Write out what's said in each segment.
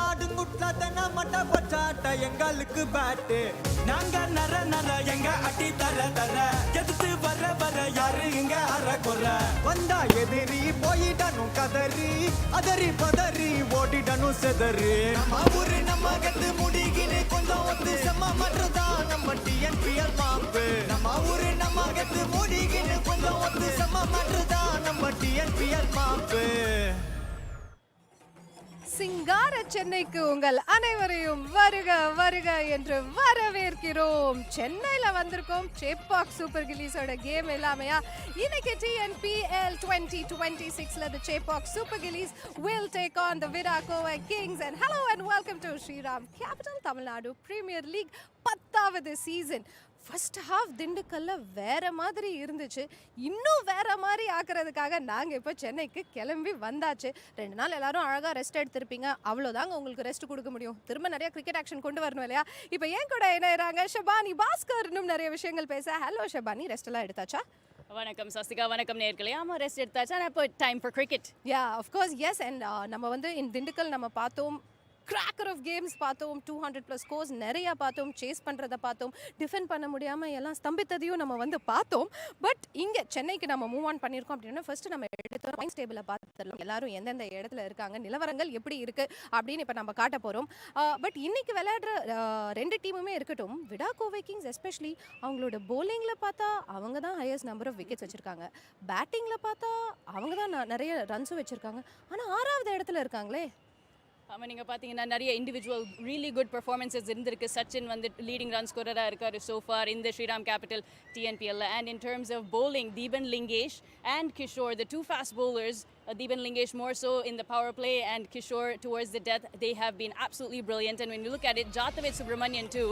ஆடுங்குட்லதன மட்ட பச்சாட்ட எங்களுக்கு பேட்டு நாங்க நர நர எங்க அடி தர தர எதிர்த்து வர வர யாரு இங்க அற கொற வந்தா எதிரி போயிடணும் கதறி அதறி பதறி ஓடிடணும் செதறி நம்ம ஊரு நம்ம கத்து முடிகின்னு கொஞ்சம் ஒத்து செம்ம மட்டும்தான் நம்ம TNPL மாப்பு நம்ம ஊரு நம்ம கத்து முடிகின்னு கொஞ்சம் ஒத்து செம்ம மட்டும்தான் நம்ம TNPL மாப்பு சிங்கார சென்னைக்கு உங்கள் அனைவரையும் வருக வருக என்று வரவேற்கிறோம். சென்னையில வந்திருக்கோம். சேப்பாக் சூப்பர் கில்லிஸோட கேம் எல்லாமையா இன்னைக்கு TNPL 2026ல the Chepauk Super Gillies will take on the VIDA Kovai Kings. And hello and welcome to Shriram, capital Tamil Nadu Premier League 10th season. First half திண்டுக்கல்ல வேற மாதிரி இருந்துச்சு. இன்னும் வேற மாதிரி ஆக்குறதுக்காக நாங்கள் இப்போ சென்னைக்கு கிளம்பி வந்தாச்சு. 2 நாள் எல்லாரும் அழகாக ரெஸ்ட் எடுத்திருப்பீங்க. அவ்வளோதாங்க உங்களுக்கு ரெஸ்ட் கொடுக்க முடியும். திரும்ப நிறைய கிரிக்கெட் ஆக்ஷன் கொண்டு வரணும் இல்லையா? இப்போ ஏன் கூட இணையறாங்க ஷபானி பாஸ்கர் இன்னும் நிறைய விஷயங்கள் பேச. ஹலோ ஷபானி, ரெஸ்ட் எல்லாம் எடுத்தாச்சா? வணக்கம் சஸ்திகா, வணக்கம் நேர்களே. ஆமாம், ரெஸ்ட் எடுத்தாச்சா? இப்போ time for cricket. Yeah of course yes. And நம்ம வந்து இன் திண்டுக்கல் நம்ம பார்த்தோம், கிராக்கர் ஆஃப் கேம்ஸ் பார்த்தோம், 200+ ஸ்கோர்ஸ் நிறைய பார்த்தோம், சேஸ் பண்ணுறதை பார்த்தோம், டிஃபெண்ட் பண்ண முடியாமல் எல்லாம் ஸ்தம்பித்ததையும் நம்ம வந்து பார்த்தோம். பட் இங்கே சென்னைக்கு நம்ம மூவ் ஆன் பண்ணியிருக்கோம் அப்படின்னா ஃபர்ஸ்ட் நம்ம எடுத்த பாயிண்ட்ஸ் டேபிளை பார்த்துடலாம். எல்லாரும் எந்தெந்த இடத்துல இருக்காங்க, நிலவரங்கள் எப்படி இருக்குது அப்படின்னு இப்போ நம்ம காட்ட போகிறோம். பட் இன்னைக்கு விளையாடுற 2 டீமுமே இருக்கட்டும், விடா கோவை கிங்ஸ் எஸ்பெஷலி அவங்களோட போலிங்கில் பார்த்தா அவங்க தான் ஹையஸ்ட் நம்பர் ஆஃப் விக்கெட்ஸ் வச்சுருக்காங்க. பேட்டிங்கில் பார்த்தா அவங்க தான் நிறைய ரன்ஸும் வச்சுருக்காங்க. ஆனால் 6வது இடத்துல இருக்காங்களே. ஆமாம், நீங்கள் பார்த்தீங்கன்னா நிறைய இண்டிவிஜுவல் ரியலி குட் பர்ஃபார்மன்ஸஸ் இருந்திருக்கு. சச்சின் வந்து லீடிங் ரன் ஸ்கோரராக இருக்கார் சோஃபார் இந்த Sriram capital TNPL. And in terms of bowling, Deeban Lingesh and Kishore, the 2 fast bowlers, Deeban Lingesh more so in the power play and Kishore towards the death, they have been absolutely brilliant. And when you look at it, Jathavet Subramanian too,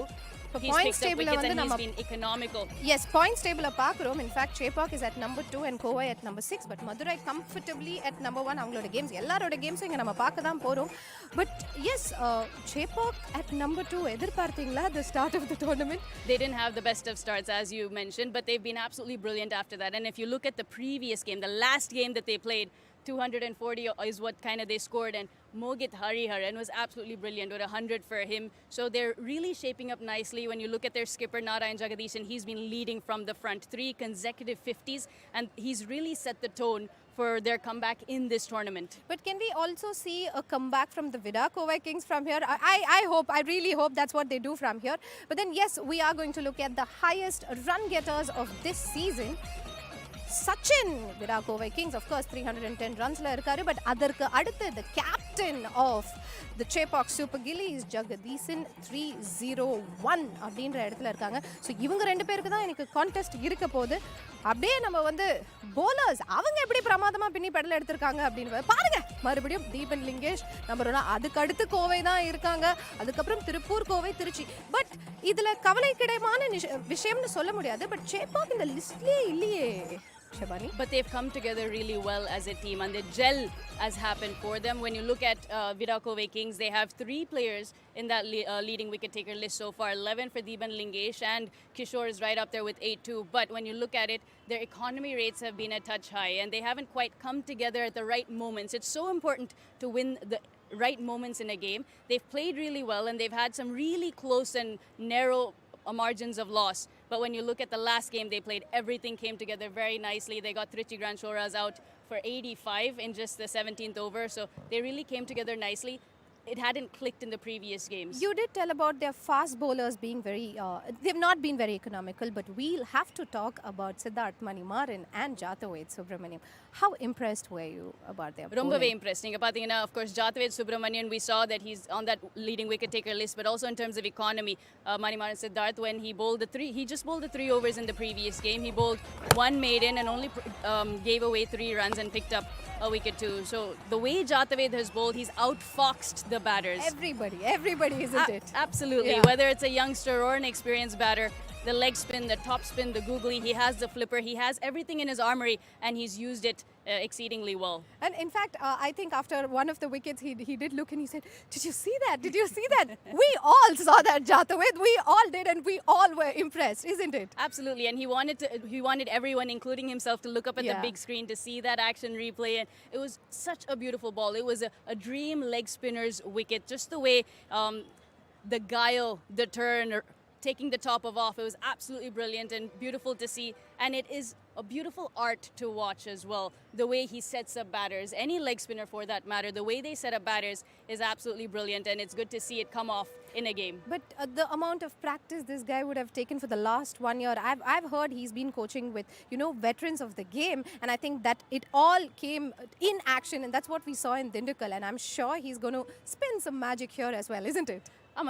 he's picked up wickets and he's been economical. Yes, points table பார்க்குறோம். In fact, Chepauk is at number 2 and Kovai at number 6, but Madurai comfortably at number 1. அவங்களோட games எல்லாரோட கேம்ஸும் இங்கே நம்ம பார்க்க தான் போகிறோம். But yes, Chepauk at number 2 எதிர்பார்த்தீங்களா the start of the tournament? They didn't have the best of starts as you mentioned, but they've been absolutely brilliant after that. And if you look at the previous game, the last game that they played, 240 is what kind of they scored, and Mogit Hariharan was absolutely brilliant with 100 for him. So they're really shaping up nicely. When you look at their skipper Narayan Jagadish, he's been leading from the front, 3 consecutive 50s, and he's really set the tone for their comeback in this tournament. But can we also see a comeback from the VIDA Kovai Kings from here? I really hope that's what they do from here. But then yes, we are going to look at the highest run getters of this season. Sachin, VIDA Kovai Kings, of course 310 runsல இருக்காரு. But அதற்கு அடுத்து the captain of the Chepauk Super Gillies, Jagadisan 301 அப்படின்ற இடத்துல இருக்காங்க. So இவங்க 2 பேருக்கு தான் எனக்கு கான்டெஸ்ட் இருக்க போகுது. அப்படியே நம்ம வந்து போலர்ஸ் அவங்க எப்படி பிரமாதமாக பின்னி பெடல் எடுத்திருக்காங்க அப்படின்னு பாருங்க. மறுபடியும் தீபன் லிங்கேஷ் நம்பர் 1, அதுக்கு அடுத்து கோவை தான் இருக்காங்க, அதுக்கப்புறம் திருப்பூர், கோவை, திருச்சி. பட் இதில் கவலைக்கிடமான விஷயம்னு சொல்ல முடியாது. பட் சேப்பாக் இந்த லிஸ்ட்லேயே இல்லையே Shabani. But they've come together really well as a team, and the gel has happened for them. When you look at VIDA Kovai Kings, they have 3 players in that leading wicket taker list so far. 11 for Deeban Lingesh, and Kishore is right up there with 8 too. But when you look at it, their economy rates have been a touch high, and they haven't quite come together at the right moments. It's so important to win the right moments in a game. They've played really well, and they've had some really close and narrow margins of loss. But when you look at the last game they played, everything came together very nicely. They got Trichy Granchoras out for 85 in just the 17th over. So they really came together nicely. It hadn't clicked in the previous games. You did tell about their fast bowlers being very, they've not been very economical, but we'll have to talk about Siddharth Manimaran and Jathavet Subramanian. How impressed were you about their bowling? Rombave impressed. Ninga pathina, of course, Jathavet Subramanian, we saw that he's on that leading wicket taker list, but also in terms of economy, Manimaran Siddharth, when he bowled he just bowled the 3 overs in the previous game. He bowled 1 maiden and only gave away 3 runs and picked up a wicket too. So the way Jathavet has bowled, he's outfoxed the batters. Everybody, isn't it? Absolutely. Yeah. Whether it's a youngster or an experienced batter, the leg spin, the top spin, the googly. He has the flipper. He has everything in his armory, and he's used it exceedingly well. And in fact, I think after one of the wickets, he did look and he said, "Did you see that? Did you see that?" We all saw that, Jataved. We all did, and we all were impressed, isn't it? Absolutely, and he wanted everyone, including himself, to look up at the big screen to see that action replay. And it was such a beautiful ball. It was a dream leg spinner's wicket. Just the way the guile, the turn, taking the top of off. It was absolutely brilliant and beautiful to see. And it is a beautiful art to watch as well. The way he sets up batters, any leg spinner for that matter, the way they set up batters is absolutely brilliant. And it's good to see it come off in a game. But the amount of practice this guy would have taken for the last 1 year, I've heard he's been coaching with, veterans of the game. And I think that it all came in action. And that's what we saw in Dindigul. And I'm sure he's going to spin some magic here as well, isn't it?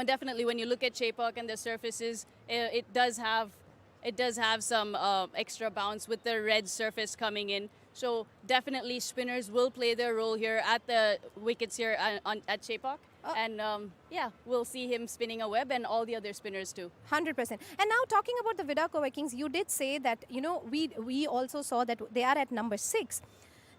Definitely. When you look at Chepauk and the surfaces, it does have some extra bounce with the red surface coming in. So definitely spinners will play their role here at the wickets here at Chepauk. And we'll see him spinning a web and all the other spinners too. 100%. And now talking about the VIDA Kovai Kings, you did say that, we also saw that they are at number 6.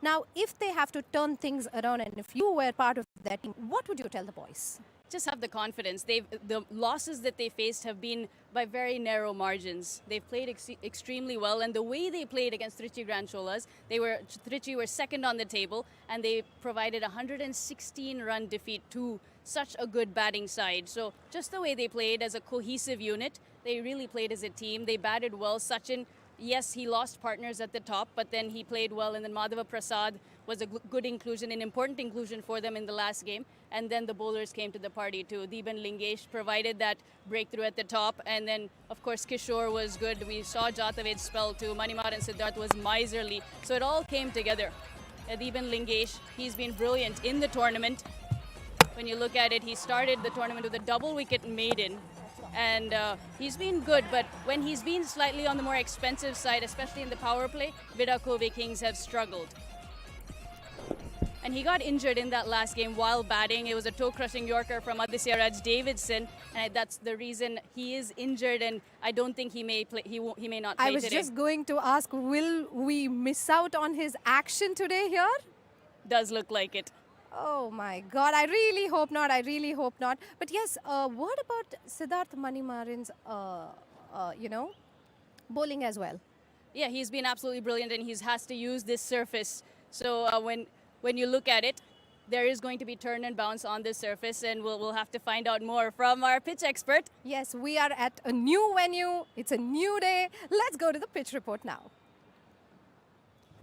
Now, if they have to turn things around and if you were part of that team, what would you tell the boys? Just have the confidence. The losses that they faced have been by very narrow margins. They've played extremely well, and the way they played against Trichy Grand Cholas, Trichy were second on the table, and they provided a 116-run defeat to such a good batting side. So just the way they played as a cohesive unit, they really played as a team. They batted well. Sachin, yes, he lost partners at the top, but then he played well, and then Madhava Prasad was a good inclusion, an important inclusion for them in the last game. And then the bowlers came to the party too. Deeban Lingesh provided that breakthrough at the top. And then, of course, Kishore was good. We saw Jataved's spell too. Manimar and Siddharth was miserly. So it all came together. Deeban Lingesh, he's been brilliant in the tournament. When you look at it, he started the tournament with a double wicket maiden. And he's been good, but when he's been slightly on the more expensive side, especially in the power play, VIDA Kovai Kings have struggled. And he got injured in that last game while batting. It was a toe-crushing Yorker from Aditya Raj Davidson, and that's the reason he is injured. And I don't think he may play. He may not play today. I was just going to ask, will we miss out on his action today here? Does look like it. Oh my God! I really hope not. I really hope not. But yes, what about Siddharth Manimaran's, bowling as well? Yeah, he's been absolutely brilliant, and he has to use this surface. So when you look at it, there is going to be turn and bounce on this surface, and we'll have to find out more from our pitch expert. Yes, we are at a new venue. It's a new day. Let's go to the pitch report now.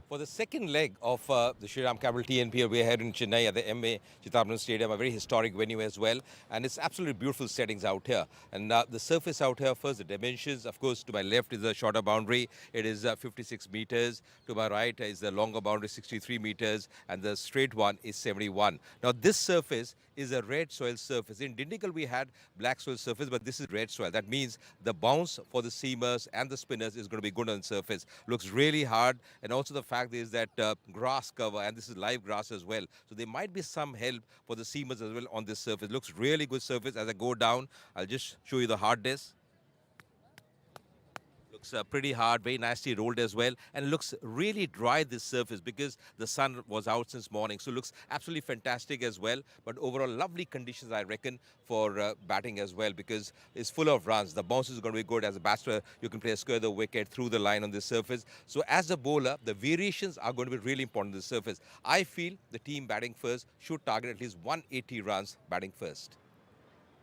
For the second leg of the Shriram Capital TNPL, we're here in Chennai at the M.A. Chithambaram Stadium, a very historic venue as well. And it's absolutely beautiful settings out here. And the surface out here, first, the dimensions, of course, to my left is a shorter boundary. It is 56 meters. To my right is the longer boundary, 63 meters. And the straight one is 71. Now, this surface is a red soil surface. In Dindigul, we had black soil surface, but this is red soil. That means the bounce for the seamers and the spinners is going to be good on the surface. Looks really hard. And also the fact is that grass cover, and this is live grass as well. So there might be some help for the seamers as well on this surface. Looks really good surface. As I go down, I'll just show you the hardness. Looks pretty hard, very nicely rolled as well, and looks really dry, this surface, because the sun was out since morning. So looks absolutely fantastic as well. But overall, lovely conditions, I reckon, for batting as well, because it's full of runs. The bounce is going to be good. As a batsman, you can play a square the wicket through the line on this surface. So as a bowler, the variations are going to be really important on this surface. I feel the team batting first should target at least 180 runs batting first.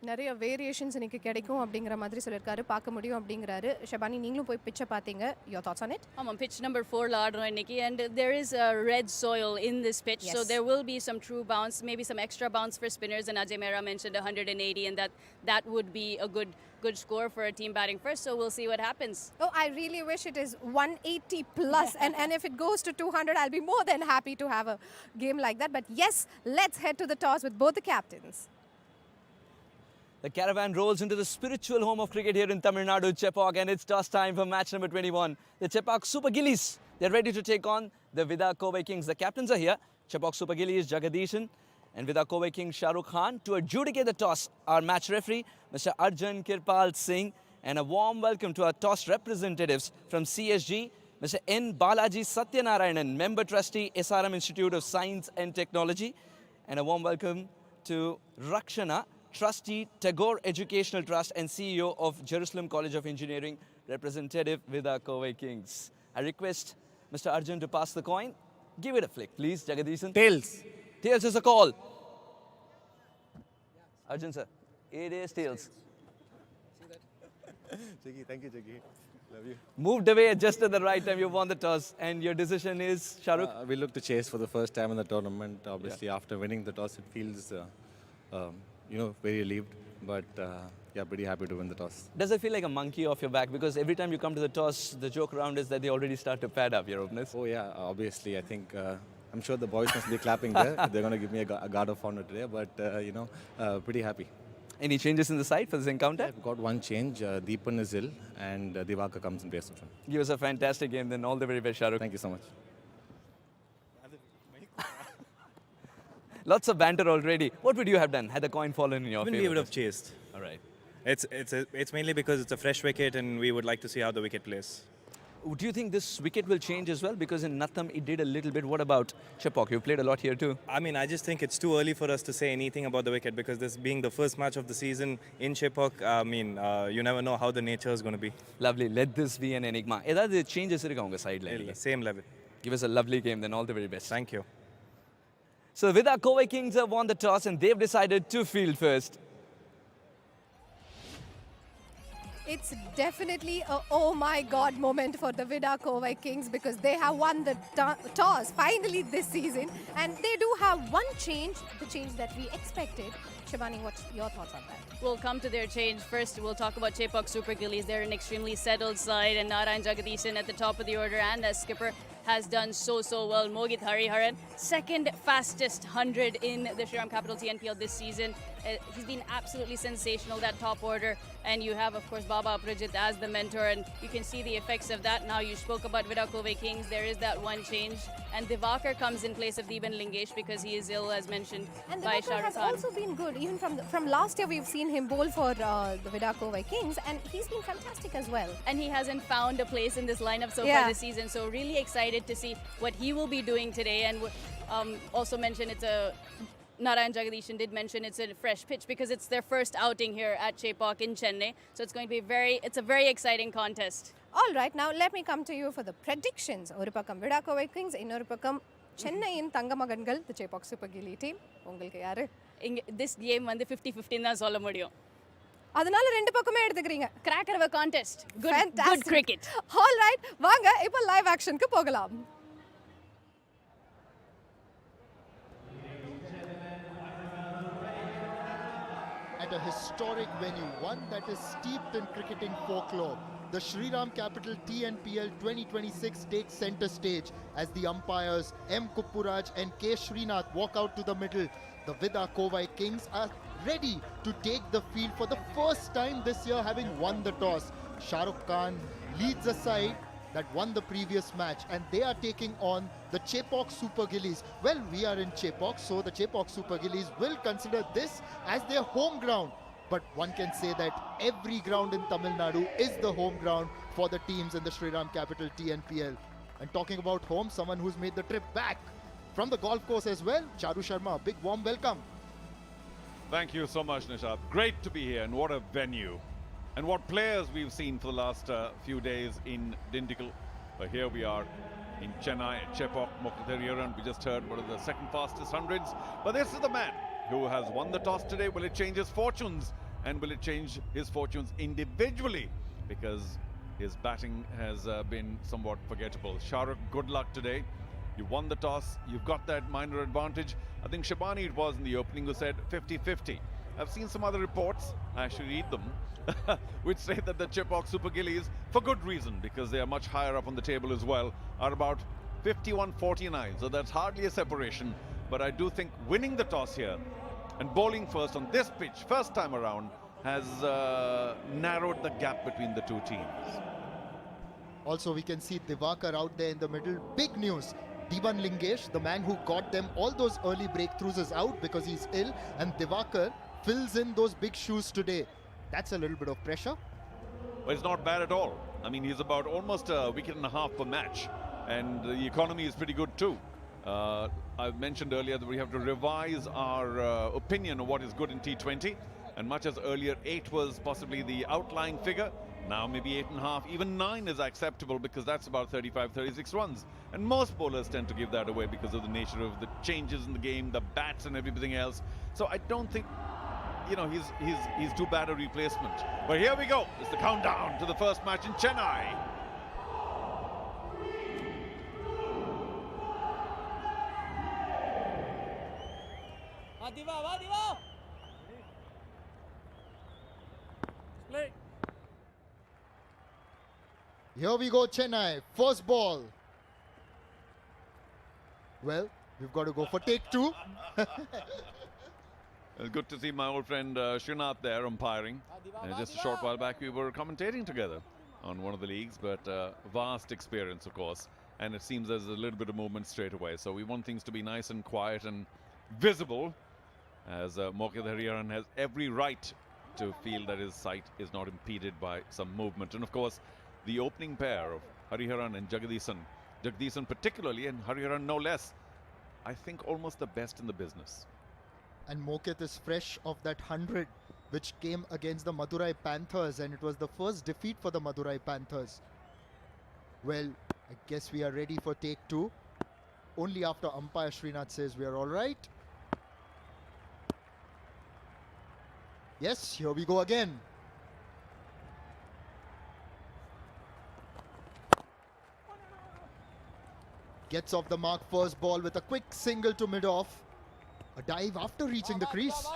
நிறைய variations இன்னைக்கு கிடைக்கும் அப்படிங்கிற மாதிரி சொல்லிருக்காரு பார்க்க முடியும் அப்படிங்கறாரு ஷபானி நீங்களும் போய் பிட்சை பாத்தீங்க your thoughts on it pitch number 4 la ஆடுறோம் இன்னைக்கு and there is a red soil in this pitch so there will be some true bounce maybe some extra bounce for spinners and Ajay Mehra mentioned 180 and that would be a good score for a team batting first so we'll see what happens. Oh, I really wish it is 180 plus and if it goes to 200 I'll be more than happy to have a game like that but yes let's head to the toss with both the captains. The caravan rolls into the spiritual home of cricket here in Tamil Nadu, Chepauk, and it's toss time for match number 21. The Chepauk Super Gillies, they're ready to take on the VIDA Kovai Kings. The captains are here. Chepauk Super Gillies, Jagadishan, and VIDA Kovai King Shah Rukh Khan. To adjudicate the toss, our match referee, Mr. Arjun Kirpal Singh, And a warm welcome to our toss representatives from CSG, Mr. N. Balaji Satyanarayanan, Member Trustee, SRM Institute of Science and Technology. And a warm welcome to Rakshana, Trustee, Tagore Educational Trust and CEO of Jerusalem College of Engineering, Representative VIDA Kovai Kings. I request Mr. Arjun to pass the coin. Give it a flick, please, Jagadishan. Tails. Tails is a call. Arjun sir, it is tails. Jiggy, thank you, Jiggy. Love you. Moved away just at the right time. You won the toss, and your decision is Shahrukh. We look to chase for the first time in the tournament. Obviously, after winning the toss, it feels, very relieved. But yeah, pretty happy to win the toss. Does it feel like a monkey off your back? Because every time you come to the toss, the joke around is that they already start to pad up your openers. Oh yeah, obviously, I think I'm sure the boys must be clapping there. They're going to give me a guard of honor today. But pretty happy. Any changes in the side for this encounter? I've got one change. Deepan is ill, and Divaka comes in place of him. Give us a fantastic game, then all the very best, Shahrukh. Thank you so much. Lots of banter already. What would you have done had the coin fallen in your favor? We would have chased. All right. It's mainly because it's a fresh wicket and we would like to see how the wicket plays. Do you think this wicket will change as well? Because in Natham it did a little bit. What about Chepauk? You played a lot here too. I mean, I just think it's too early for us to say anything about the wicket because this being the first match of the season in Chepauk, you never know how the nature is going to be. Lovely. Let this be an enigma. Either changes on the sideline. Same level. Give us a lovely game, then all the very best. Thank you. So VIDA Kovai Kings have won the toss and they've decided to field first. It's definitely a oh my god moment for the VIDA Kovai Kings because they have won the toss finally this season and they do have one change, the change that we expected. Shivani, what's your thoughts on that? We'll come to their change. First, we'll talk about Chepauk Super Gillies. They're an extremely settled side, and Narayan Jagadishan at the top of the order and as skipper has done so well. Mogit Hariharan, second fastest 100 in the Shriram Capital TNPL this season. He's been absolutely sensational, that top order. And you have, of course, Baba Aprajit as the mentor, and you can see the effects of that. Now, you spoke about VIDA Kovai Kings. There is that one change. And Divakar comes in place of Deeban Lingesh because he is ill, as mentioned And by Divakar has Shahrukh Khan. also been good. Even from last year, we've seen him bowl for the VIDA Kovai Kings, and he's been fantastic as well. And he hasn't found a place in this lineup so far this season. So really excited to see what he will be doing today. And also mention Narayan Jagadishan did mention it's a fresh pitch because it's their first outing here at Chepauk in Chennai. So it's going to be a very exciting contest. All right, now let me come to you for the predictions. Oru pakkam VIDA Kovai Kings, innoru pakkam Chennai in Thangamagangal, the Chepauk Super Gillies team. Ungalku yaru? This game வந்து 50-50 தான் சொல்ல முடியும். அதனால ரெண்டு பக்கமே எடுத்துக்கிறீங்க. Cracker of a contest. Good Fantastic. cricket. All right, வாங்க இப்போ live action க்கு போகலாம். At a historic venue, one that is steeped in cricketing folklore, the Shriram Capital TNPL 2026 takes center stage as the umpires M. Kuppuraj and K. Srinath walk out to the middle. The VIDA Kovai Kings are ready to take the field for the first time this year, having won the toss. Shahrukh Khan leads a side that won the previous match, and they are taking on the Chepauk Super Gillies. Well, we are in Chepauk, so the Chepauk Super Gillies will consider this as their home ground. But one can say that every ground in Tamil Nadu is the home ground for the teams in the Shriram Capital TNPL. And talking about home, someone who's made the trip back from the golf course as well, Charu Sharma, big warm welcome. Thank you so much, Nishad. Great to be here, and what a venue. And what players we've seen for the last few days in Dindigul. But here we are in Chennai, Chepauk, Hariharan. We just heard one of the second fastest hundreds. But this is the man who has won the toss today. Will it change his fortunes? And will it change his fortunes individually? Because his batting has been somewhat forgettable. Shahrukh, good luck today. You won the toss. You've got that minor advantage. I think Shabani, it was in the opening, who said 50-50. I've seen some other reports, I should read them, which say that the Chepauk Super Gillies, for good reason, because they are much higher up on the table as well, are about 51-49. So that's hardly a separation. But I do think winning the toss here and bowling first on this pitch, first time around, has narrowed the gap between the two teams. Also, we can see Divakar out there in the middle. Big news. Deeban Lingesh, the man who got them all those early breakthroughs, is out because he's ill. And Divakar fills in those big shoes today. That's a little bit of pressure. but it's not bad at all. I mean, he's about almost a wicket and a half per match, and the economy is pretty good too. I've mentioned earlier that we have to revise our opinion of what is good in T20, and much as earlier 8 was possibly the outlying figure, now maybe 8.5, even 9 is acceptable because that's about 35, 36 runs. And most bowlers tend to give that away because of the nature of the changes in the game, the bats and everything else. So I don't think, you know, he's too bad a replacement. But here we go. It's the countdown to the first match in Chennai. Here we go, Chennai. First ball. Well, we've got to go for take 2. It's good to see my old friend Shriram there umpiring. Just a short while back we were commentating together on one of the leagues, but vast experience, of course. And it seems there's a little bit of movement straight away. So we want things to be nice and quiet and visible, as Mokit Hariharan has every right to feel that his sight is not impeded by some movement. And of course, the opening pair of Hariharan and Jagadisan particularly, and Hariharan no less, I think almost the best in the business. And Mokit is fresh of that 100 which came against the Madurai Panthers, and it was the first defeat for the Madurai Panthers. Well, I guess we are ready for take 2. Only after umpire Srinath says we are all right. Yes, here we go again. Gets off the mark, first ball with a quick single to mid-off. A dive after reaching the crease.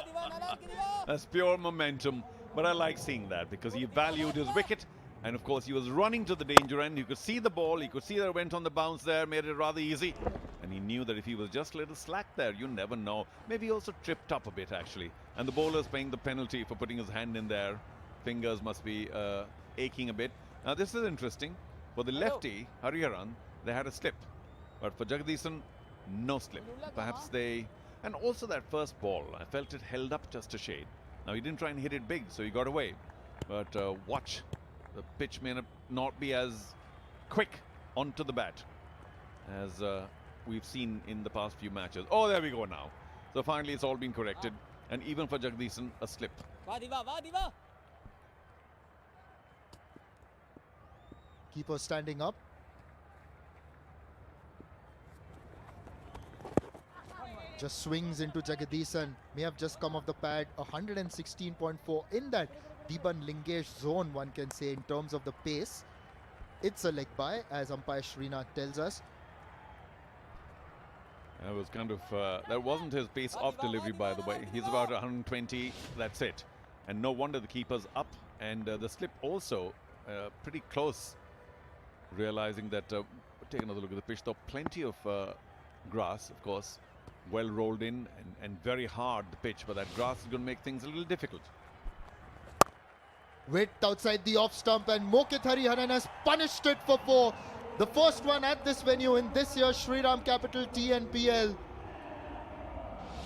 That's pure momentum, but I like seeing that because he valued his wicket, and of course he was running to the danger end. You could see the ball, he could see that it went on the bounce there, made it rather easy, and he knew that if he was just a little slack there, you never know. Maybe he also tripped up a bit actually, and the bowler's paying the penalty for putting his hand in there. Fingers must be aching a bit. Now this is interesting. For the lefty, Hariharan, they had a slip, but for Jagadisan, no slip. Perhaps they... And also that first ball, I felt it held up just a shade. Now he didn't try and hit it big, so he got away. But watch, the pitch may not be as quick onto the bat as we've seen in the past few matches. Oh, there we go now. So finally it's all been corrected. And even for Jagadisan, a slip. Keeper standing up. Just swings into Jagadisan. May have just come off the pad. 116.4 in that Deeban Lingesh zone, one can say, in terms of the pace. It's a leg by, as umpire Srinath tells us. That was kind of, that wasn't his pace off delivery, by the way. He's about 120, that's it. And no wonder the keeper's up. And the slip also pretty close. Realizing that, take another look at the pitch, though. Plenty of grass, of course. Well rolled in and very hard, the pitch, but that grass is going to make things a little difficult. Width outside the off stump, and Mokit Hariharan has punished it for 4. The first one at this venue in this year's Shriram Capital TNPL.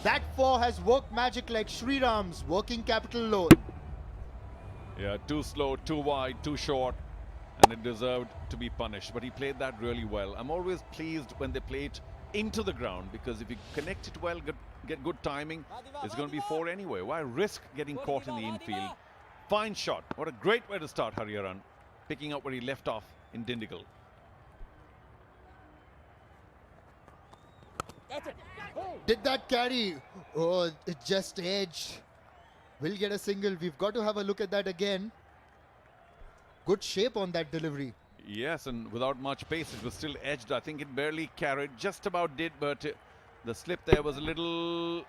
That 4 has worked magic like Shriram's working capital loan. Yeah, too slow, too wide, too short, and it deserved to be punished. But he played that really well. I'm always pleased when they play it into the ground, because if you connect it well, get good timing, it's going to be 4 anyway. Why risk getting caught in the infield? Fine shot. What a great way to start, Hariharan, picking up where he left off in Dindigul. Did that carry? Oh, it just edged. We'll get a single. We've got to have a look at that again. Good shape on that delivery. Yes, and without much pace, it was still edged. I think it barely carried, just about did, but the slip there was a little...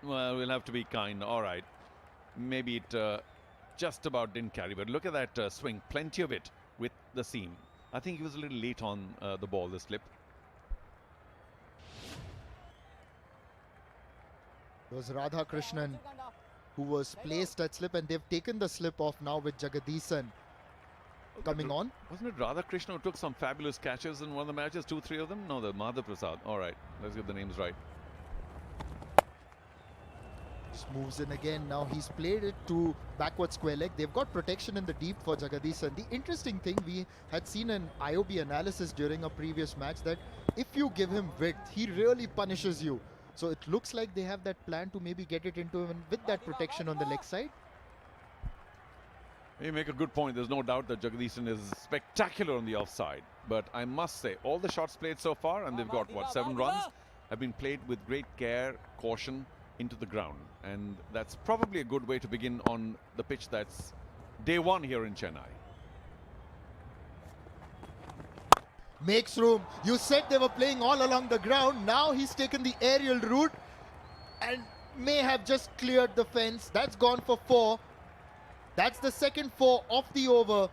Well, we'll have to be kind. All right. Maybe it just about didn't carry, but look at that swing. Plenty of it with the seam. I think he was a little late on the ball, the slip. It was Radha Krishnan who was placed at slip, and they've taken the slip off now with Jagadisan coming on. Wasn't it Radha Krishna who took some fabulous catches in one of the matches? 2, 3 of them? No, the Madhav Prasad. All right, let's get the names right. Just moves in again. Now he's played it to backward square leg. They've got protection in the deep for Jagadisan. The interesting thing, we had seen an IOB analysis during a previous match that if you give him width, he really punishes you. So it looks like they have that plan to maybe get it into him with that protection on the leg side. You make a good point. There's no doubt that Jagadisan is spectacular on the offside. But I must say, all the shots played so far, and they've got, what, 7 runs, have been played with great care, caution, into the ground. And that's probably a good way to begin on the pitch that's day one here in Chennai. Makes room. You said they were playing all along the ground. Now he's taken the aerial route and may have just cleared the fence. That's gone for 4. That's the second 4 of the over.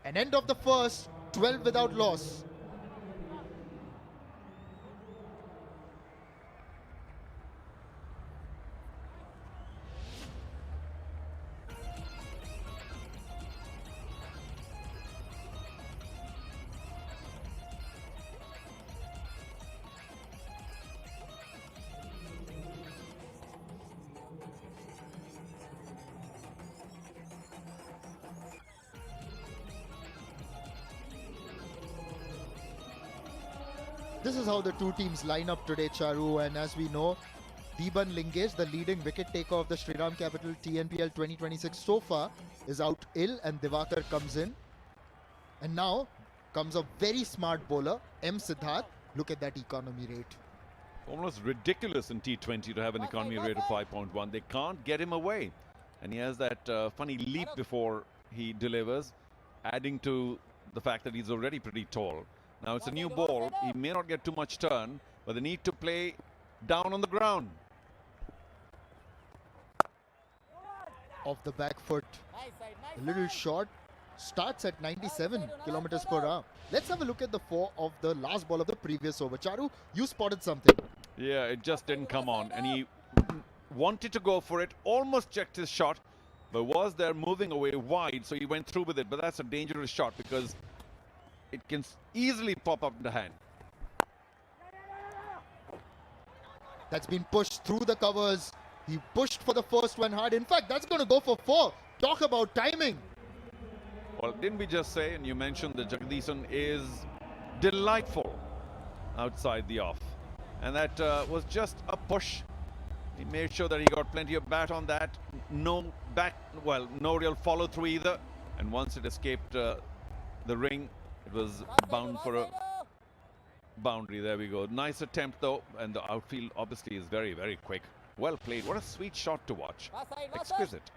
An end of the first, 12 without loss. This is how the two teams line up today, Charu, and as we know, Deeban Lingesh, the leading wicket taker of the Shriram Capital TNPL 2026 so far, is out ill and Divakar comes in. And now comes a very smart bowler, M. Siddharth. Look at that economy rate. Almost ridiculous in T20 to have an economy rate of 5.1. They can't get him away. And he has that funny leap before he delivers, adding to the fact that he's already pretty tall. Now it's a new ball. He may not get too much turn, but they need to play down on the ground. Off the back foot. A little short. Starts at 97 kilometers per hour. Let's have a look at the 4 of the last ball of the previous over. Charu, you spotted something. Yeah, it just didn't come on. And he wanted to go for it, almost checked his shot, but was there moving away wide, so he went through with it. But that's a dangerous shot because it can easily pop up in the hand. That's been pushed through the covers. He pushed for the first one hard. In fact, that's going to go for 4. Talk about timing. Well, didn't we just say, and you mentioned that Jagadisan is delightful outside the off. And that was just a push. He made sure that he got plenty of bat on that. No back, well, no real follow through either. And once it escaped the ring, it was bound for a boundary. There we go. Nice attempt though, and the outfield obviously is very, very quick. Well played. What a sweet shot to watch. Exquisite.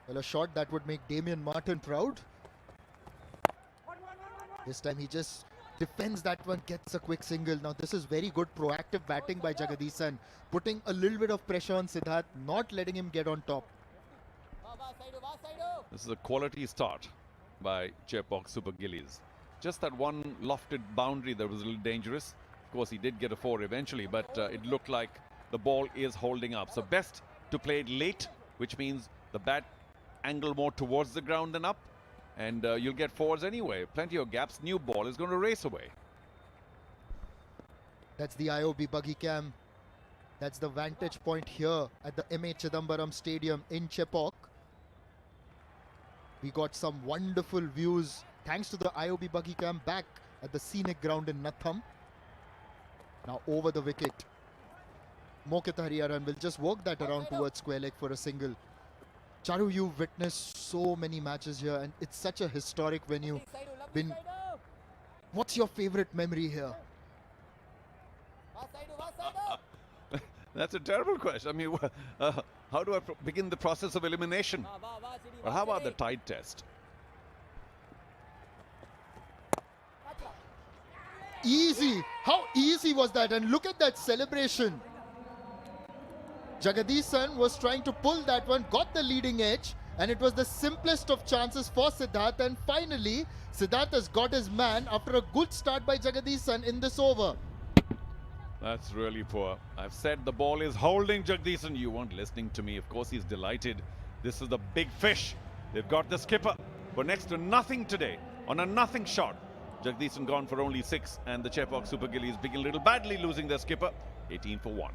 Well, a shot that would make Damian Martin proud. This time he just defends that one, gets a quick single. Now this is very good proactive batting by Jagadisan, putting a little bit of pressure on Siddharth, not letting him get on top. This is a quality start by Chepauk Super Gillies. Just that one lofted boundary that was a little dangerous. Of course, he did get a 4 eventually, but it looked like the ball is holding up. So best to play it late, which means the bat angle more towards the ground than up, and you'll get 4s anyway. Plenty of gaps. New ball is going to race away. That's the IOB buggy cam. That's the vantage point here at the M.A. Chidambaram Stadium in Chepauk. We got some wonderful views thanks to the IOB buggy cam back at the scenic ground in Natham. Now over the wicket. Mokit Hariharan will just work that around towards square leg for a single. Charu, you've witnessed so many matches here and it's such a historic venue. What's your favorite memory here? That's a terrible question. I mean, how do I begin the process of elimination? But how about the tide test? Easy. How easy was that? And look at that celebration. Jagadisan was trying to pull that one, got the leading edge, and it was the simplest of chances for Siddharth. And finally, Siddharth has got his man after a good start by Jagadisan in this over. That's really poor. I've said the ball is holding Jagadisan. You weren't listening to me. Of course, he's delighted. This is the big fish. They've got the skipper for next to nothing today on a nothing shot. Jagadisan gone for only 6, and the Chepauk Super Gillies begin a little badly, losing their skipper. 18 for 1.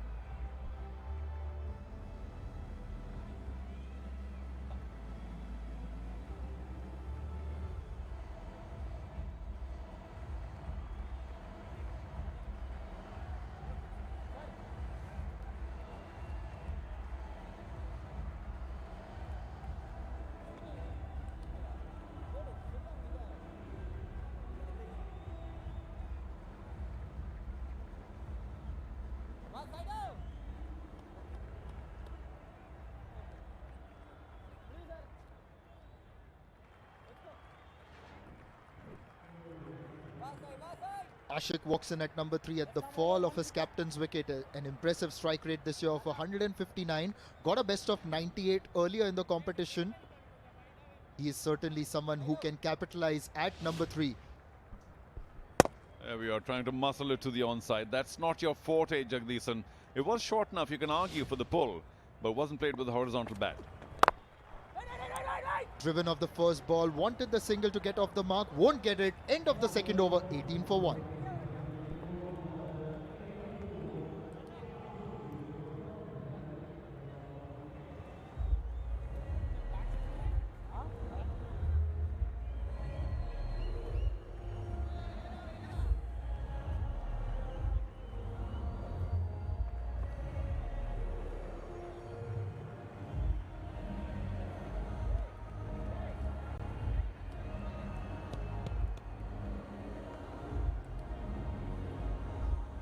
Ashik walks in at number 3 at the fall of his captain's wicket. An impressive strike rate this year of 159. Got a best of 98 earlier in the competition. He is certainly someone who can capitalize at number 3. There we are, trying to muscle it to the onside. That's not your forte, Jagdeesan. It was short enough, you can argue, for the pull, but wasn't played with a horizontal bat. Driven off the first ball, wanted the single to get off the mark, won't get it. End of the second over, 18 for 1.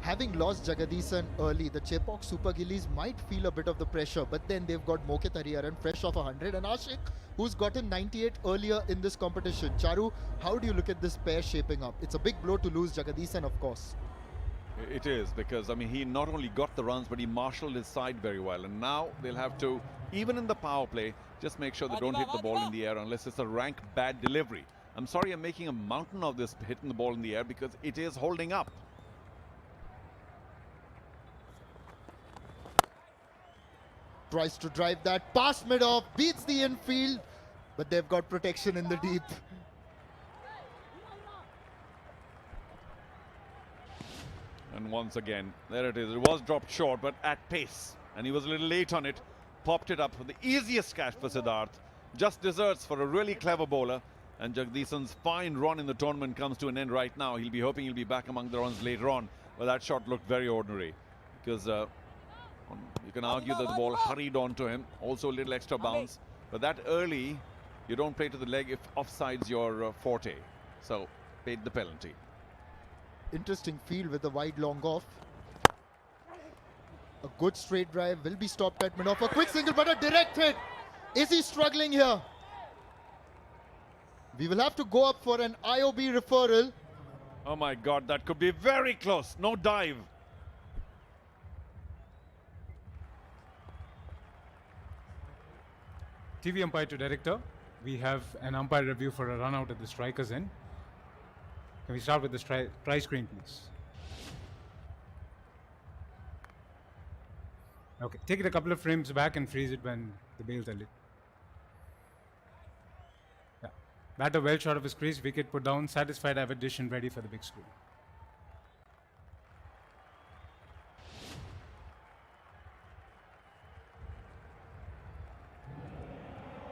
Having lost Jagadisan early, the Chepauk Super Gillies might feel a bit of the pressure, but then they've got Mokit Hariharan fresh off 100 and Ashik, who's gotten 98 earlier in this competition. Charu, how do you look at this pair shaping up? It's a big blow to lose Jagadisan, of course. It is, because, I mean, he not only got the runs, but he marshalled his side very well. And now they'll have to, even in the power play, just make sure they don't hit the ball in the air unless it's a rank bad delivery. I'm sorry I'm making a mountain of this hitting the ball in the air because it is holding up. Tries to drive that past mid-off, beats the infield, but they've got protection in the deep. And once again, there it is. It was dropped short, but at pace. And he was a little late on it. Popped it up for the easiest catch for Siddharth. Just desserts for a really clever bowler. And Jagdeesan's fine run in the tournament comes to an end right now. He'll be hoping he'll be back among the runs later on. But that shot looked very ordinary. Because you can argue that the ball hurried onto him. Also a little extra bounce. But that early, you don't play to the leg if offside's your forte. So, paid the penalty. Interesting field with the wide long off. A good straight drive will be stopped at mid-off. A quick single, but a direct hit. Is he struggling here? We will have to go up for an IOB referral. Oh my God, that could be very close. No dive. TV umpire to director. We have an umpire review for a run out at the striker's end. Can we start with the try screen, please? Okay, take it a couple of frames back and freeze it when the bails are lit. Yeah. Batter well short of his crease, wicket put down, satisfied, have addition ready for the big screen.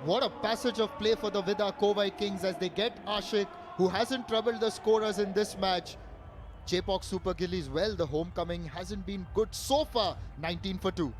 What a passage of play for the VIDA Kovai Kings as they get Ashik, who hasn't troubled the scorers in this match. Chepauk Super Gillies, well, the homecoming hasn't been good so far, 19 for 2.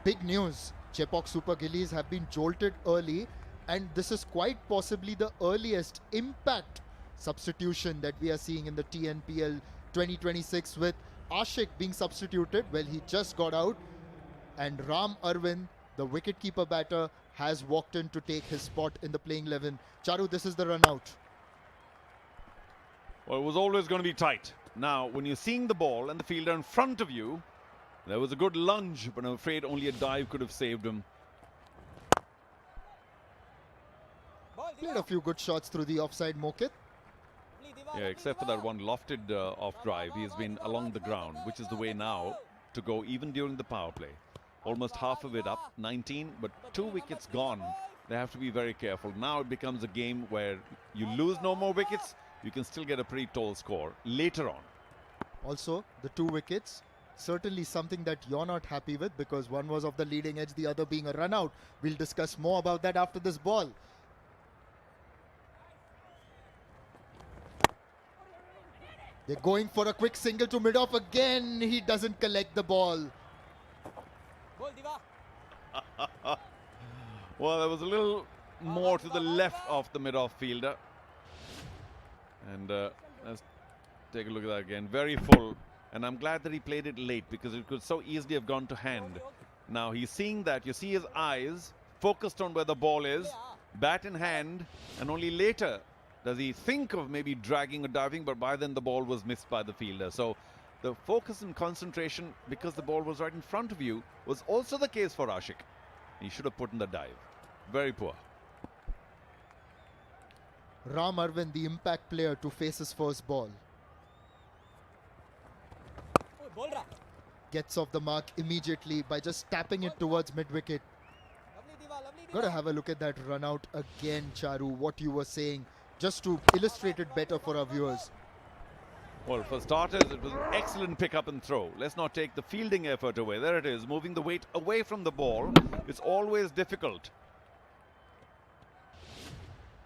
Big news, Chepauk Super Gillies have been jolted early, and this is quite possibly the earliest impact substitution that we are seeing in the TNPL 2026, with Ashik being substituted. Well, he just got out, and Ram Arvind, the wicketkeeper batter, has walked in to take his spot in the playing 11. Charu, this is the run out. Well, it was always going to be tight. Now, when you're seeing the ball and the fielder in front of you, there was a good lunge, but I'm afraid only a dive could have saved him. Played a few good shots through the offside, Mokit. Yeah, except for that one lofted off drive. He has been along the ground, which is the way now to go even during the power play. almost half of it up, 19, but 2 wickets gone. They have to be very careful. Now it becomes a game where you lose no more wickets, you can still get a pretty tall score later on. Also, the 2 wickets, certainly something that you're not happy with because one was off the leading edge, the other being a run out. We'll discuss more about that after this ball. They're going for a quick single to mid-off again. He doesn't collect the ball. Well, there was a little more to the left of the mid-off fielder. And let's take a look at that again. Very full. And I'm glad that he played it late because it could so easily have gone to hand. Now he's seeing that. You see his eyes focused on where the ball is, bat in hand, and only later does he think of maybe dragging or diving, but by then the ball was missed by the fielder. So the focus and concentration, because the ball was right in front of you, was also the case for Ashik. He should have put in the dive. Very poor. Ram Arvind, the impact player, to face his first ball. Gets off the mark immediately by just tapping it towards mid-wicket. Got to have a look at that run out again, Charu, what you were saying, just to illustrate it better for our viewers. Well, for starters, it was an excellent pick-up and throw. Let's not take the fielding effort away. There it is, moving the weight away from the ball. It's always difficult.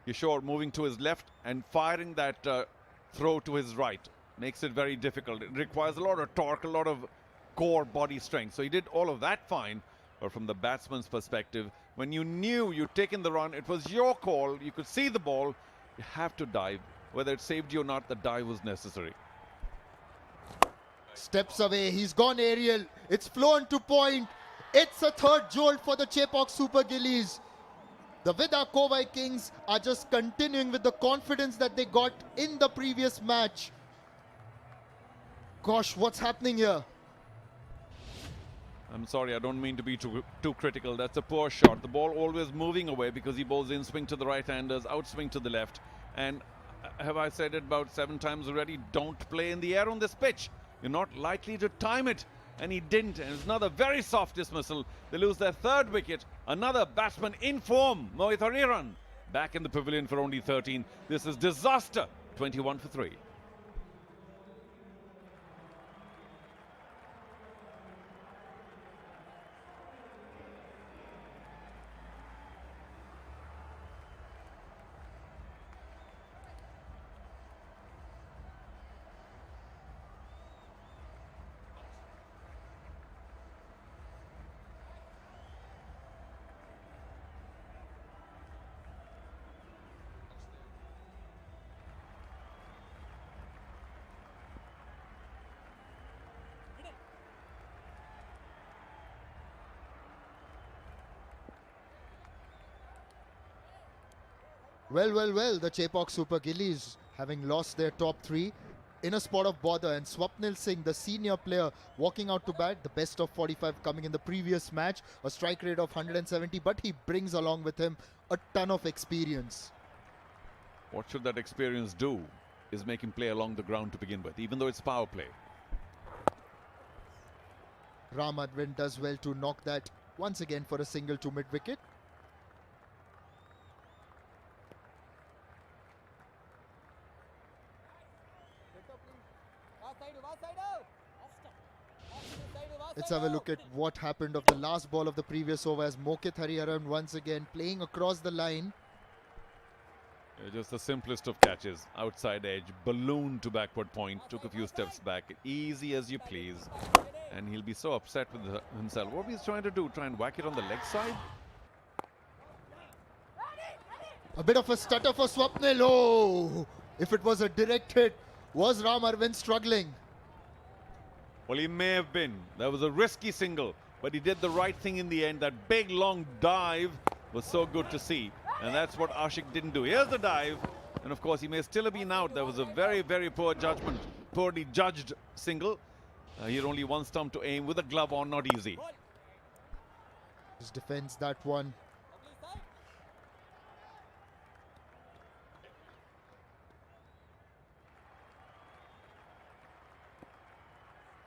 Kishore moving to his left and firing that throw to his right. Makes it very difficult. It requires a lot of torque, a lot of core body strength. So he did all of that fine. But from the batsman's perspective, when you knew you'd taken the run, it was your call. You could see the ball. You have to dive. Whether it saved you or not, the dive was necessary. Steps away. He's gone aerial. It's flown to point. It's a third jolt for the Chepauk Super Gillies. The VIDA Kovai Kings are just continuing with the confidence that they got in the previous match. Gosh, what's happening here? I'm sorry, I don't mean to be too critical. That's a poor shot. The ball always moving away because he bowls in swing to the right-handers, outswing to the left. And have I said it about 7 times already? Don't play in the air on this pitch. You're not likely to time it. And he didn't. And it's another very soft dismissal. They lose their 3rd wicket. Another batsman in form, Mohit Hariharan, back in the pavilion for only 13. This is disaster. 21 for 3. Well, the Chepauk Super Gillies, having lost their top 3, in a spot of bother, and Swapnil Singh, the senior player, walking out to bat, the best of 45 coming in the previous match, a strike rate of 170, but he brings along with him a ton of experience. What should that experience do is make him play along the ground to begin with, even though it's power play. Ram Arvind does well to knock that once again for a single to mid-wicket. Let's have a look at what happened of the last ball of the previous over as Mohit Hariharan once again playing across the line. Just the simplest of catches. Outside edge, balloon to backward point, took a few steps back. Easy as you please. And he'll be so upset with himself. What he's trying to do, try and whack it on the leg side? A bit of a stutter for Swapnil. Oh, if it was a direct hit, was Ram Arvind struggling? Well, he may have been. That was a risky single, but he did the right thing in the end. That big, long dive was so good to see. And that's what Ashik didn't do. Here's the dive. And of course, he may still have been out. That was a very, very poor judgment. Poorly judged single. He had only one stump to aim with a glove on. Not easy. Just defends that one.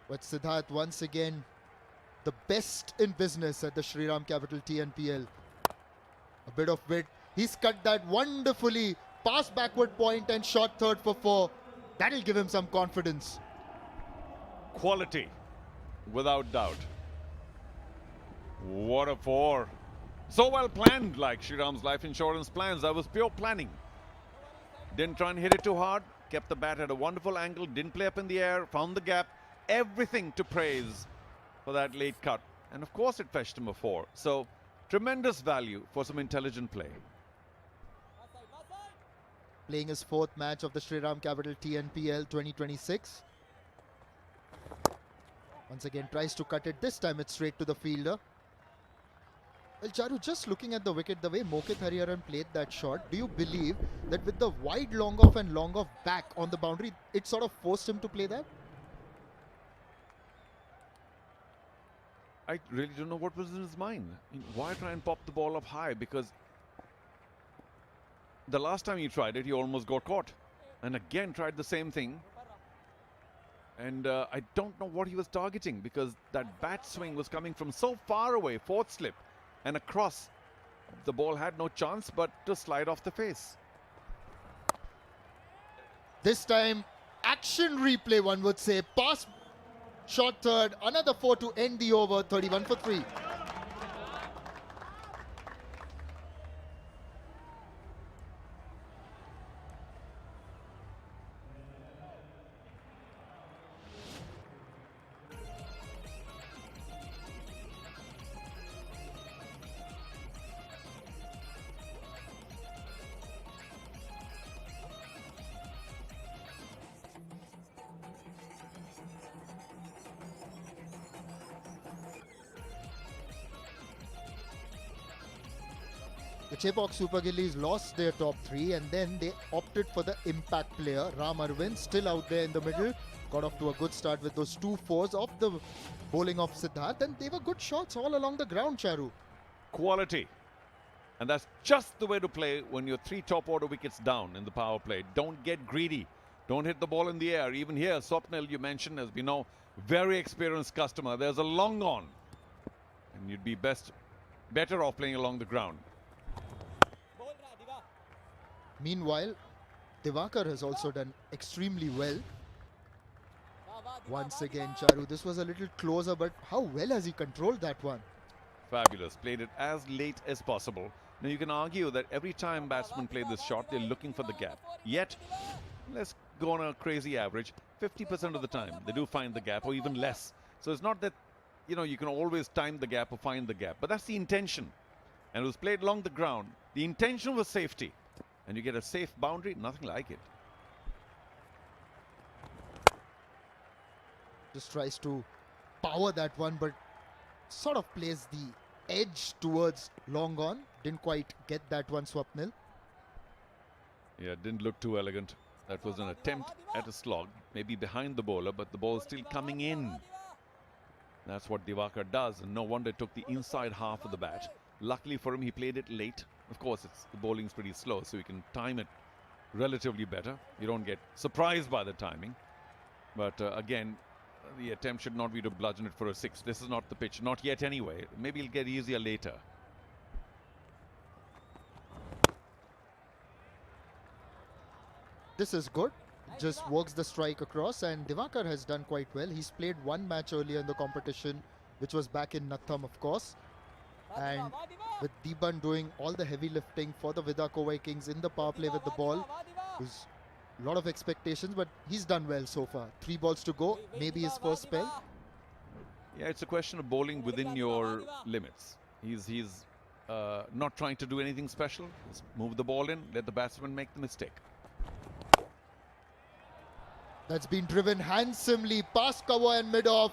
But Siddharth once again the best in business at the Shriram Capital TNPL. A bit of wit. He's cut that wonderfully. Pass backward point and shot third for 4. That'll give him some confidence. Quality, without doubt. What a 4. So well planned, like Shriram's life insurance plans. That was pure planning. Didn't try and hit it too hard. Kept the bat at a wonderful angle. Didn't play up in the air. Found the gap. Everything to praise for that late cut. And of course it fetched him a 4. So tremendous value for some intelligent play. Playing his 4th match of the Shriram Capital TNPL 2026. Once again tries to cut it. This time it's straight to the fielder. Well, Charu, just looking at the wicket, the way Mokit Hariharan played that shot, do you believe that with the wide long off and long off back on the boundary, it sort of forced him to play that? I really don't know what was in his mind. Why try and pop the ball up high? Because the last time he tried it, he almost got caught. And again tried the same thing. And I don't know what he was targeting, because that bat swing was coming from so far away, 4th slip, and across. The ball had no chance but to slide off the face. This time, action replay, one would say. Pass, shot third, another 4 to end the over, 31 for 3. The Chepauk Super Gillies lost their top 3 and then they opted for the impact player. Ram Arvind still out there in the middle. Got off to a good start with those 2 4s off the bowling of Siddharth, and they were good shots all along the ground, Charu. Quality. And that's just the way to play when you're 3 top order wickets down in the power play. Don't get greedy. Don't hit the ball in the air. Even here, Swapnil, you mentioned, as we know, very experienced customer. There's a long on. And you'd be better off playing along the ground. Meanwhile, Divakar has also done extremely well. Once again, Charu, this was a little closer, but how well has he controlled that one? Fabulous. Played it as late as possible. Now you can argue that every time batsmen play this shot, they're looking for the gap. Yet, let's go on a crazy average, 50% of the time they do find the gap, or even less. So it's not that, you can always time the gap or find the gap, but that's the intention. And it was played along the ground. The intention was safety. And you get a safe boundary, nothing like it. Just tries to power that one, but sort of plays the edge towards long on. Didn't quite get that one, Swapnil. Yeah, didn't look too elegant. That was an attempt at a slog, maybe behind the bowler, but the ball is still coming in. That's what Divakar does, and no wonder it took the inside half of the bat. Luckily for him, he played it late. Of course, the bowling's pretty slow, so you can time it relatively better. You don't get surprised by the timing. But again, the attempt should not be to bludgeon it for a 6. This is not the pitch, not yet anyway. Maybe it'll get easier later. This is good. Just works the strike across, and Divakar has done quite well. He's played 1 match earlier in the competition, which was back in Natham, of course. And with Deeban doing all the heavy lifting for the VIDA Kovai Kings in the power play with the ball, there's a lot of expectations, but he's done well so far. 3 balls to go, maybe his first spell. Yeah, it's a question of bowling within your limits. He's not trying to do anything special. Just move the ball in, let the batsman make the mistake. That's been driven handsomely past cover and mid-off.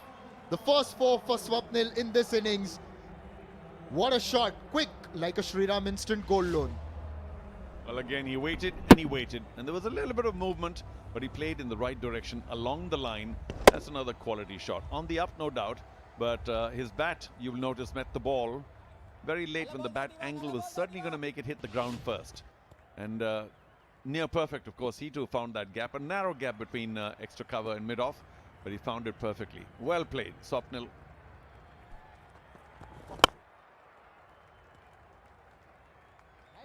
The first 4 for Swapnil in this innings. What a shot, quick, like a Shriram instant goal loan. Well, again, he waited, and there was a little bit of movement, but he played in the right direction along the line. That's another quality shot. On the up, no doubt, but his bat, you'll notice, met the ball very late when the bat angle was certainly going to make it hit the ground first. And near perfect, of course, he too found that gap, a narrow gap between extra cover and mid-off, but he found it perfectly. Well played, Swapnil.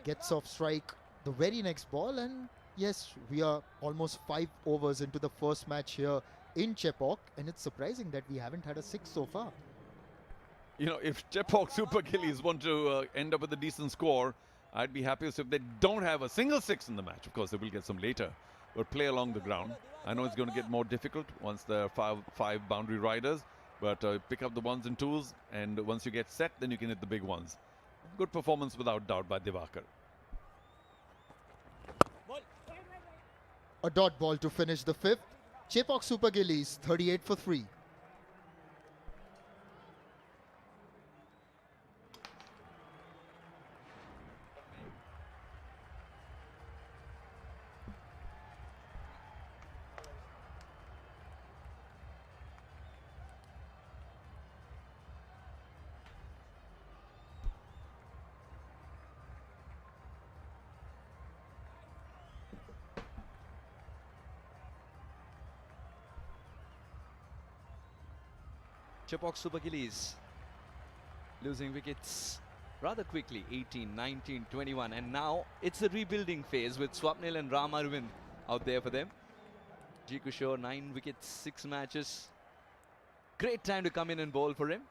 gets off strike the very next ball, and yes, we are almost 5 overs into the first match here in Chepauk, and it's surprising that we haven't had a 6 so far. You know, if Chepauk Super Gillies want to end up with a decent score, I'd be happiest if they don't have a single 6 in the match. Of course, they will get some later, but play along the ground. I know it's going to get more difficult once there are five boundary riders, but pick up the ones and twos, and once you get set, then you can hit the big ones. Good performance without doubt by Divakar. A dot ball to finish the 5th. Chepauk Super Gillies 38 for 3. Chepauk Super Gillies losing wickets rather quickly, 18, 19, 21, and now it's a rebuilding phase with Swapnil and Ram Arvind out there for them. G. Kushore, 9 wickets, 6 matches. Great time to come in and bowl for him.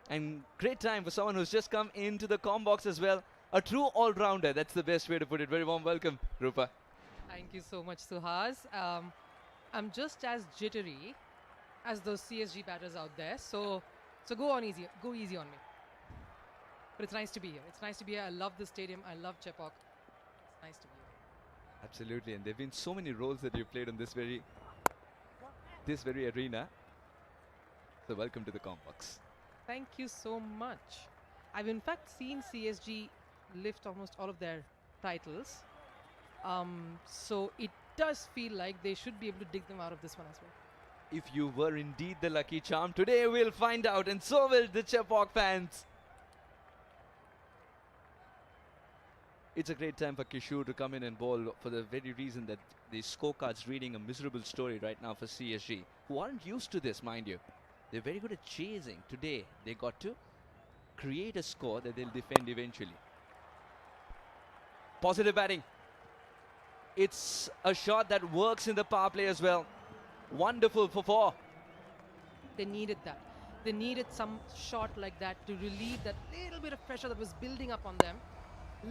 And great time for someone who's just come into the com box as well. A true all-rounder, that's the best way to put it. Very warm welcome, Rupa. Thank you so much, Suhas. I'm just as jittery as those CSG batters out there, so go easy on me. But it's nice to be here. It's nice to be here. I love the stadium. I love Chepauk. It's nice to be here. Absolutely, and there have been so many roles that you've played on this very arena. So welcome to the complex. Thank you so much. I've in fact seen CSG lift almost all of their titles. So it does feel like they should be able to dig them out of this one as well. If you were indeed the lucky charm, today we'll find out, and so will the Chepauk fans. It's a great time for Kishore to come in and bowl for the very reason that the scorecard's reading a miserable story right now for CSG, who aren't used to this, mind you. They're very good at chasing. Today, they got to create a score that they'll defend eventually. Positive batting. It's a shot that works in the power play as well. Wonderful for 4. They needed that. They needed some shot like that to relieve that little bit of pressure that was building up on them.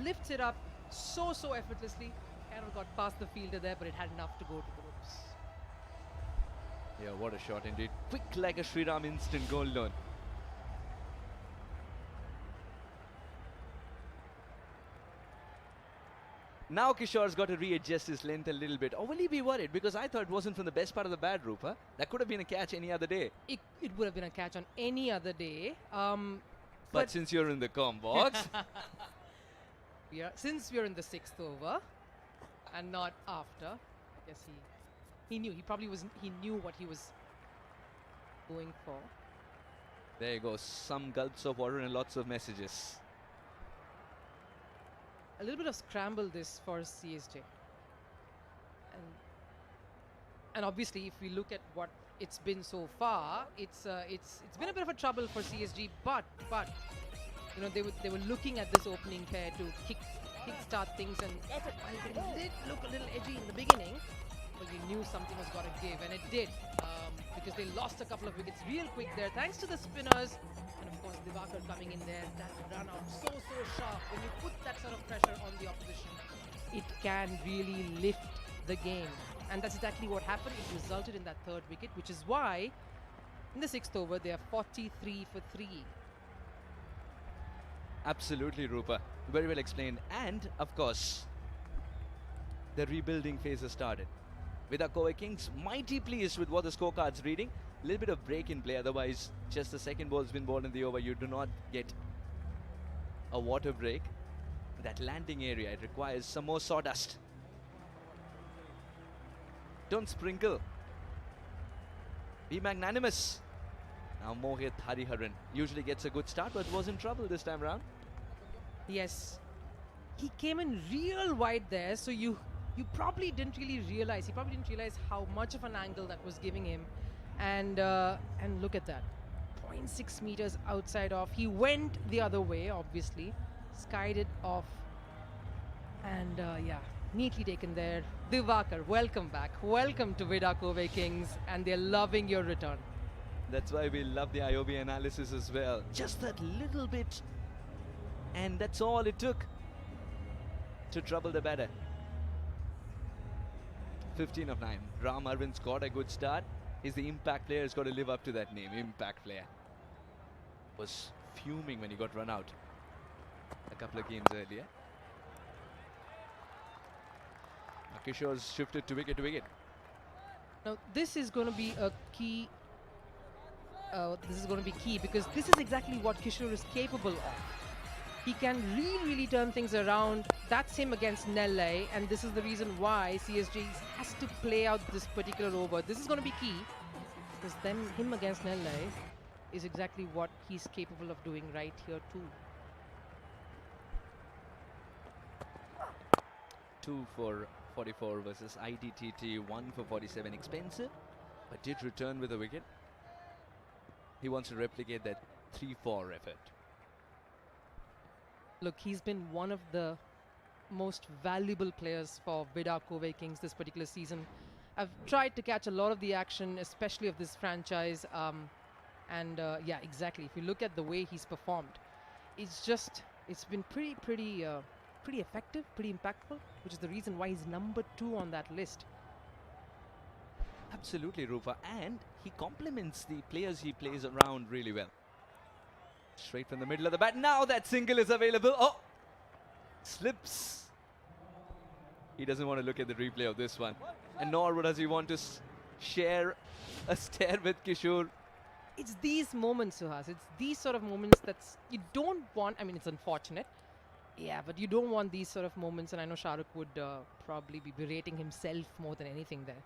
Lifts it up so effortlessly. Kind of got past the fielder there, but it had enough to go to the ropes. Yeah, what a shot indeed. Quick like a Shriram instant goal line. Now Kishore's got to readjust his length a little bit. Or will he be worried? Because I thought it wasn't from the best part of the bad, Rupa. That could have been a catch any other day. It would have been a catch on any other day. But since you're in the com box. Since we're in the 6th over and not after, I guess he knew. He knew what he was going for. There you go. Some gulps of water and lots of messages. A little bit of scramble this for CSJ. And obviously, if we look at what it's been so far, it's been a bit of a trouble for CSG, but you know, they were looking at this opening pair to kickstart things, and while they did look a little edgy in the beginning, but you knew something was going to give, and it did, because they lost a couple of wickets real quick there, thanks to the spinners, and of course Divakar coming in there. That run out so sharp. When you put that sort of pressure on the opposition, it can really lift the game, and that's exactly what happened. It resulted in that 3rd wicket, which is why in the 6th over they are 43 for 3. Absolutely, Rupa. Very well explained. And, of course, the rebuilding phase has started. VIDA Kovai Kings mighty pleased with what the scorecard's reading. A little bit of break in play, otherwise just the second ball's been bowled in the over. You do not get a water break. That landing area, it requires some more sawdust. Don't sprinkle. Be magnanimous. Now Mohit Hariharan usually gets a good start, but was in trouble this time around. Yes, he came in real wide there, so you probably didn't really realize. He probably didn't realize how much of an angle that was giving him, and look at that, 0.6 meters outside off. He went the other way, obviously, skied it off. And yeah, neatly taken there. Divakar, welcome back. Welcome to VIDA Kovai Kings, and they're loving your return. That's why we love the IOB analysis as well. Just that little bit. And that's all it took to trouble the batter. 15 of 9. Ram Arvind's got a good start. He's the impact player. He's got to live up to that name. Impact player. Was fuming when he got run out a couple of games earlier. Kishore's shifted to wicket to wicket. Now, this is going to be a key. This is going to be key because this is exactly what Kishore is capable of. He can really turn things around. That's him against Nellai, and this is the reason why CSG has to play out this particular over. This is going to be key because then him against Nellai is exactly what he's capable of doing right here too. 2 for 44 versus IDTT, 1 for 47. Expensive, but did return with a wicket. He wants to replicate that 3-4 effort. Look, he's been one of the most valuable players for VIDA Kovai Kings this particular season. I've tried to catch a lot of the action, especially of this franchise. Yeah, exactly. If you look at the way he's performed, it's been pretty effective, pretty impactful, which is the reason why he's number 2 on that list. Absolutely, Rupa, and he complements the players he plays around really well. Straight from the middle of the bat. Now that single is available. Oh, slips. He doesn't want to look at the replay of this one, and nor does he want to share a stare with Kishore. It's these moments, Suhas. It's these sort of moments that you don't want. I mean, it's unfortunate. Yeah, but you don't want these sort of moments, and I know Shahrukh would probably be berating himself more than anything there.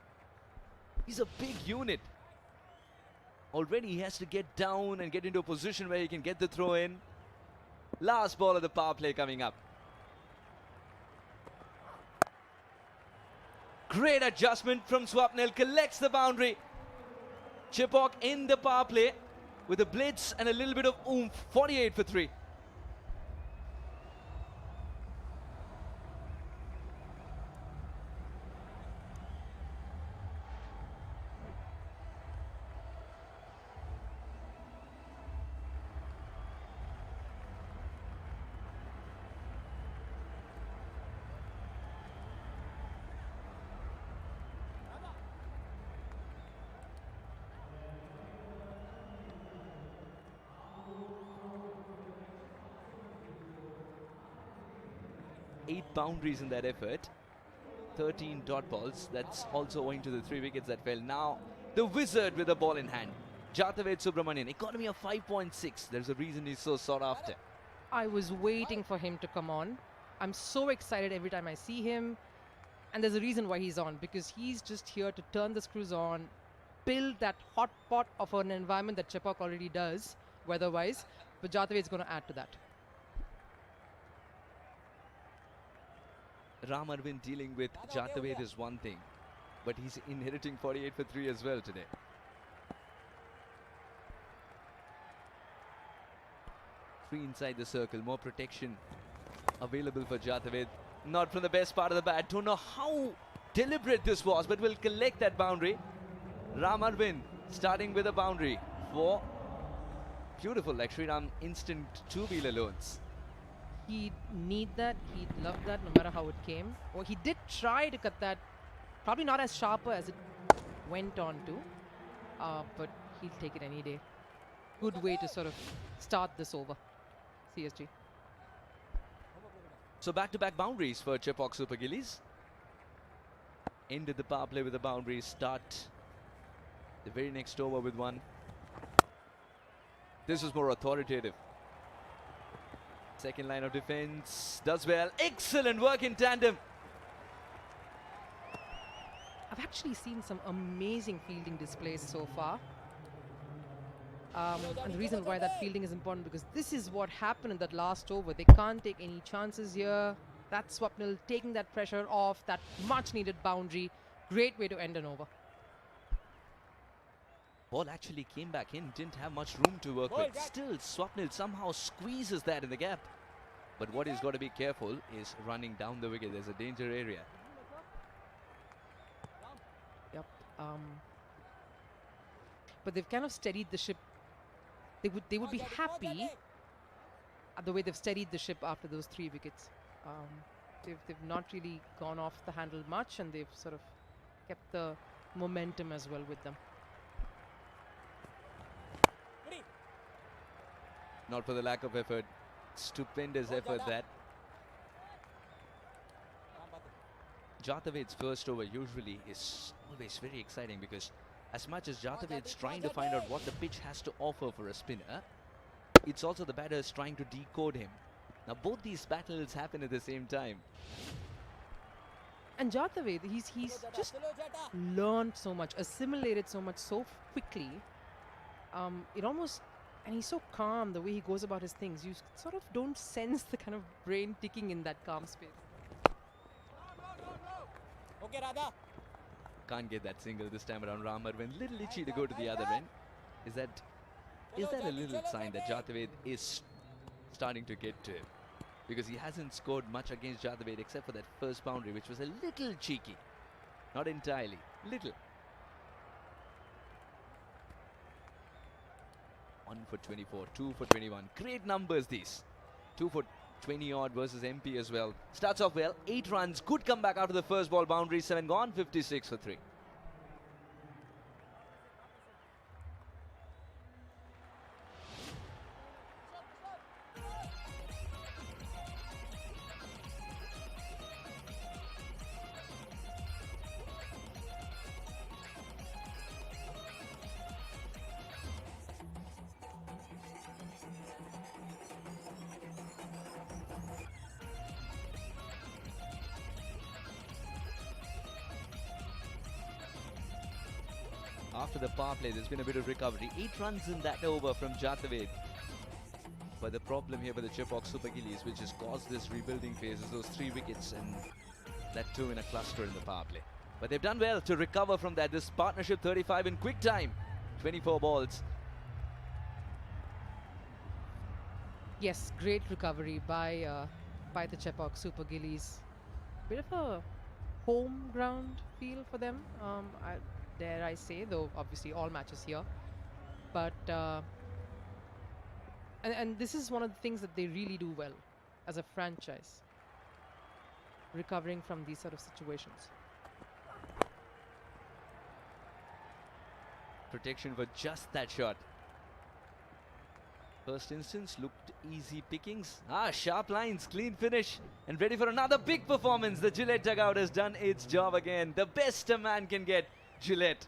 He's a big unit. Already he has to get down and get into a position where he can get the throw in. Last ball of the power play coming up. Great adjustment from Swapnil, collects the boundary. Chepauk in the power play with a blitz and a little bit of oomph. 48 for 3. Eight boundaries in that effort, 13 dot balls. That's also owing to the 3 wickets that fell. Now the wizard with the ball in hand, Jataved Subramanian, economy of 5.6. There's a reason he's so sought after. I was waiting for him to come on. I'm so excited every time I see him, and there's a reason why he's on, because he's just here to turn the screws on, build that hot pot of an environment that Chepauk already does weather-wise, but Jataved is going to add to that. Ram Arvind dealing with Jataved is one thing, but he's inheriting 48 for 3 as well today. Three inside the circle, more protection available for Jataved. Not from the best part of the bat. Don't know how deliberate this was, but will collect that boundary. Ram Arvind starting with a boundary for beautiful, like Shriram, instant 2-wheeler loads. He'd need that, he'd love that no matter how it came. Or he did try to cut that, probably not as sharper as it went on to, but he'll take it any day. Good way to sort of start this over, CSG. So back-to-back boundaries for Chepauk Super Gillies. Ended the power play with a boundary. Start the very next over with one. This is more authoritative. Second line of defense does well. Excellent work in tandem. I've actually seen some amazing fielding displays so far. And the reason why that fielding is important, because this is what happened in that last over. They can't take any chances here. That's Swapnil taking that pressure off, that much needed boundary. Great way to end an over. Ball actually came back in, didn't have much room to work with. Still, Swapnil somehow squeezes that in the gap. But what he's got to be careful is running down the wicket. There's a danger area. Yep. But they've kind of steadied the ship. They would be happy at the way they've steadied the ship after those 3 wickets. They've not really gone off the handle much, and they've sort of kept the momentum as well with them. Not for the lack of effort. Stupendous effort that. Jataved's first over usually is always very exciting, because as much as Jataved's trying to find out what the pitch has to offer for a spinner, it's also the batters trying to decode him. Now both these battles happen at the same time. And Jataved, he's just learned so much, assimilated so much so quickly. It almost, and he's so calm the way he goes about his things. You sort of don't sense the kind of brain ticking in that calm space. Can't get that single this time around. Ramarvin little itchy to go to the other end. Is that a little sign that Jataved is starting to get to him? Because he hasn't scored much against Jataved except for that first boundary, which was a little cheeky. Not entirely. Little. 1 for 24, 2 for 21. Great numbers these. 2 for 20 odd versus MP as well. Starts off well. 8 runs. Good comeback after the first ball boundary. 7 gone. 56 for 3. After the power play, there's been a bit of recovery. 8 runs in that over from Jataved. But the problem here for the Chepauk Super Gillies, which has caused this rebuilding phase, is those 3 wickets and that 2 in a cluster in the power play. But they've done well to recover from that. This partnership 35 in quick time. 24 balls. Yes, great recovery by the Chepauk Super Gillies. Bit of a home ground feel for them. Dare I say, though obviously all matches here, but and this is one of the things that they really do well as a franchise, recovering from these sort of situations. Protection for just that shot. First instance looked easy pickings. Sharp lines, clean finish, and ready for another big performance. The Gillette dugout has done its job again. The best a man can get. Gillette.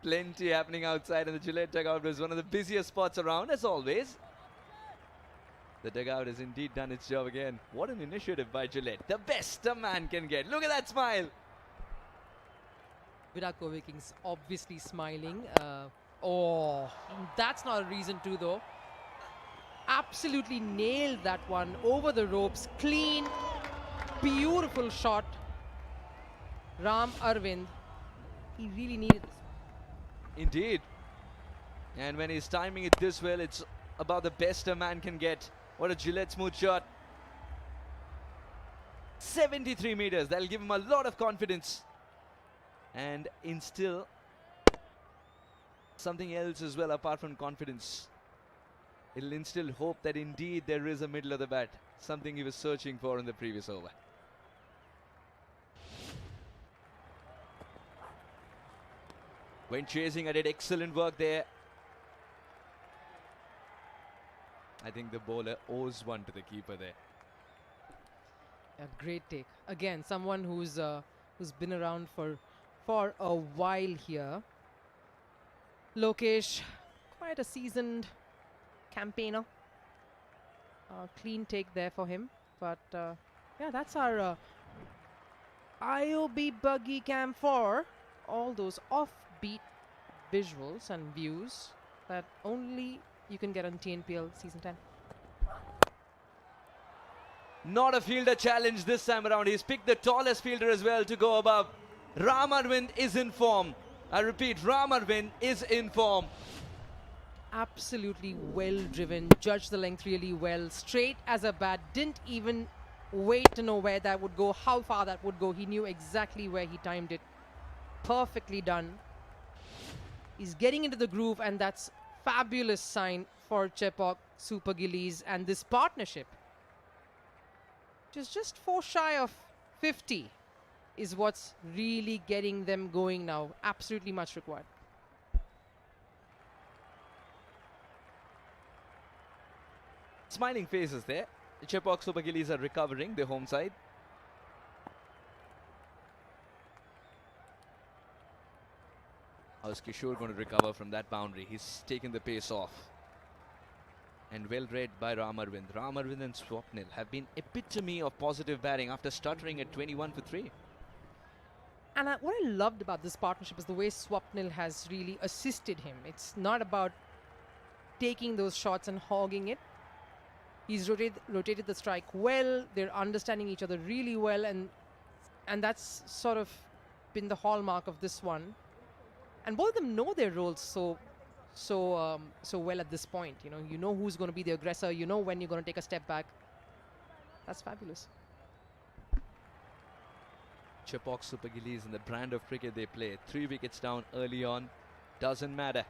Plenty happening outside, and the Gillette dugout was one of the busiest spots around, as always. The dugout has indeed done its job again. What an initiative by Gillette. The best a man can get. Look at that smile. VIDA Kovai Kings obviously smiling. That's not a reason to, though. Absolutely nailed that one over the ropes. Clean, beautiful shot. Ram Arvind, he really needed this. Indeed. And when he's timing it this well, it's about the best a man can get. What a Gillette smooth shot. 73 meters. That'll give him a lot of confidence and instill something else as well apart from confidence. It'll instill hope that indeed there is a middle of the bat, something he was searching for in the previous over. When chasing, I did excellent work there. I think the bowler owes one to the keeper there. A great take. Again, someone who's been around for a while here. Lokesh, quite a seasoned campaigner. Clean take there for him. But yeah, that's our IOB Buggy Cam 4. All those offbeat visuals and views that only you can get on TNPL Season 10. Not a fielder challenge this time around. He's picked the tallest fielder as well to go above. Ram Arvind is in form. I repeat, Ram Arvind is in form. absolutely well driven, judged the length really well, straight as a bat, didn't even wait to know where that would go, how far that would go. He knew exactly where he timed it. Perfectly done. He's getting into the groove, and that's fabulous sign for Chepauk Super Gillies and this partnership. Just 4 shy of 50 is what's really getting them going now. Absolutely much required. Smiling faces there. The Chepauk Super Gillies are recovering their home side. How's Kishore going to recover from that boundary? He's taken the pace off. And well read by Ramarvind. Ramarvind and Swapnil have been epitome of positive batting after stuttering at 21 for 3. And what I loved about this partnership is the way Swapnil has really assisted him. It's not about taking those shots and hogging it. He's rotated the strike well. They're understanding each other really well, and that's sort of been the hallmark of this one. And both of them know their roles so well at this point. You know who's going to be the aggressor. You know when you're going to take a step back. That's fabulous. Chepauk Super Gillies and the brand of cricket they play. 3 wickets down early on. Doesn't matter.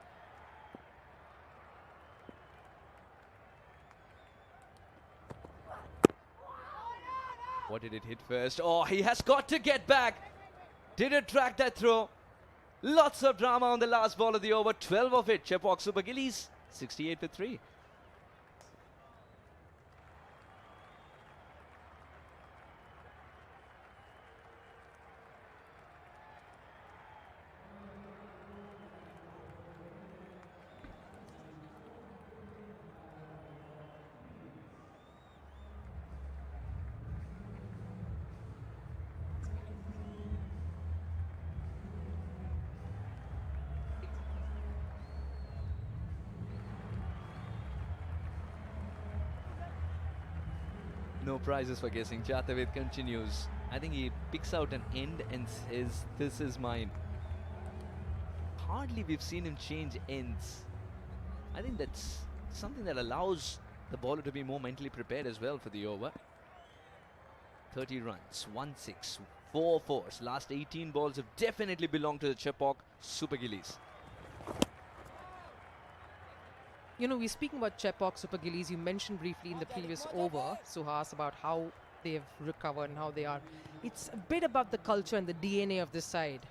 What did it hit first? Oh, he has got to get back. Did it track that throw? Lots of drama on the last ball of the over. 12 of it. Chepauk Super Gillies, 68 for 3. No prizes for guessing. Jatavid continues. I think he picks out an end and says, "This is mine." Hardly we've seen him change ends. I think that's something that allows the bowler to be more mentally prepared as well for the over. 30 runs, 1-6, 4 fours. Last 18 balls have definitely belonged to the Chepauk Super Gillies. We're speaking about Chepauk Super Gillies. You mentioned briefly in the previous over, Suhas, about how they've recovered and how they are. It's a bit about the culture and the DNA of this side.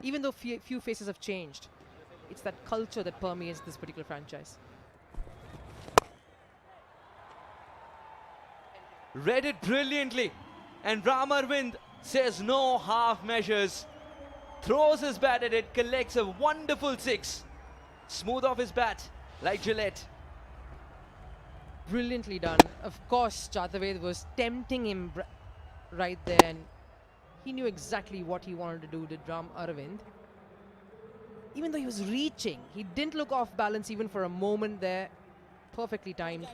Even though few faces have changed, it's that culture that permeates this particular franchise. Read it brilliantly. And Ramarvind says no half measures. Throws his bat at it, collects a wonderful 6. Smooth off his bat. Like Gillette. Brilliantly done. Of course, Jataved was tempting him right there, and he knew exactly what he wanted to do, did Ram Aravind. Even though he was reaching, he didn't look off balance even for a moment there. Perfectly timed.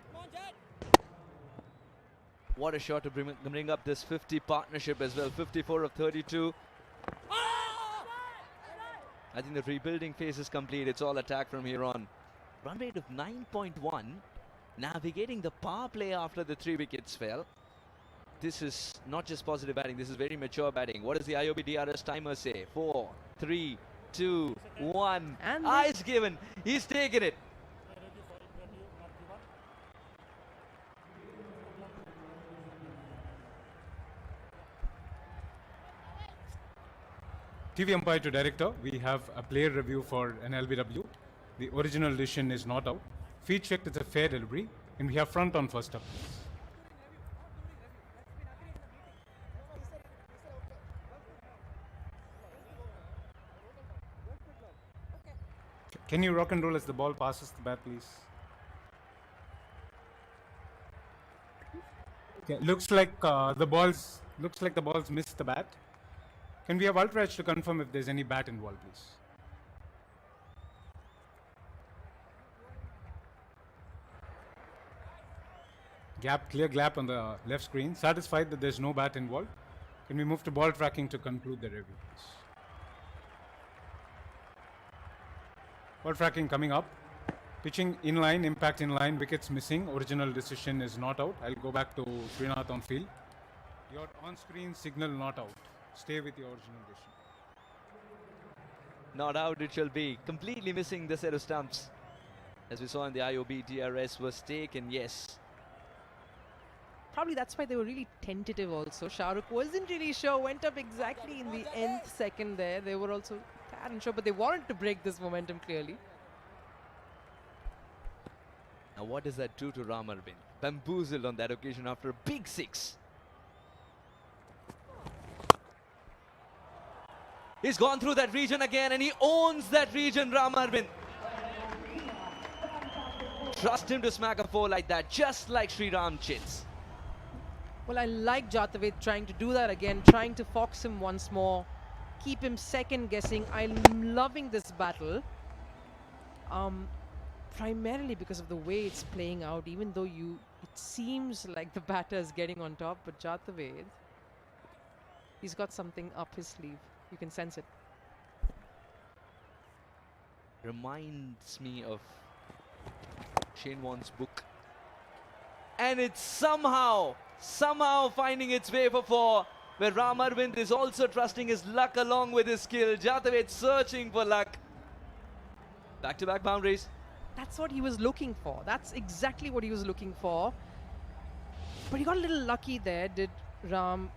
What a shot to bring up this 50 partnership as well. 54 of 32. I think the rebuilding phase is complete. It's all attack from here on. Run rate of 9.1, navigating the power play after the 3 wickets fell. This is not just positive batting, this is very mature batting. What does the IOB DRS timer say? 4, 3, 2, 1. And eyes given. He's taken it. TV umpire to director, we have a player review for an LBW. The original decision is not out. Feed checked, it's a fair delivery, and we have front on first up. Can you rock and roll as the ball passes the bat, please? Okay, looks like the balls missed the bat. Can we have Ultra Edge to confirm if there's any bat involved, please? Clear gap on the left screen. Satisfied that there's no bat involved. Can we move to ball tracking to conclude the review, please? Ball tracking coming up. Pitching in line, impact in line, wickets missing. Original decision is not out. I'll go back to Srinath on field. Your on-screen signal not out. Stay with your original decision. Not out it shall be. Completely missing the set of stumps. As we saw in the IOB, DRS was taken, yes. Probably that's why they were really tentative also. Shahrukh wasn't really sure, went up exactly in the nth second there. They were also tad unsure, but they wanted to break this momentum clearly. Now what does that do to Ram Arvind? Bamboozled on that occasion after a big six. He's gone through that region again and he owns that region, Ram Arvind. Trust him to smack a four like that, just like Shriram chits. Well, I like Jataved trying to do that again, trying to fox him once more, keep him second guessing. I'm loving this battle. Primarily because of the way it's playing out, even though it seems like the batter is getting on top, but Jataved, he's got something up his sleeve. You can sense it. Reminds me of Shane Warne's book. And it's somehow finding its way for four, where Ram Arvind is also trusting his luck along with his skill. Jataved searching for luck. Back-to-back boundaries. That's what he was looking for. That's exactly what he was looking for. But he got a little lucky there, did Ram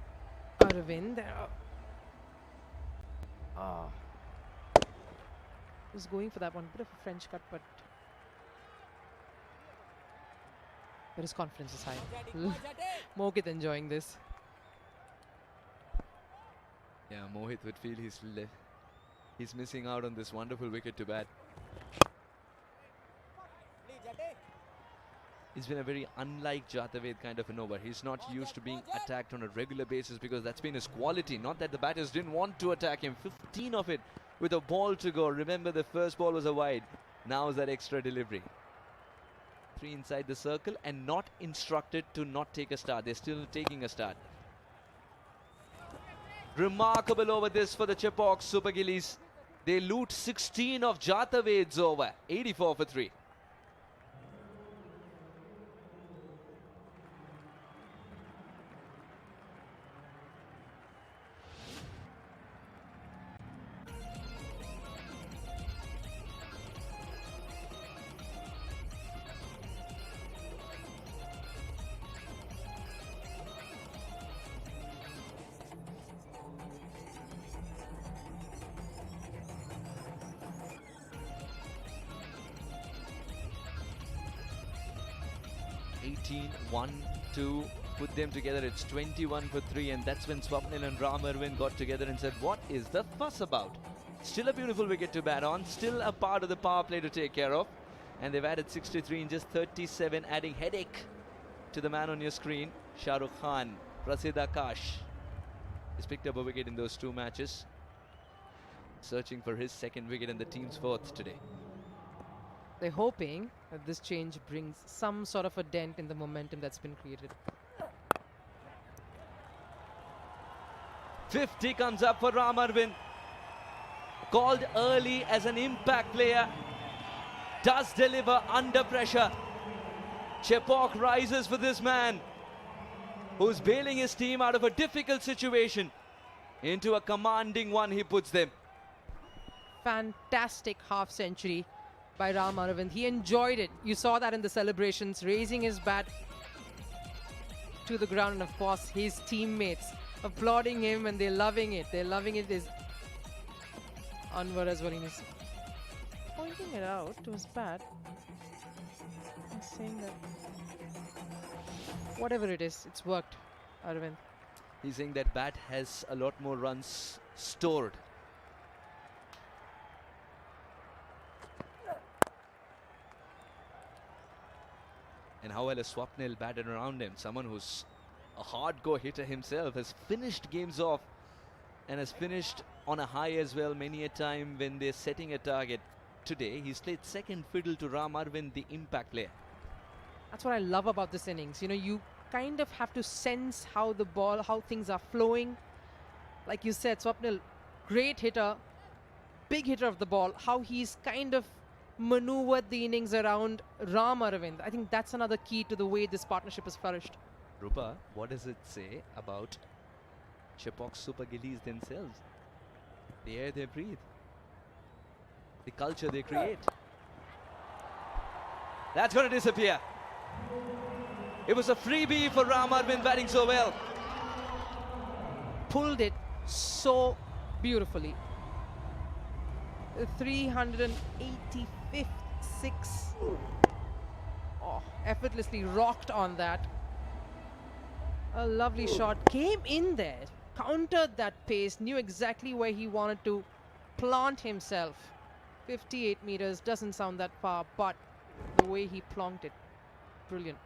Arvind. Was going for that one. Bit of a French cut, but his confidence is high. Mohit enjoying this. Yeah, Mohit would feel he's missing out on this wonderful wicket to bat. It's been a very unlike Jataved kind of an over. He's not used to being attacked on a regular basis because that's been his quality. Not that the batters didn't want to attack him. 15 of it with a ball to go. Remember, the first ball was a wide. Now is that extra delivery. 3 inside the circle and not instructed to not take a start. They're still taking a start. Remarkable over this for the Chepauk Super Gillies. They loot 16 of Jataved's over. 84 for 3. One, two, put them together, it's 21 for 3, and that's when Swapnil and Ram Arvind got together and said, what is the fuss about? Still a beautiful wicket to bat on, still a part of the power play to take care of, and they've added 63 in just 37, adding headache to the man on your screen. Shah Rukh Khan, Prasidh Akash has picked up a wicket in those 2 matches, searching for his 2nd wicket and the team's 4th today. They're hoping that this change brings some sort of a dent in the momentum that's been created. 50 comes up for Ram Arvind. Called early as an impact player. Does deliver under pressure. Chepauk rises for this man, who's bailing his team out of a difficult situation into a commanding one. He puts them. Fantastic half century by Ram Arvind. He enjoyed it. You saw that in the celebrations, raising his bat to the ground, and of course his teammates applauding him, and they're loving it. They're loving it. Is Anwar as well. He's pointing it out to his bat and saying that whatever it is, it's worked, Arvind. He's saying that bat has a lot more runs stored. And how well has Swapnil batted around him? Someone who's a hardcore hitter himself, has finished games off and has finished on a high as well many a time when they're setting a target. Today, he's played second fiddle to Ram Arvind, the impact player. That's what I love about this innings. You know, you kind of have to sense how the ball, how things are flowing. Like you said, Swapnil, great hitter, big hitter of the ball, how he's kind of maneuvered the innings around Ram Aravind. I think that's another key to the way this partnership has flourished. Rupa, what does it say about Chepauk Super Gillies themselves? The air they breathe, the culture they create. That's going to disappear. It was a freebie for Ram Aravind batting so well. Pulled it so beautifully. The 385th six. Oh, effortlessly rocked on that. A lovely shot. Came in there, countered that pace, knew exactly where he wanted to plant himself. 58 meters, doesn't sound that far, but the way he plonked it, brilliant.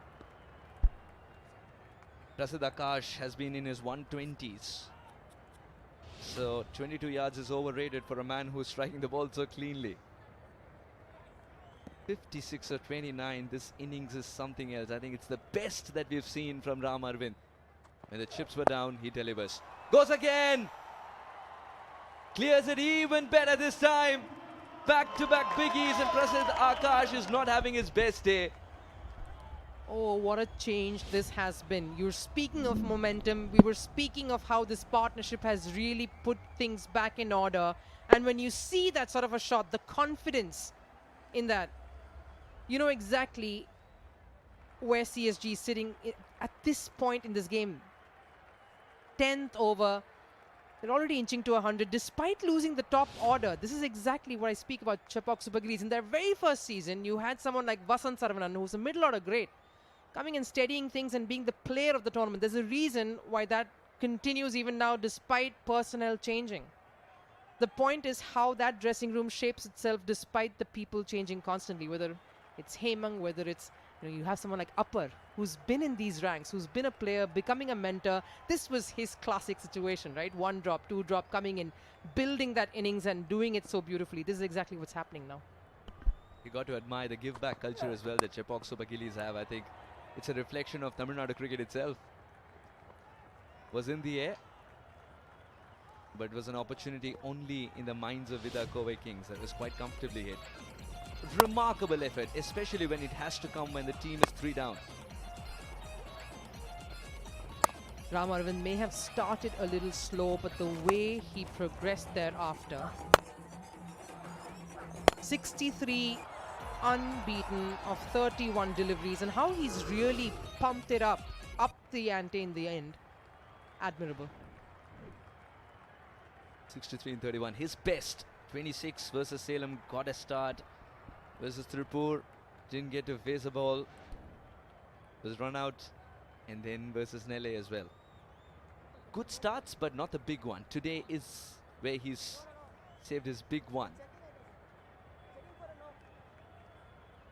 Prasid Akash has been in his 120s. So 22 yards is overrated for a man who's striking the ball so cleanly. 56 or 29, this innings is something else. I think it's the best that we've seen from Ram Aravind. When the chips were down, he delivers. Goes again! Clears it even better this time. Back-to-back biggies, and Prasid Akash is not having his best day. Oh, what a change this has been. You're speaking of momentum. We were speaking of how this partnership has really put things back in order. And when you see that sort of a shot, the confidence in that, you know exactly where CSG is sitting at this point in this game. 10th over. They're already inching to 100 despite losing the top order. This is exactly what I speak about Chepauk Super Gillies. In their very first season, you had someone like Vasant Saravanan, who's a middle order great, coming and steadying things and being the player of the tournament. There's a reason why that continues even now despite personnel changing. The point is how that dressing room shapes itself despite the people changing constantly, whether it's Hemang, whether it's, you have someone like Appar, who's been in these ranks, who's been a player, becoming a mentor. This was his classic situation, right? 1 drop, 2 drop, coming in, building that innings and doing it so beautifully. This is exactly what's happening now. You got to admire the give-back culture as well that Chepauk Super Gillies have. I think it's a reflection of Tamil Nadu cricket itself. Was in the air, but it was an opportunity only in the minds of VIDA Kovai Kings. That was quite comfortably hit. Remarkable effort, especially when it has to come when the team is 3 down. Ram Aravind may have started a little slow, but the way he progressed thereafter. 63 unbeaten of 31 deliveries, and how he's really pumped it up the ante in the end. Admirable. 63 and 31, his best. 26 versus Salem, got a start. Versus Tripur, didn't get to face a ball. Was run out, and then versus Nelle as well. Good starts, but not the big one. Today is where he's saved his big one.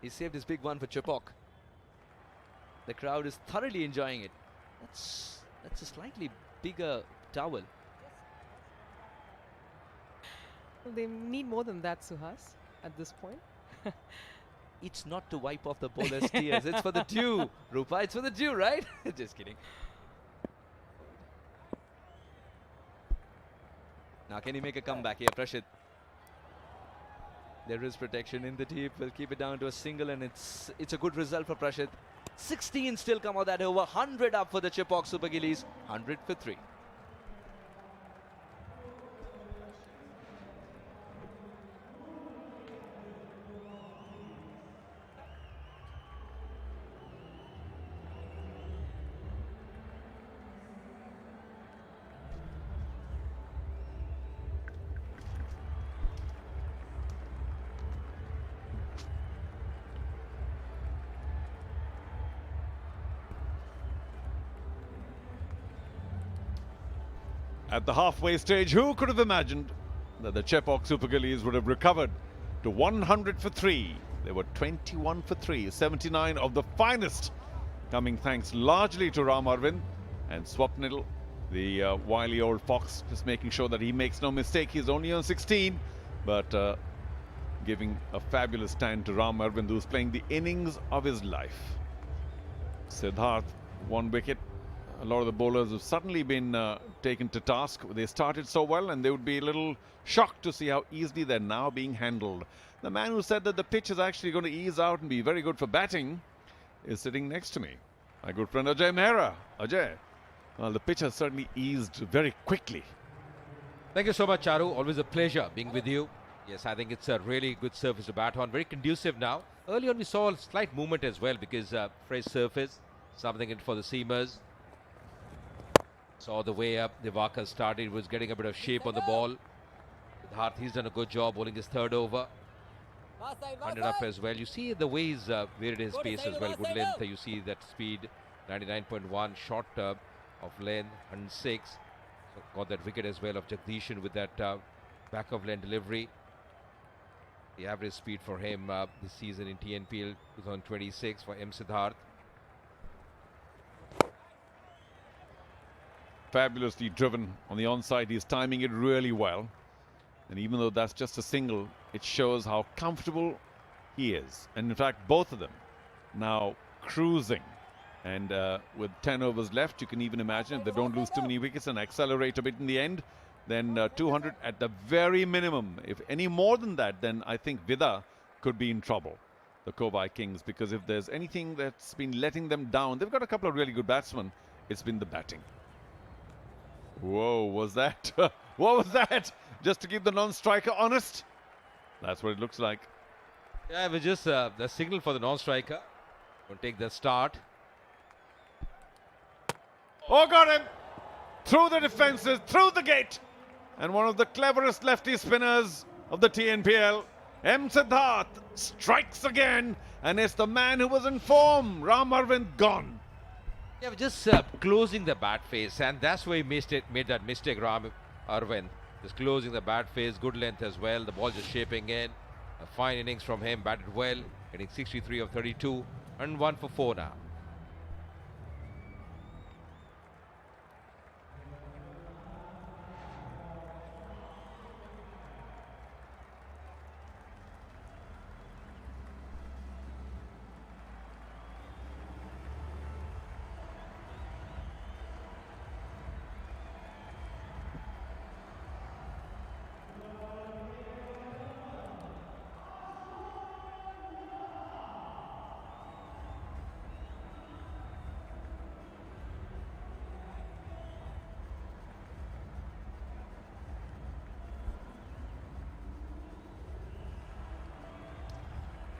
He saved his big one for Chepauk. The crowd is thoroughly enjoying it. That's a slightly bigger towel. They need more than that, Suhas, at this point. It's not to wipe off the bowler's tears. It's for the dew, Rupa. It's for the dew, right? Just kidding. Now, can he make a comeback here, Prashit? There is protection in the deep. We'll keep it down to a single, and it's a good result for Prashit. 16 still come out that over. 100 up for the Chepauk Super Gillies. 100 for 3. At the halfway stage, who could have imagined that the Chepauk Super Gillies would have recovered to 100 for 3? They were 21 for 3, 79 of the finest, coming thanks largely to Ram Aravind and Swapnil, the wily old fox, just making sure that he makes no mistake. He's only on 16, but giving a fabulous stand to Ram Aravind, who's playing the innings of his life. Siddharth, 1 wicket. a lot of the bowlers have suddenly been taken to task. They started so well and they would be a little shocked to see how easily they're now being handled. The man who said that the pitch is actually going to ease out and be very good for batting is sitting next to me. My good friend Ajay Mehra. Ajay, well, the pitch has certainly eased very quickly. Thank you so much, Charu. Always a pleasure being with you. Yes, I think it's a really good surface to bat on. Very conducive now. Earlier on we saw a slight movement as well because fresh surface, something in for the seamers. Saw the way up Devaka started, was getting a bit of shape on the ball. With Hart, he's done a good job bowling his third over. 100 up as well. You see the way he's varied his pace as well. Good length. You see that speed, 99.1, short of length, 106. So got that wicket as well of Jagdishan with that back of lane delivery. The average speed for him this season in TNPL 2026 for M. Siddharth. Fabulously driven on the onside. He's timing it really well. And even though that's just a single, it shows how comfortable he is. And in fact, both of them now cruising. And with 10 overs left, you can even imagine if they don't lose too many wickets and accelerate a bit in the end, then 200 at the very minimum. If any more than that, then I think VIDA could be in trouble, the Kovai Kings, because if there's anything that's been letting them down, they've got a couple of really good batsmen. It's been the batting. Whoa, was that? What was that? Just to keep the non-striker honest? That's what it looks like. Yeah, it was just the signal for the non-striker. Going to take the start. Oh, got him! Through the defences, through the gate. And one of the cleverest lefty spinners of the TNPL, M. Siddharth, strikes again. And it's the man who was in form, Ram Arvind, gone. Yeah, just closing the bat face, and that's where he made that mistake, Ram Arvind. Just closing the bat face, good length as well. The ball just shaping in. A fine innings from him, batted well, hitting 63 of 32, and 1 for 4 now.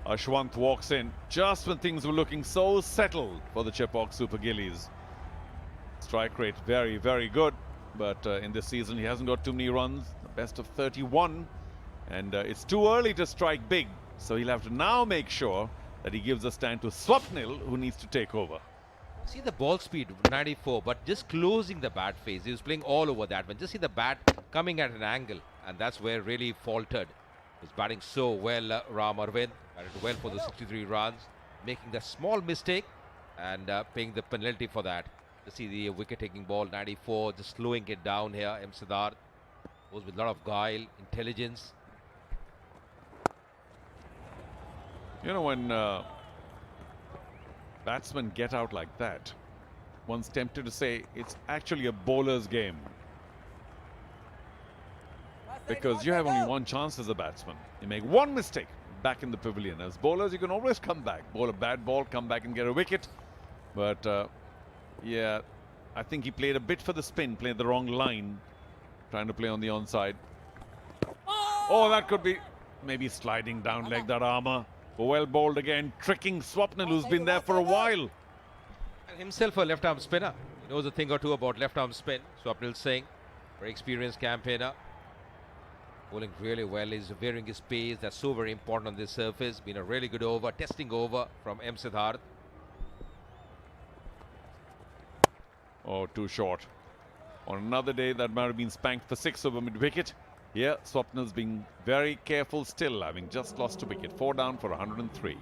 Ashwant walks in just when things were looking so settled for the Chepauk Super Gillies. Strike rate very, very good, but in this season he hasn't got too many runs, the best of 31, and it's too early to strike big, so he'll have to now make sure that he gives a stand to Swapnil, who needs to take over. See the ball speed, 94, but just closing the bat face. He was playing all over that one. Just see the bat coming at an angle, and that's where really faltered. He was batting so well, Ram Arvind. Batted well for the 63 runs, making the small mistake and paying the penalty for that. You see the wicket-taking ball, 94, just slowing it down here. M. Siddharth goes with a lot of guile, intelligence. You know, when batsmen get out like that, one's tempted to say it's actually a bowler's game. Because you have only one chance as a batsman. You make one mistake, back in the pavilion. As bowlers, you can always come back. Bowl a bad ball, come back and get a wicket. But, yeah, I think he played a bit for the spin, played the wrong line, trying to play on the onside. Oh, that could be maybe sliding down leg, that armour. Well bowled again, tricking Swapnil, who's been there for a while. And himself a left-arm spinner. He knows a thing or two about left-arm spin. Swapnil Singh, very experienced campaigner. Bowling really well, he's varying his pace. That's so very important on this surface. Been a really good over, testing over from M. Siddharth. Oh, too short. On another day, that might have been spanked for 6 over mid-wicket. Here, Swapnil's being very careful still, having just lost a wicket. 4 down for 103.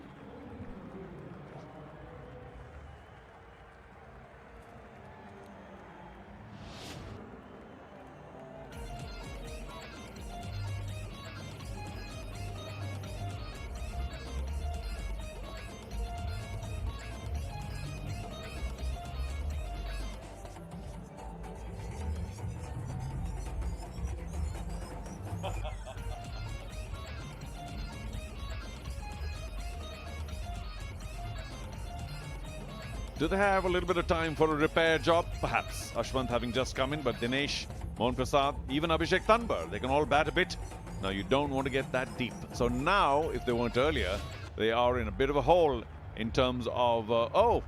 Do they have a little bit of time for a repair job? Perhaps. Ashwant having just come in, but Dinesh, Mohan Prasad, even Abhishek Tanbar, they can all bat a bit. Now you don't want to get that deep. So now, if they weren't earlier, they are in a bit of a hole in terms of, oh,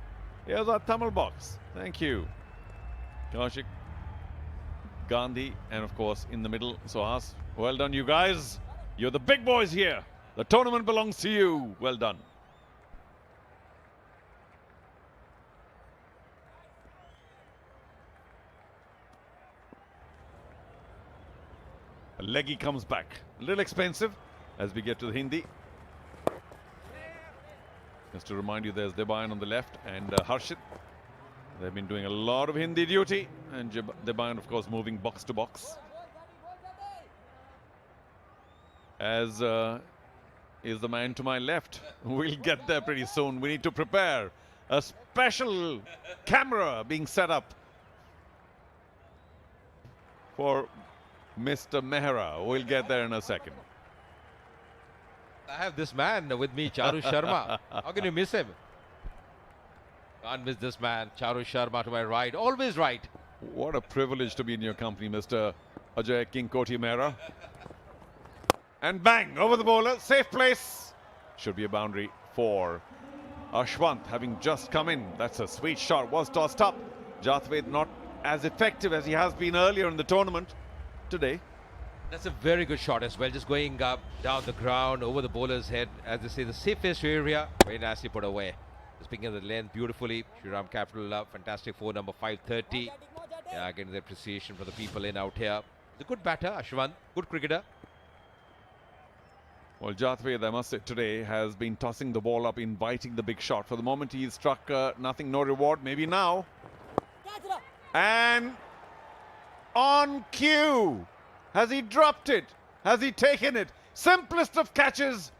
here's our Tamil box. Thank you. Kaushik, Gandhi, and of course in the middle, Sohas. Well done, you guys. You're the big boys here. The tournament belongs to you. Well done. Leggy comes back. A little expensive as we get to the Hindi. Just to remind you, there's Debayan on the left and Harshit. They've been doing a lot of Hindi duty, and Debayan, of course, moving box to box. As is the man to my left. We'll get there pretty soon. We need to prepare. A special camera being set up for Mr. Mehra. We'll get there in a second. I have this man with me, Charu Sharma. How can you miss him? Can't miss this man, Charu Sharma to my right. Always right. What a privilege to be in your company, Mr. Ajay King Koti Mehra. And bang, over the bowler, safe place. Should be a boundary for Ashwant, having just come in. That's a sweet shot, was tossed up. Jathved not as effective as he has been earlier in the tournament today. That's a very good shot as well, just going up, down the ground, over the bowler's head. As they say, the safest area. Very nicely put away. Just picking the length beautifully. Shriram Capital, fantastic for number 530. Yeah, getting the appreciation for the people in out here. He's a good batter, Ashwant, good cricketer. Well, Jathved, I must say, today has been tossing the ball up, inviting the big shot. For the moment, he's struck nothing, no reward. Maybe now. And on cue. Has he dropped it? Has he taken it? Simplest of catches.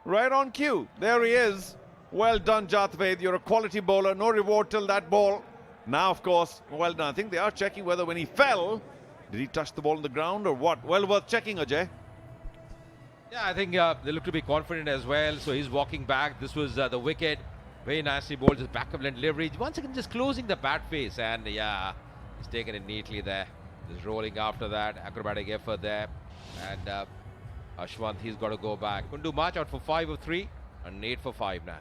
Right on cue. There he is. Well done, Jathved. You're a quality bowler. No reward till that ball. Now, of course, well done. I think they are checking whether when he fell, did he touch the ball on the ground or what? Well worth checking, Ajay. Yeah, I think they look to be confident as well. So he's walking back. This was the wicket. Very nicely bowled, just back of length leverage. Once again, just closing the bat face. And yeah, he's taken it neatly there. Just rolling after that. Acrobatic effort there. And Ashwant, he's got to go back. Couldn't do much, out for 5 of 3 and 8 for 5 now.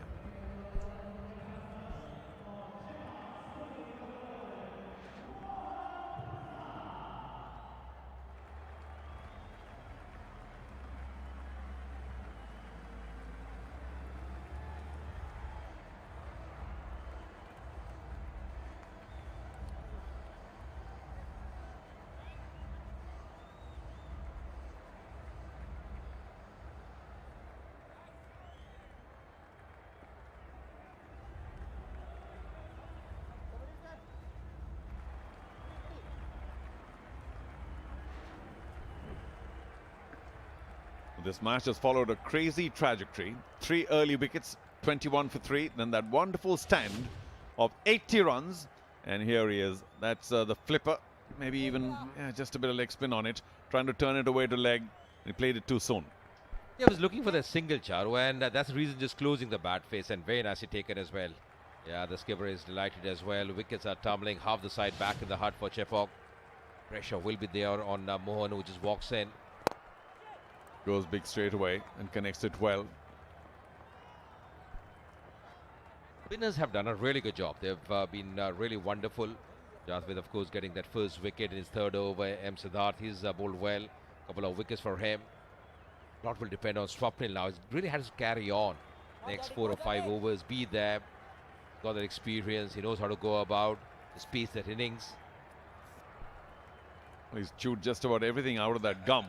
This match has followed a crazy trajectory. 3 early wickets, 21 for 3. Then that wonderful stand of 80 runs. And here he is. That's the flipper. Maybe even just a bit of leg spin on it. Trying to turn it away to leg. He played it too soon. Yeah, I was looking for the single, Charu, and that's the reason, just closing the bat face, and very nicely taken as well. Yeah, the skipper is delighted as well. Wickets are tumbling, half the side back in the hut for Chepauk. Pressure will be there on Mohan, who just walks in. Goes big straight away and connects it well. Spinners have done a really good job. They've been really wonderful. Jathved, of course, getting that first wicket in his 3rd over. M. Siddharth, he's bowled well. Couple of wickets for him. A lot will depend on Swapnil now. He really has to carry on. Next 4 or 5 overs, be there. Got that experience. He knows how to go about. Just pace that innings. Well, he's chewed just about everything out of that gum.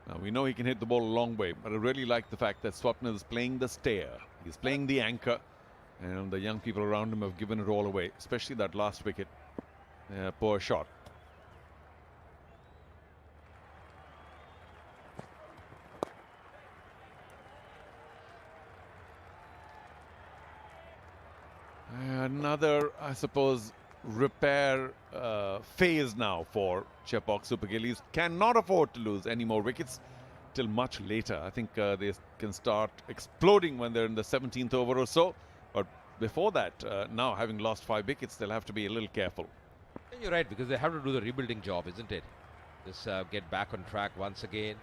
Now, we know he can hit the ball a long way, but I really like the fact that Swapnil is playing the stayer. He's playing the anchor, and the young people around him have given it all away, especially that last wicket. Poor shot. Another, I suppose, repair phase now for Chepauk Super Gillies. Cannot afford to lose any more wickets till much later. I think they can start exploding when they're in the 17th over or so. But before that, now having lost 5 wickets, they'll have to be a little careful. You're right, because they have to do the rebuilding job, isn't it? Just get back on track once again.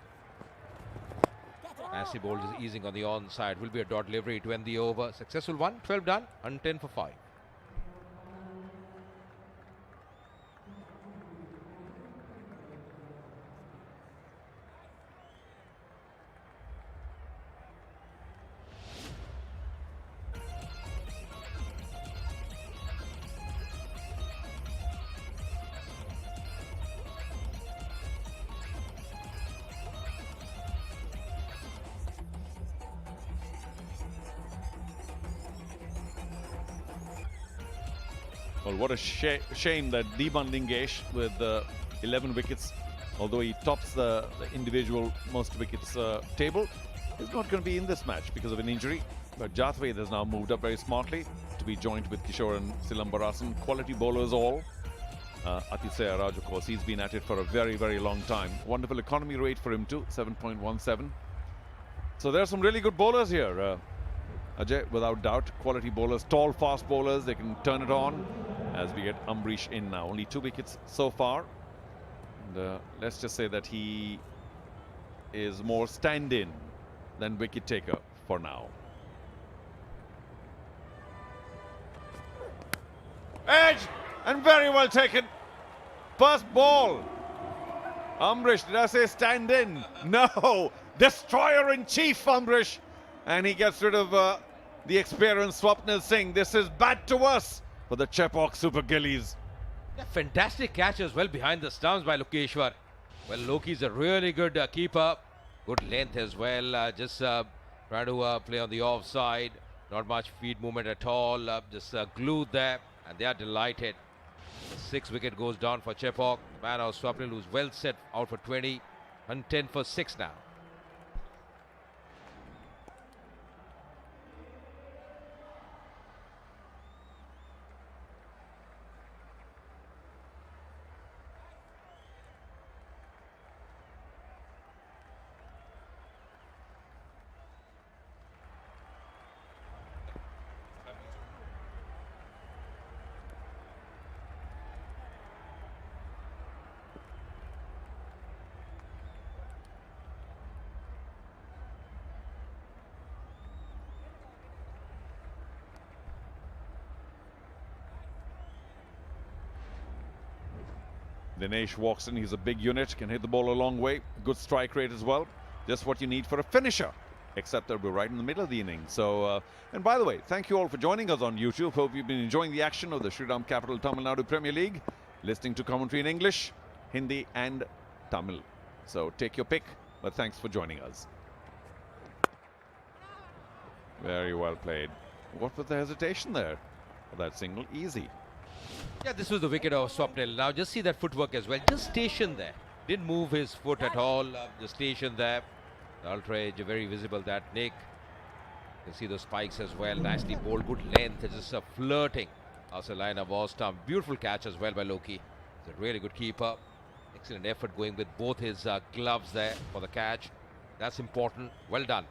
Massive bowls is easing on the onside. Will be a dot delivery to end the over. Successful one, 12 done, 110 for 5. Well, what a shame that Deeban Lingesh with 11 wickets, although he tops the individual most wickets table, is not going to be in this match because of an injury. But Jathwade has now moved up very smartly to be joined with Kishore and Silambarasan. Quality bowlers all. Atisaya Raj, of course, he's been at it for a very, very long time. Wonderful economy rate for him too, 7.17. So there are some really good bowlers here. Ajay, without doubt, quality bowlers, tall, fast bowlers, they can turn it on as we get Ambrish in now. Only 2 wickets so far. And, let's just say that he is more stand-in than wicket taker for now. Edge! And very well taken. First ball. Ambrish, did I say stand-in? No! Destroyer in chief, Ambrish. And he gets rid of the experienced Swapnil Singh. This is bad to us for the Chepauk Super Gillies. Yeah, fantastic catch as well behind the stumps by Lokeshwar. Well, Loki's a really good keeper. Good length as well. Just trying to play on the offside. Not much feed movement at all. Just glued there. And they are delighted. The 6th wicket goes down for Chepauk. The man of Swapnil, who's well set, out for 20. 110 for 6 now. Dinesh walks in, he's a big unit, can hit the ball a long way. Good strike rate as well. Just what you need for a finisher. Except that we're right in the middle of the inning. So, and by the way, thank you all for joining us on YouTube. Hope you've been enjoying the action of the Shriram Capital Tamil Nadu Premier League. Listening to commentary in English, Hindi and Tamil. So take your pick, but thanks for joining us. Very well played. What was the hesitation there? That single, easy. Yeah, this was the wicket of Swapnil. Now just see that footwork as well. Just stationed there. Didn't move his foot at all. Just stationed there. The ultra edge, very visible that Nick. You can see those spikes as well. Nicely bowled. Good length. It's just flirting. Also line of ball stump. Beautiful catch as well by Loki. He's a really good keeper. Excellent effort going with both his gloves there for the catch. That's important. Well done.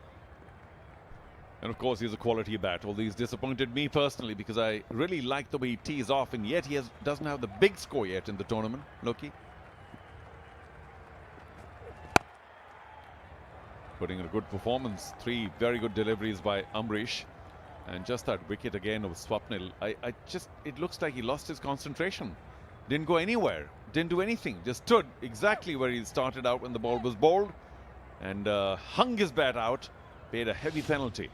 And of course, he's a quality bat. Although he's disappointed me personally because I really like the way he tees off, and yet he doesn't have the big score yet in the tournament. Loki putting in a good performance. 3 very good deliveries by Ambrish, and just that wicket again of Swapnil. It looks like he lost his concentration. Didn't go anywhere. Didn't do anything. Just stood exactly where he started out when the ball was bowled, and hung his bat out. Paid a heavy penalty.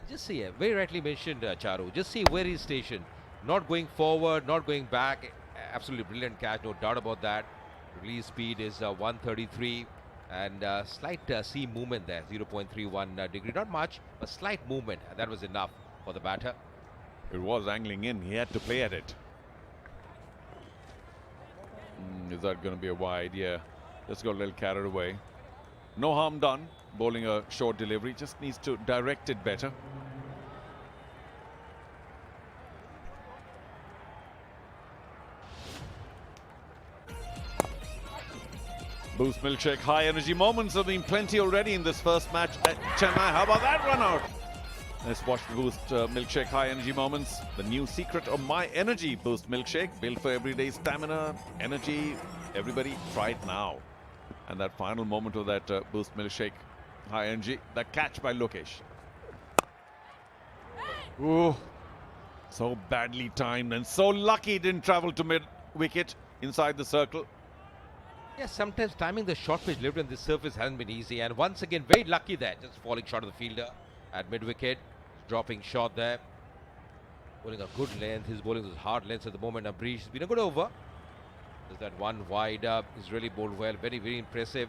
Just see, very rightly mentioned, Charu. Just see where he's stationed. Not going forward, not going back. Absolutely brilliant catch, no doubt about that. Release speed is 133, and slight seam movement there, 0.31 degree. Not much, but slight movement, and that was enough for the batter. It was angling in. He had to play at it. Is that going to be a wide? Yeah. Just got a little carried away. No harm done. Bowling a short delivery, just needs to direct it better. Boost milkshake, high energy moments have been plenty already in this first match at Chennai. How about that run out? Let's watch the Boost Milkshake High Energy Moments. The new secret of my energy Boost Milkshake. Built for everyday stamina, energy. Everybody, try it now. And that final moment of that Boost Milkshake High Energy. That catch by Lokesh. Ooh, so badly timed and so lucky it didn't travel to mid-wicket inside the circle. Yes, sometimes timing the short pitch delivery on this surface hasn't been easy. And once again, very lucky there. Just falling short of the fielder at mid-wicket. Dropping shot there. Bowling a good length. His bowling is hard lengths at the moment. Ambrish has been a good over. There's that one wide. He's really bowled well. Very, very impressive.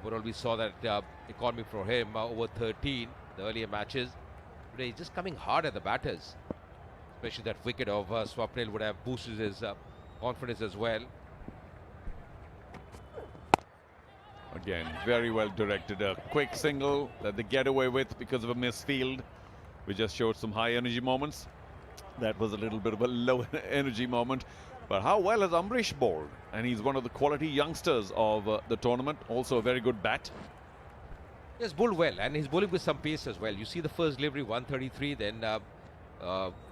Overall, we saw that economy for him over 13, the earlier matches. Today, he's just coming hard at the batters. Especially that wicket of Swapnil would have boosted his confidence as well. Again, very well directed. A quick single that they get away with because of a misfield. We just showed some high energy moments. That was a little bit of a low energy moment. But how well has Ambrish bowled? And he's one of the quality youngsters of the tournament. Also a very good bat. He has bowled well, and he's bowling with some pace as well. You see the first delivery 133, then in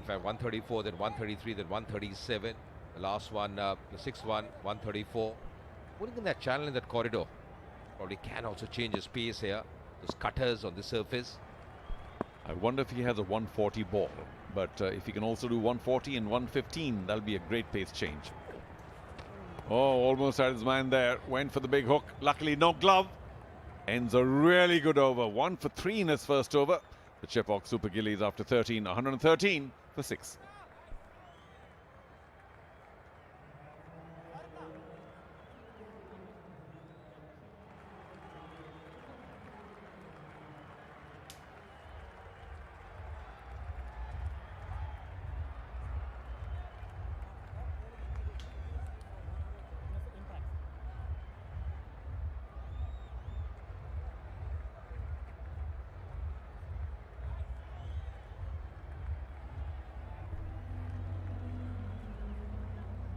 fact 134, then 133, then 137. The last one, the sixth one, 134. Bowling in that channel, in that corridor. Probably can also change his pace here. Those cutters on the surface. I wonder if he has a 140 ball. But if he can also do 140 and 115, that'll be a great pace change. Oh, almost had his man there. Went for the big hook. Luckily, no glove. Ends a really good over. 1 for 3 in his first over. The Chepauk Super Gillies after 13, 113 for 6.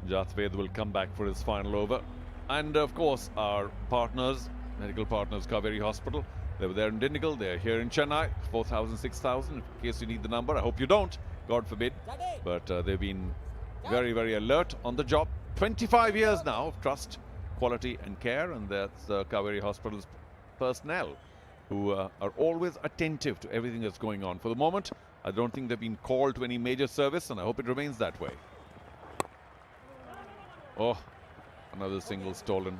Jathved will come back for his final over. And of course, our partners, medical partners, Kaveri Hospital, they were there in Dindigul, they're here in Chennai, 4,000, 6,000, in case you need the number. I hope you don't, God forbid. But they've been very, very alert on the job. 25 years now of trust, quality and care, and that's Kaveri Hospital's personnel who are always attentive to everything that's going on. For the moment, I don't think they've been called to any major service, and I hope it remains that way. Oh, another single stolen.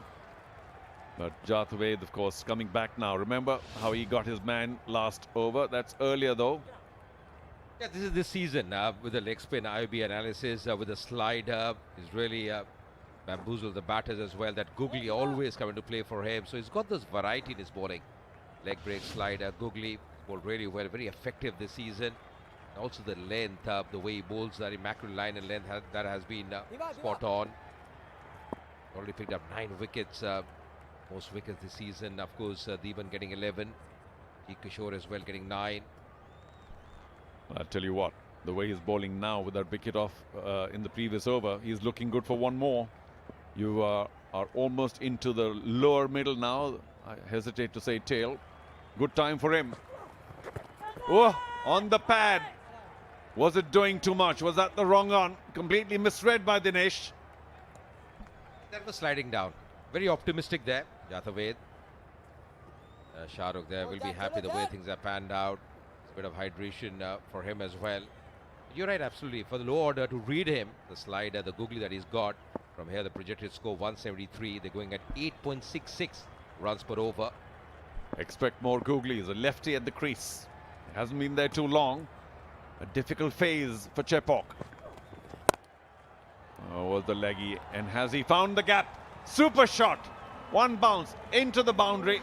But Jathved, of course, coming back now. Remember how he got his man last over? That's earlier, though. Yeah, this is this season with the leg spin IOB analysis, with the slider. He's really bamboozled the batters as well. That googly always coming to play for him. So he's got this variety in his bowling. Leg break, slider, googly. Bowled really well, very effective this season. Also the length, the way he bowls that immaculate line and length, that has been spot on. Already picked up 9 wickets, most wickets this season. Of course, Deeban getting 11. G. Kishore as well getting 9. I'll tell you what, the way he's bowling now with that wicket off in the previous over, he's looking good for one more. You are almost into the lower middle now. I hesitate to say tail. Good time for him. Oh, on the pad. Was it doing too much? Was that the wrong on? Completely misread by Dinesh. That was sliding down. Very optimistic there, Jathved. Shahrukh there will be happy the way things are panned out. It's a bit of hydration for him as well. You're right, absolutely. For the low order to read him, the slider, the googly that he's got. From here, the projected score 173. They're going at 8.66 runs per over. Expect more googlies. A lefty at the crease. Hasn't been there too long. A difficult phase for Chepauk. Oh, was the leggy, and has he found the gap? Super shot. One bounce into the boundary.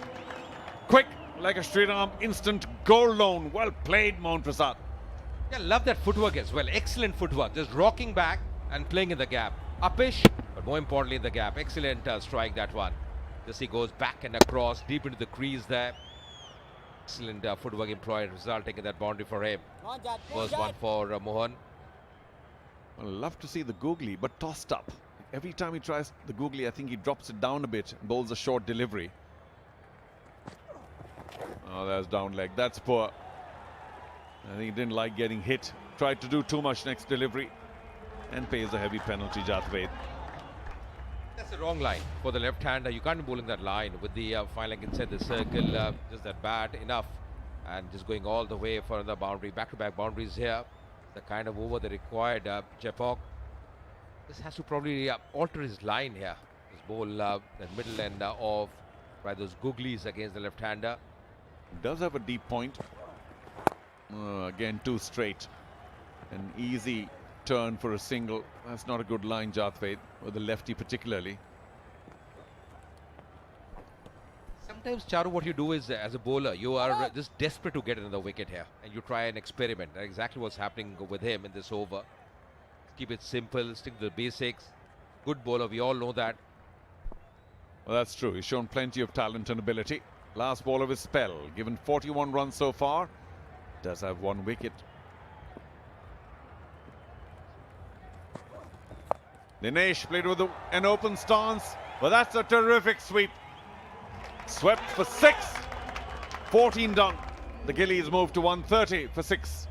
Quick, like a Shriram, instant goal loan. Well played, Mohan Prasad. Yeah, love that footwork as well. Excellent footwork. Just rocking back and playing in the gap. Upish, but more importantly in the gap. Excellent strike, that one. Just he goes back and across, deep into the crease there. Excellent footwork employed, resulting in that boundary for him. First one for Mohan. I'd love to see the googly, but tossed up. Every time he tries the googly, I think he drops it down a bit and bowls a short delivery. Oh, that's down leg. That's poor. I think he didn't like getting hit. Tried to do too much next delivery and pays a heavy penalty, Jathved. That's the wrong line for the left-hander. You can't be bowling that line with the fine leg inside the circle. Just that bad enough. And just going all the way for another boundary. Back-to-back boundaries here. The kind of over they required. Chepauk. This has to probably alter his line here. This bowl the middle end off by those googlies against the left-hander. Does have a deep point. Again, too straight. An easy turn for a single. That's not a good line, Jathved, with the lefty particularly. Sometimes, Charu, what you do is, as a bowler, you are just desperate to get another wicket here. And you try and experiment. That's exactly what's happening with him in this over. Keep it simple, stick to the basics. Good bowler, we all know that. Well, that's true. He's shown plenty of talent and ability. Last ball of his spell, given 41 runs so far. Does have one wicket. Dinesh played with an open stance, but that's a terrific sweep. Swept for 6. 14 done. The Gillies moved to 130 for 6.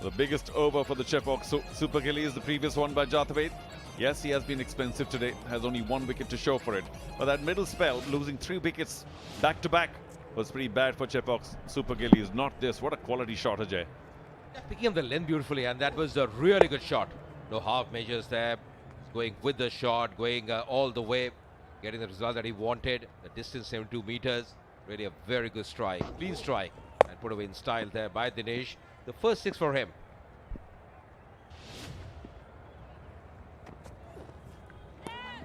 The biggest over for the Chepauk Super Gillies, the previous one by Jathved. Yes, he has been expensive today, has only 1 wicket to show for it. But that middle spell, losing 3 wickets back to back, was pretty bad for Chepauk Super Gillies. Not this. What a quality shot, Ajay. Yeah, picking up the length beautifully, and that was a really good shot. No half measures there. Going with the shot, going all the way, getting the result that he wanted. The distance 72 meters. Really a very good strike. Clean strike. And put away in style there by Dinesh. The first 6 for him.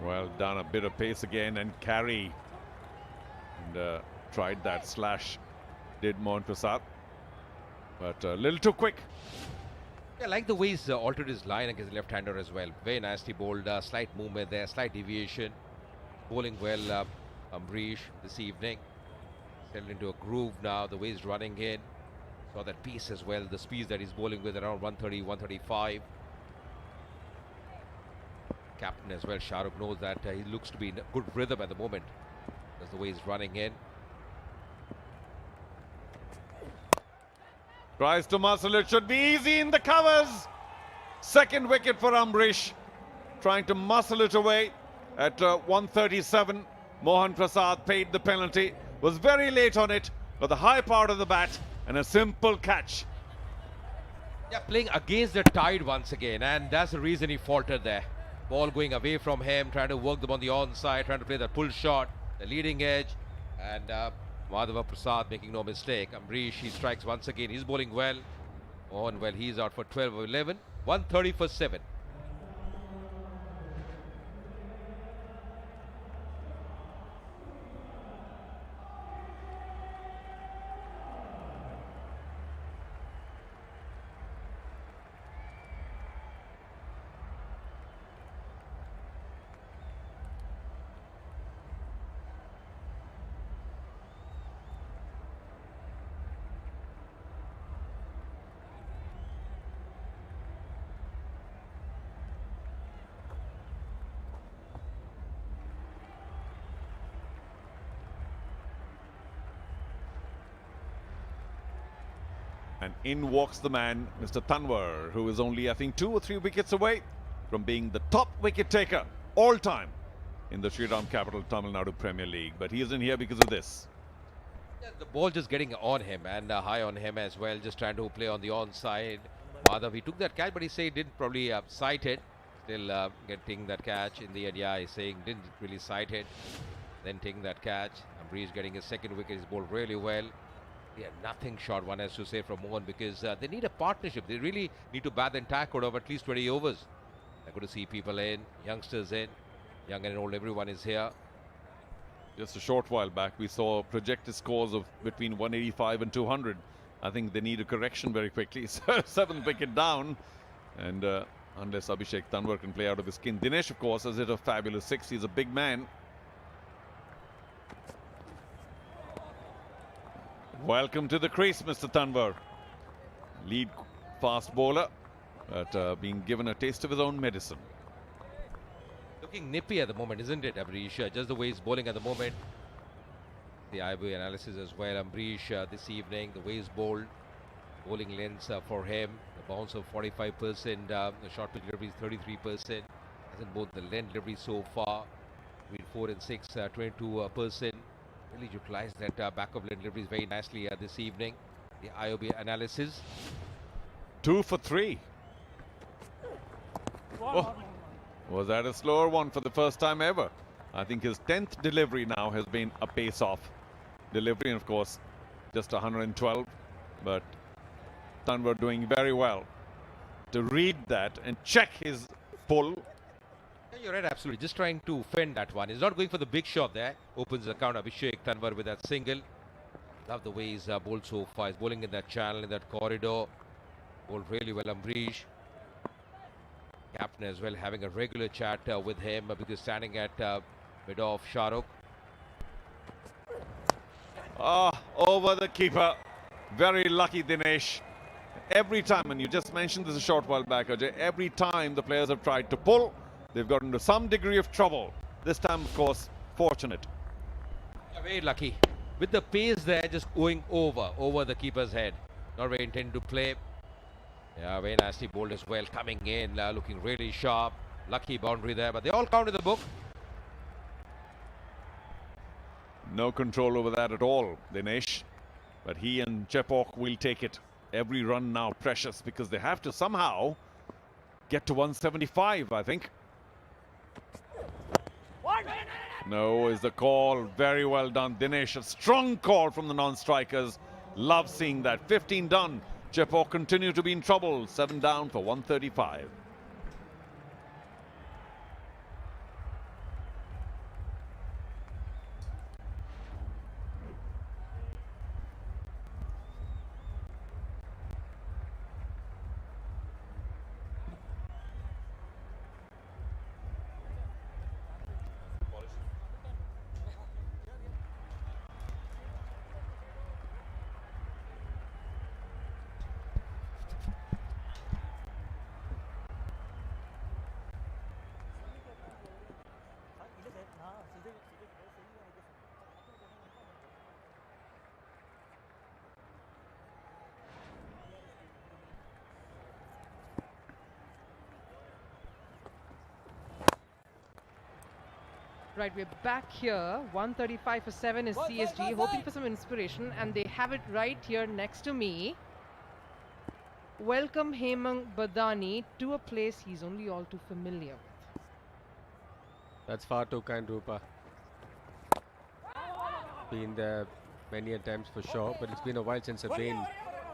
Well done, a bit of pace again, and carry. And tried that slash, did Mohan Prasad. But a little too quick. Yeah, I like the way he's altered his line against the left-hander as well. Very nicely bowled, slight movement there, slight deviation. Bowling well, Amrish this evening. Settled into a groove now, the way he's running in. Saw that pace as well, the speed that he's bowling with around 130, 135. Captain as well, Shahrukh, knows that he looks to be in a good rhythm at the moment. That's the way he's running in. Tries to muscle it, should be easy in the covers. Second wicket for Amrish. Trying to muscle it away at 137. Mohan Prasad paid the penalty. Was very late on it, but the high part of the bat and a simple catch. Yeah, playing against the tide once again, and that's the reason he faltered there. Ball going away from him, trying to work them on the onside, trying to play that pull shot, the leading edge, and Madhava Prasad making no mistake. Amrish, he strikes once again. He's bowling well. Mohan, well, he's out for 12 of 11. 130 for 7. And in walks the man, Mr. Tanwar, who is only, I think, 2 or 3 wickets away from being the top wicket taker all time in the Shriram capital Tamil Nadu Premier League. But he isn't here because of this. Yeah, the ball just getting on him and high on him as well, just trying to play on the onside. Madhav, he took that catch, but he said he didn't probably sight it. Still getting that catch in the end. Yeah, he's saying didn't really sight it. Then taking that catch. Amrish getting his second wicket. He's bowled really well. Yeah, nothing short, one has to say, from Mohan, because they need a partnership. They really need to bat the entire quarter of at least 20 overs. They're good to see people in, youngsters in, young and old, everyone is here. Just a short while back, we saw projected scores of between 185 and 200. I think they need a correction very quickly. So 7th wicket down. And unless Abhishek Tanwar can play out of his skin. Dinesh, of course, has hit a fabulous 6. He's a big man. Welcome to the crease, Mr. Tanwar. Lead fast bowler, but being given a taste of his own medicine. Looking nippy at the moment, isn't it, Ambrish? Just the way he's bowling at the moment. The IB analysis as well. Ambrish this evening, the way he's bowled. Bowling lengths for him. The bounce of 45%. The short pitch delivery is 33%. Hasn't bowled the length delivery so far. Between 4 and 6, 22%. Really utilized that back of length deliveries very nicely this evening. The IOB analysis. 2 for 3. Oh, was that a slower one for the first time ever? I think his 10th delivery now has been a pace-off delivery, and of course just 112, but Tanwar doing very well to read that and check his pull. Yeah, you're right, absolutely. Just trying to fend that one. He's not going for the big shot there. Opens the count. Abhishek Tanwar with that single. Love the way he's bowled so far. He's bowling in that channel, in that corridor. Bowled really well, Ambrish. Captain as well, having a regular chat with him because standing at mid off Shahrukh. Over the keeper. Very lucky, Dinesh. Every time, and you just mentioned this a short while back, Ajay, every time the players have tried to pull, they've got into some degree of trouble. This time, of course, fortunate. Yeah, very lucky. With the pace there, just going over the keeper's head. Not very intended to play. Yeah, very nicely bowled as well. Coming in, looking really sharp. Lucky boundary there, but they all count in the book. No control over that at all, Dinesh. But he and Chepauk will take it. Every run now precious because they have to somehow get to 175, I think. No is the call. Very well done, Dinesh. A strong call from the non-strikers. Love seeing that. 15 done. Chepauk continue to be in trouble. 7 down for 135. Right, we're back here. 135 for 7 is CSG, hoping for some inspiration, and they have it right here next to me. Welcome Hemang Badani to a place he's only all too familiar with. That's far too kind, Rupa. Been there many a times for sure, but it's been a while since I've been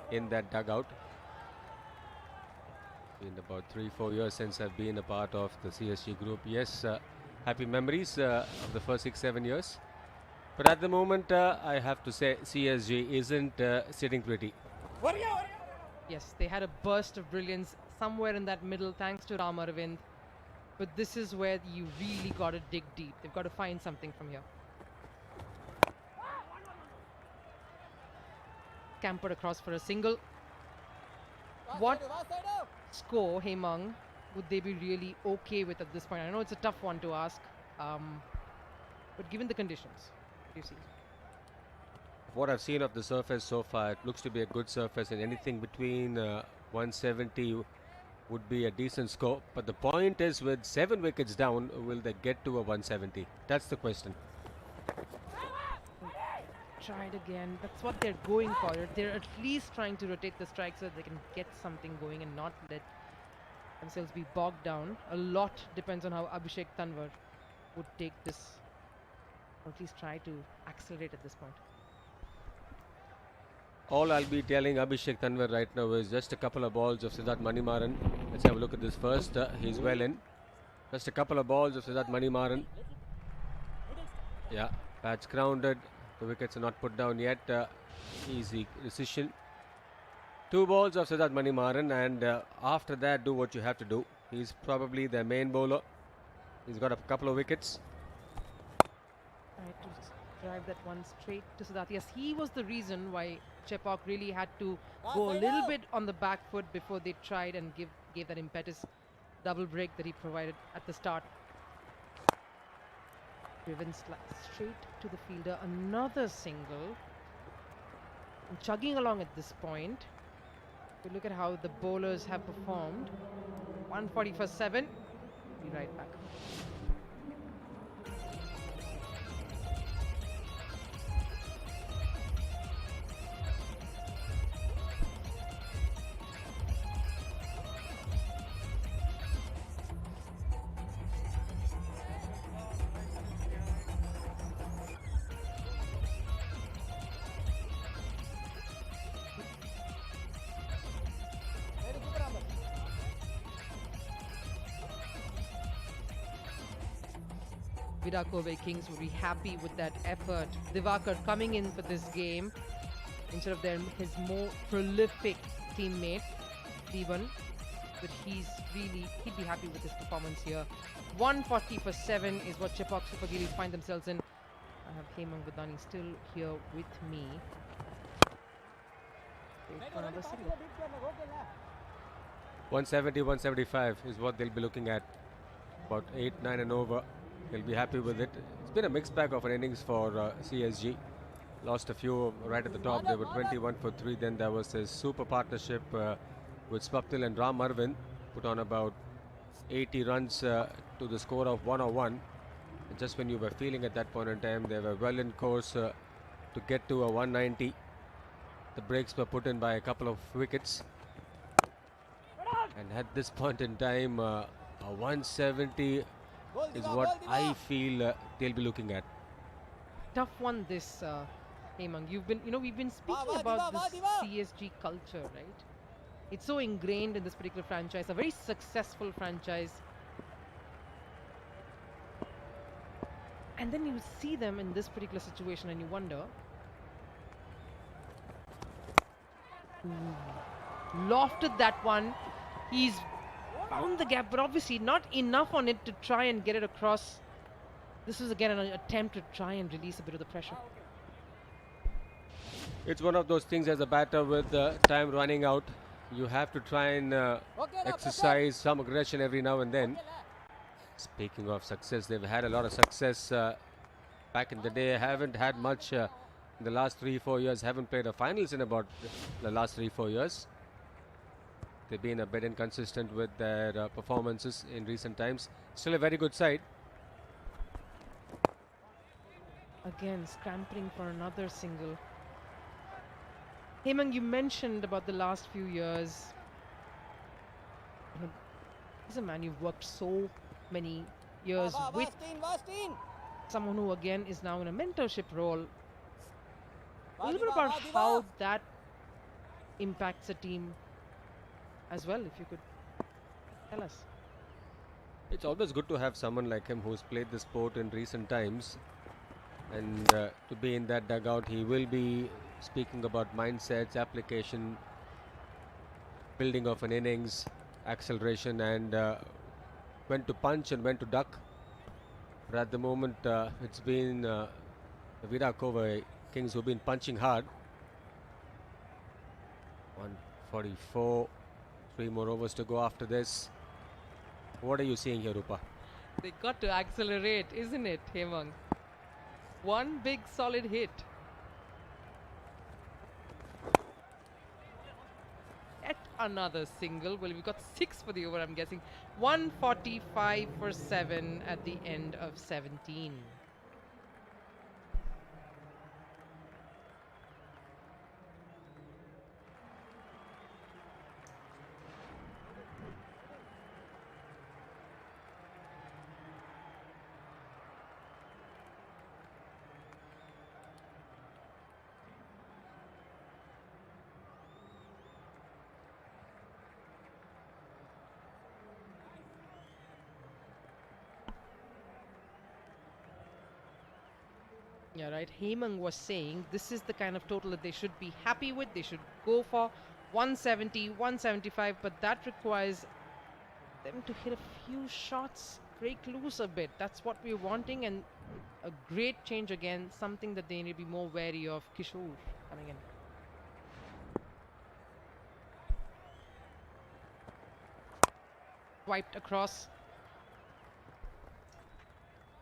in that dugout. Been about 3-4 years since I've been a part of the CSG group. Yes, happy memories of the first 6-7 years. But at the moment, I have to say CSG isn't sitting pretty. Yes, they had a burst of brilliance somewhere in that middle thanks to Ram Arvind. But this is where you really got to dig deep. They've got to find something from here. Campered across for a single. What score, Hemang, would they be really okay with at this point? I know it's a tough one to ask, but given the conditions, what do you see? What I've seen of the surface so far, it looks to be a good surface, and anything between 170 would be a decent score. But the point is, with 7 wickets down, will they get to a 170? That's the question. Try it again. That's what they're going for. They're at least trying to rotate the strike so that they can get something going and not let themselves be bogged down. A lot depends on how Abhishek Tanwar would take this, or at least try to accelerate at this point. All I'll be telling Abhishek Tanwar right now is just a couple of balls of Siddharth Manimaran. Let's have a look at this first. He's well in. Just a couple of balls of Siddharth Manimaran. Yeah, patch grounded. The wickets are not put down yet. Easy decision. 2 balls of Siddharth Manimaran, and after that, do what you have to do. He's probably their main bowler. He's got a couple of wickets. Tried to drive that one straight to Siddharth. Yes, he was the reason why Chepauk really had to go a little bit on the back foot before they tried and gave that impetus double break that he provided at the start. Driven straight to the fielder. Another single. And chugging along at this point. If you look at how the bowlers have performed. 140 for 7. Be right back. VIDA Kovai Kings will be happy with that effort. Divakar coming in for this game instead of his more prolific teammate, Devan. But he'd be happy with his performance here. 140 for 7 is what Chepauk Super Gillies find themselves in. I have Hemang Vidani still here with me. Wait for another signal. 170, 175 is what they'll be looking at. About 8, 9 and over. He'll be happy with it. It's been a mixed bag of an innings for CSG. Lost a few right at the top. They were 21 for 3. Then there was a super partnership with Swapnil and Ram Arvind. Put on about 80 runs to the score of 101. And just when you were feeling at that point in time, they were well in course to get to a 190. The breaks were put in by a couple of wickets. And at this point in time, a 170 is what I feel they'll be looking at. Tough one this, Hemang. We've been speaking about this CSG culture, right? It's so ingrained in this particular franchise, a very successful franchise. And then you see them in this particular situation and you wonder. Lofted that one. He's found the gap, but obviously not enough on it to try and get it across. This was again an attempt to try and release a bit of the pressure. It's one of those things as a batter with time running out. You have to try and exercise some aggression every now and then. Speaking of success, they've had a lot of success back in the day. Haven't had much in the last 3-4 years. Haven't played a finals in about the last 3-4 years. They've been a bit inconsistent with their performances in recent times. Still a very good side. Again, scrambling for another single. Hemang, you mentioned about the last few years. He's a man you've worked so many years with. Someone who again is now in a mentorship role. A little bit about how that impacts a team as well, if you could tell us. It's always good to have someone like him who's played the sport in recent times, and to be in that dugout. He will be speaking about mindsets, application, building of an innings, acceleration, and when to punch and when to duck. But at the moment, it's been the VIDA Kovai Kings who've been punching hard. 144. 3 more overs to go after this. What are you seeing here, Rupa? They got to accelerate, isn't it, Hemang? One big solid hit. Yet another single. Well, we've got 6 for the over, I'm guessing. 145 for 7 at the end of 17. Yeah, right. Hemang was saying this is the kind of total that they should be happy with. They should go for 170, 175, but that requires them to hit a few shots, break loose a bit. That's what we're wanting, and a great change again, something that they need to be more wary of. Kishore coming in. Wiped across.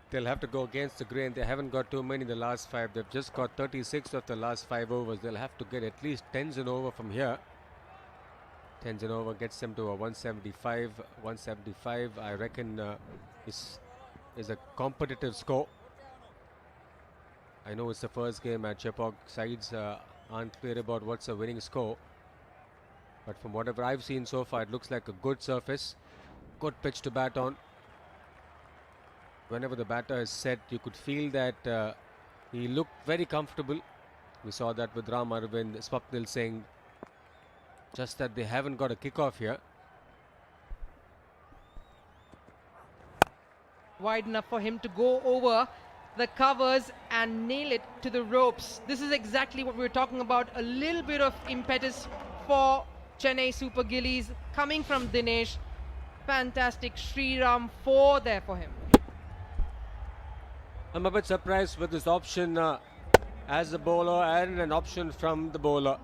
They'll have to go against the grain. They haven't got too many in the last 5. They've just got 36 of the last 5 overs. They'll have to get at least 10s and over from here. 10s and over gets them to a 175. 175, I reckon, is a competitive score. I know it's the first game at Chepauk. Sides aren't clear about what's a winning score. But from whatever I've seen so far, it looks like a good surface. Good pitch to bat on. Whenever the batter is set, you could feel that he looked very comfortable. We saw that with Ram Arvind, Swapnil Singh. Just that they haven't got a kickoff here. Wide enough for him to go over the covers and nail it to the ropes. This is exactly what we were talking about. A little bit of impetus for Chennai Super Gillies coming from Dinesh. Fantastic Shriram 4 there for him. I'm a bit surprised with this option as a bowler and an option from the bowler.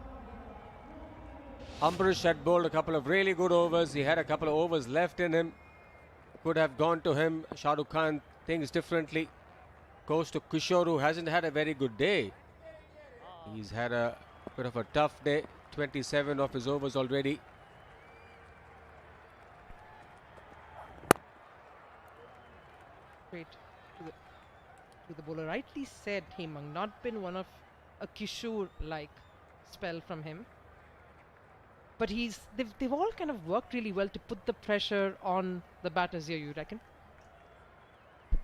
Ambrish had bowled a couple of really good overs. He had a couple of overs left in him. Could have gone to him. Shah Rukh Khan thinks differently. Goes to Kishore, who hasn't had a very good day. He's had a bit of a tough day. 27 of his overs already. Great. To the bowler. Rightly said, Hemang. Not been one of a Kishore-like spell from him. But they've all kind of worked really well to put the pressure on the batters here, you reckon?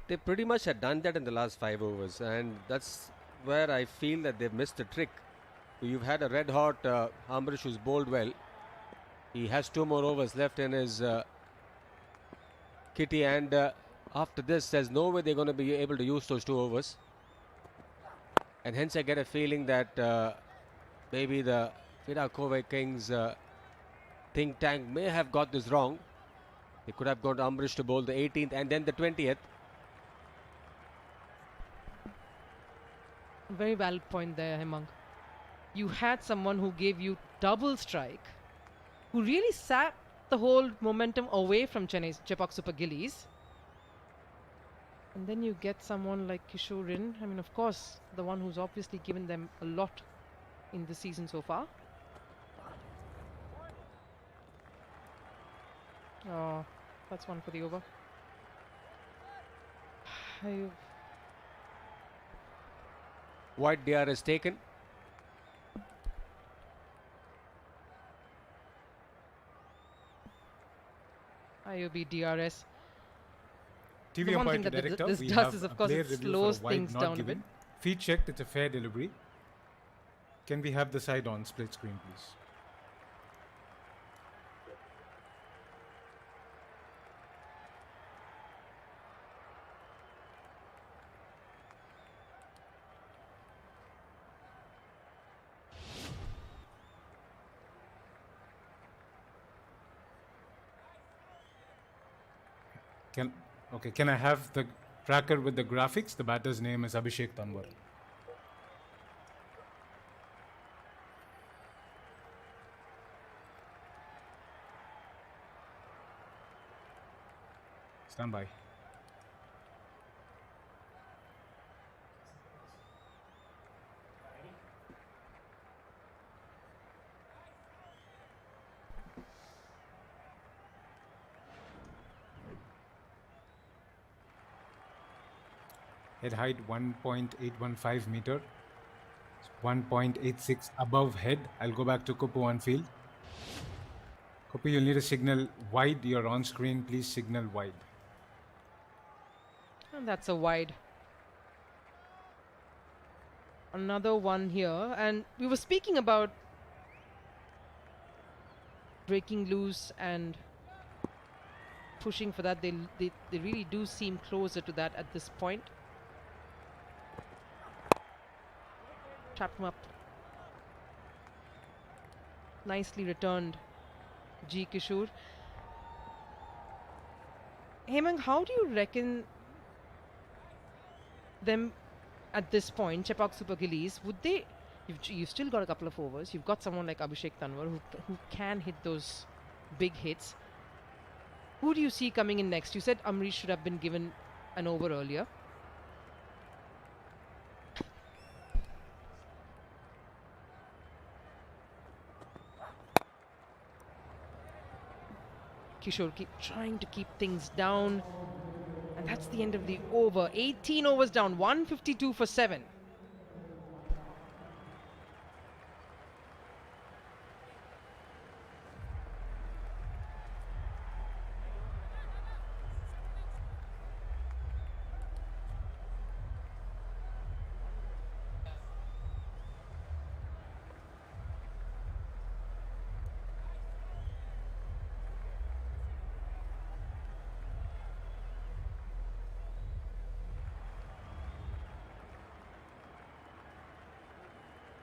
They pretty much had done that in the last 5 overs, and that's where I feel that they've missed the trick. You've had a red-hot Ambrish who's bowled well. He has 2 more overs left in his kitty, and after this, there's no way they're going to be able to use those 2 overs. And hence I get a feeling that maybe the VIDA Kovai Kings think tank may have got this wrong. They could have got Ambrish to bowl the 18th and then the 20th. Very valid point there, Hemang. You had someone who gave you double strike, who really sat the whole momentum away from Chennai's Chepauk Super Gillies. And then you get someone like Kishore in. I mean, of course, the one who's obviously given them a lot in the season so far. Oh, that's one for the over. Wide DR is taken. IOB DRS. TV The one umpire thing to that director. this We does have is, a of course, player it review for slows a wide things not down a given. bit. Feed checked, it's a fair delivery. Can we have the side on split screen, please? Can I have the tracker with the graphics? The batter's name is Abhishek Tanwar. Stand by. Head height 1.815 meter. 1.86 above head. I'll go back to Kupu on field. Kupu, you'll need a signal wide. You're on screen. Please signal wide. And that's a wide. Another one here. And we were speaking about breaking loose and pushing for that. They really do seem closer to that at this point. Trapped him up. Nicely returned, G. Kishore. Hemang, how do you reckon them at this point, Chepauk Super Gillies, would they... You've still got a couple of overs. You've got someone like Abhishek Tanwar who can hit those big hits. Who do you see coming in next? You said Amrish should have been given an over earlier. Kishore trying to keep things down. And that's the end of the over. 18 overs down, 152 for 7.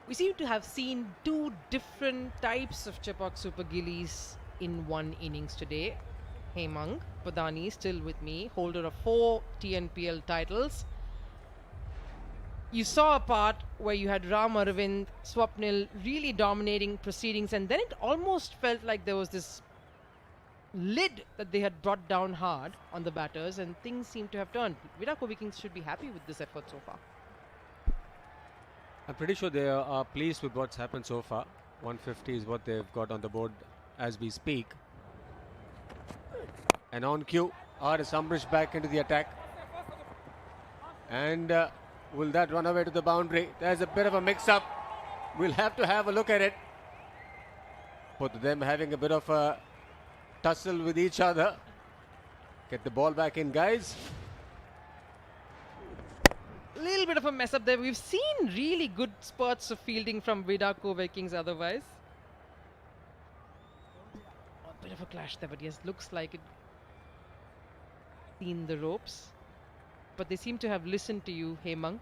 We seem to have seen two different types of Chepauk Super Gillies in one innings today. Hemang Padani still with me, holder of 4 TNPL titles. You saw a part where you had Ram Aravind, Swapnil really dominating proceedings, and then it almost felt like there was this lid that they had brought down hard on the batters, and things seem to have turned. VIDA Kovai Kings should be happy with this effort so far. I'm pretty sure they are pleased with what's happened so far. 150 is what they've got on the board as we speak. And on cue, is Amrish back into the attack. And will that run away to the boundary? There's a bit of a mix-up. We'll have to have a look at it. Both of them having a bit of a tussle with each other. Get the ball back in, guys. Little bit of a mess up there. We've seen really good spurts of fielding from VIDA Kovai Kings otherwise. A bit of a clash there, but yes, looks like it seen the ropes. But they seem to have listened to you, Hemang.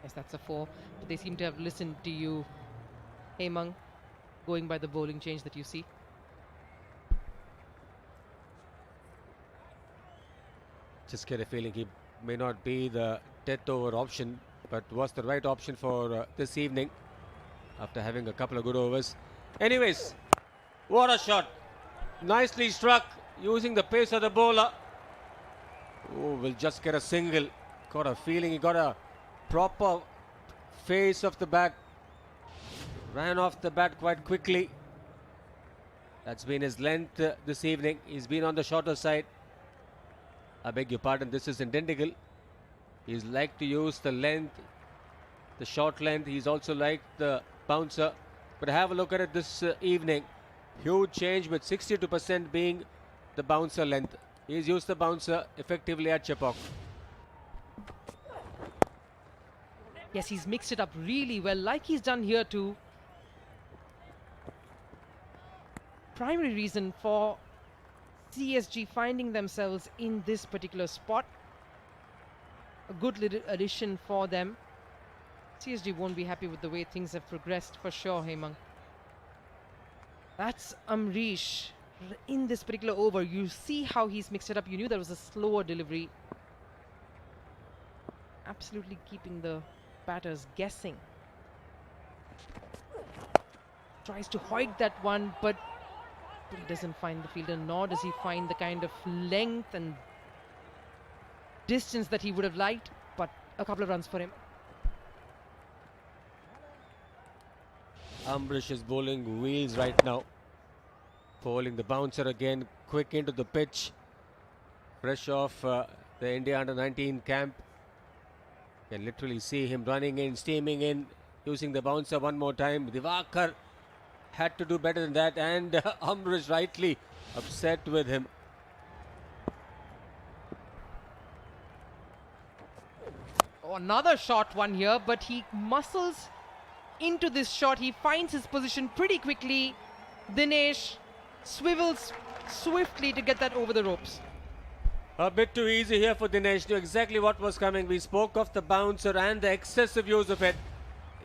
Yes, that's a 4. But they seem to have listened to you, Hemang, going by the bowling change that you see. Just get a feeling he may not be the death over option, but was the right option for this evening after having a couple of good overs. Anyways, what a shot. Nicely struck using the pace of the bowler. Oh, will just get a single. Got a feeling he got a proper face of the bat. Ran off the bat quite quickly. That's been his length this evening. He's been on the shorter side. I beg your pardon, this is identical. He's like to use the length, the short length. He's also like the bouncer. But have a look at it this evening. Huge change with 62% being the bouncer length. He's used the bouncer effectively at Chepauk. Yes, he's mixed it up really well, like he's done here too. Primary reason for CSG finding themselves in this particular spot. A good little addition for them. CSG won't be happy with the way things have progressed for sure, Hemang. That's Amrish in this particular over. You see how he's mixed it up. You knew there was a slower delivery. Absolutely keeping the batters guessing. Tries to hoik that one, but he doesn't find the fielder, nor does he find the kind of length and distance that he would have liked, but a couple of runs for him. Amrish is bowling wheels right now. Bowling the bouncer again, quick into the pitch. Fresh off the India under-19 camp. You can literally see him running in, steaming in, using the bouncer one more time. Divakar had to do better than that, and Amrish rightly upset with him. Oh, another short one here, but he muscles into this shot. He finds his position pretty quickly. Dinesh swivels swiftly to get that over the ropes. A bit too easy here for Dinesh. Knew exactly what was coming. We spoke of the bouncer and the excessive use of it.